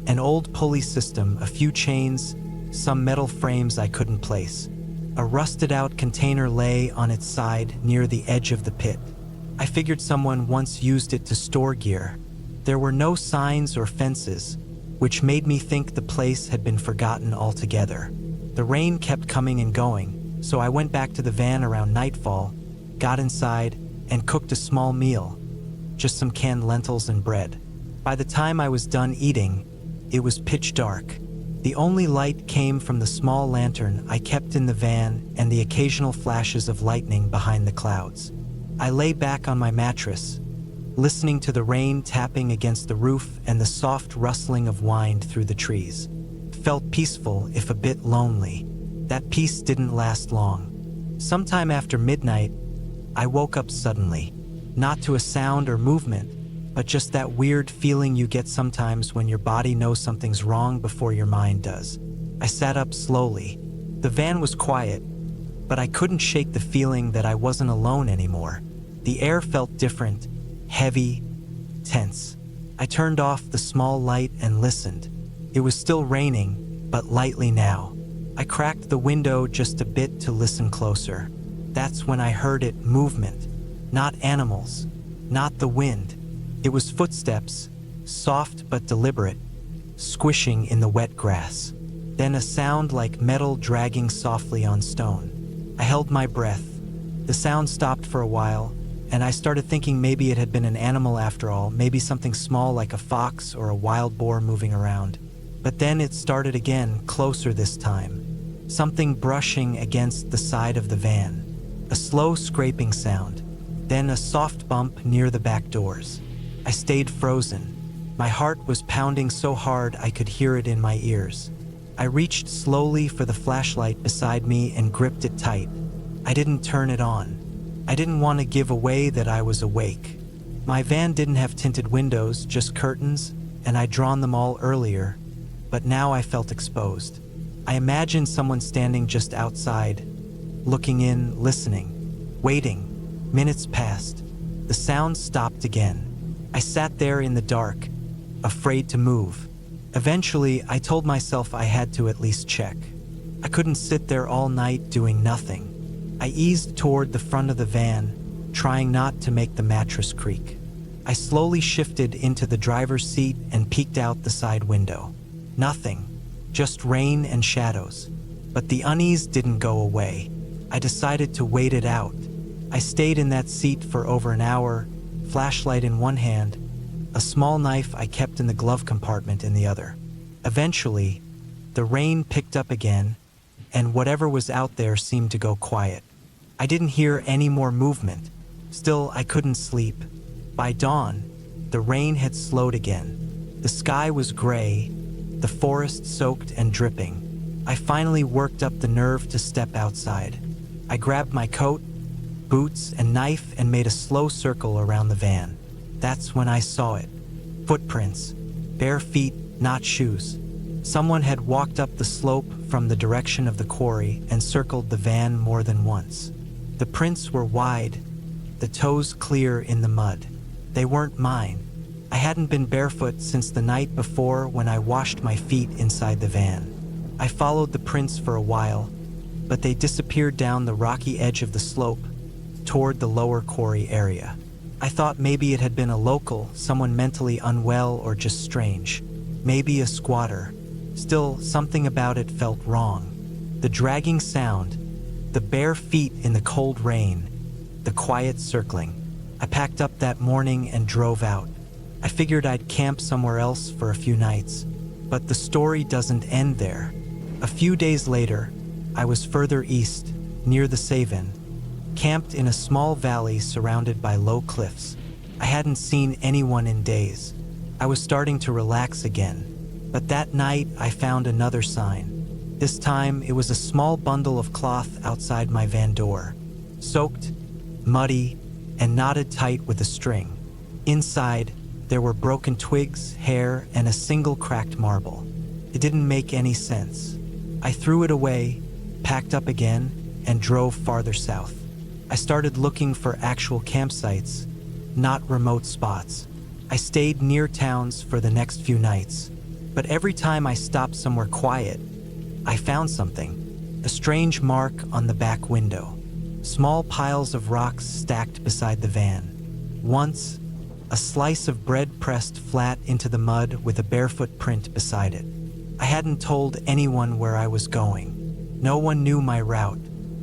S1: An old pulley system, a few chains, some metal frames I couldn't place. A rusted-out container lay on its side near the edge of the pit. I figured someone once used it to store gear. There were no signs or fences, which made me think the place had been forgotten altogether. The rain kept coming and going, so I went back to the van around nightfall, got inside, and cooked a small meal, just some canned lentils and bread. By the time I was done eating, it was pitch dark. The only light came from the small lantern I kept in the van and the occasional flashes of lightning behind the clouds. I lay back on my mattress, listening to the rain tapping against the roof and the soft rustling of wind through the trees. Felt peaceful, if a bit lonely. That peace didn't last long. Sometime after midnight, I woke up suddenly, not to a sound or movement, but just that weird feeling you get sometimes when your body knows something's wrong before your mind does. I sat up slowly. The van was quiet, but I couldn't shake the feeling that I wasn't alone anymore. The air felt different, heavy, tense. I turned off the small light and listened. It was still raining, but lightly now. I cracked the window just a bit to listen closer. That's when I heard it, movement. Not animals, not the wind. It was footsteps, soft but deliberate, squishing in the wet grass. Then a sound like metal dragging softly on stone. I held my breath. The sound stopped for a while, and I started thinking maybe it had been an animal after all, maybe something small like a fox or a wild boar moving around. But then it started again, closer this time. Something brushing against the side of the van. A slow scraping sound, then a soft bump near the back doors. I stayed frozen. My heart was pounding so hard I could hear it in my ears. I reached slowly for the flashlight beside me and gripped it tight. I didn't turn it on. I didn't want to give away that I was awake. My van didn't have tinted windows, just curtains, and I'd drawn them all earlier, but now I felt exposed. I imagined someone standing just outside, looking in, listening, waiting. Minutes passed. The sound stopped again. I sat there in the dark, afraid to move. Eventually, I told myself I had to at least check. I couldn't sit there all night doing nothing. I eased toward the front of the van, trying not to make the mattress creak. I slowly shifted into the driver's seat and peeked out the side window. Nothing, just rain and shadows. But the unease didn't go away. I decided to wait it out. I stayed in that seat for over an hour, flashlight in one hand, a small knife I kept in the glove compartment in the other. Eventually, the rain picked up again, and whatever was out there seemed to go quiet. I didn't hear any more movement. Still, I couldn't sleep. By dawn, the rain had slowed again. The sky was gray, the forest soaked and dripping. I finally worked up the nerve to step outside. I grabbed my coat, boots, and knife and made a slow circle around the van. That's when I saw it. Footprints. Bare feet, not shoes. Someone had walked up the slope from the direction of the quarry and circled the van more than once. The prints were wide, the toes clear in the mud. They weren't mine. I hadn't been barefoot since the night before when I washed my feet inside the van. I followed the prints for a while, but they disappeared down the rocky edge of the slope toward the lower quarry area. I thought maybe it had been a local, someone mentally unwell or just strange. Maybe a squatter. Still, something about it felt wrong. The dragging sound, the bare feet in the cold rain, the quiet circling. I packed up that morning and drove out. I figured I'd camp somewhere else for a few nights, but the story doesn't end there. A few days later, I was further east, near the Savin, camped in a small valley surrounded by low cliffs. I hadn't seen anyone in days. I was starting to relax again, but that night I found another sign. This time it was a small bundle of cloth outside my van door, soaked, muddy, and knotted tight with a string. Inside, there were broken twigs, hair, and a single cracked marble. It didn't make any sense. I threw it away, packed up again, and drove farther south. I started looking for actual campsites, not remote spots. I stayed near towns for the next few nights, but every time I stopped somewhere quiet, I found something. A strange mark on the back window. Small piles of rocks stacked beside the van. Once, a slice of bread pressed flat into the mud with a barefoot print beside it. I hadn't told anyone where I was going. No one knew my route.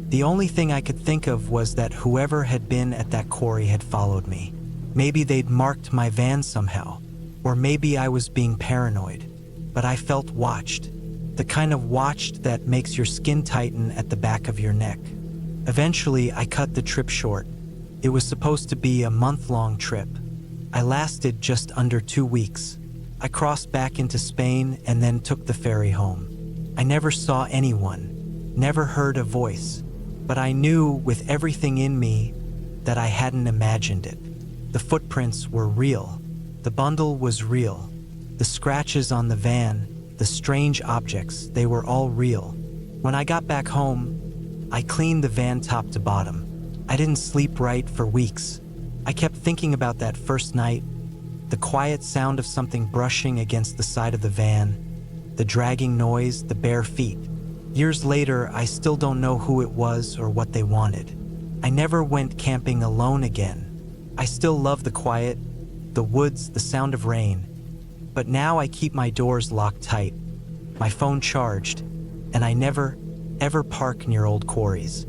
S1: The only thing I could think of was that whoever had been at that quarry had followed me. Maybe they'd marked my van somehow, or maybe I was being paranoid. But I felt watched. The kind of watched that makes your skin tighten at the back of your neck. Eventually, I cut the trip short. It was supposed to be a month-long trip. I lasted just under 2 weeks. I crossed back into Spain and then took the ferry home. I never saw anyone, never heard a voice, but I knew with everything in me that I hadn't imagined it. The footprints were real. The bundle was real. The scratches on the van, the strange objects, they were all real. When I got back home, I cleaned the van top to bottom. I didn't sleep right for weeks. I kept thinking about that first night, the quiet sound of something brushing against the side of the van, the dragging noise, the bare feet. Years later, I still don't know who it was or what they wanted. I never went camping alone again. I still love the quiet, the woods, the sound of rain. But now I keep my doors locked tight, my phone charged, and I never, ever park near old quarries.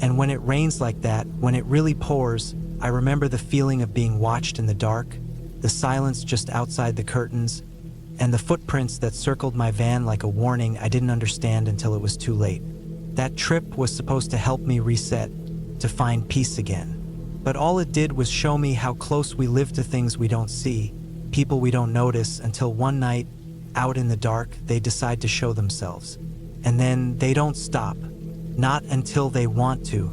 S1: And when it rains like that, when it really pours, I remember the feeling of being watched in the dark, the silence just outside the curtains, and the footprints that circled my van like a warning I didn't understand until it was too late. That trip was supposed to help me reset, to find peace again. But all it did was show me how close we live to things we don't see, people we don't notice, until one night, out in the dark, they decide to show themselves. And then they don't stop. Not until they want to.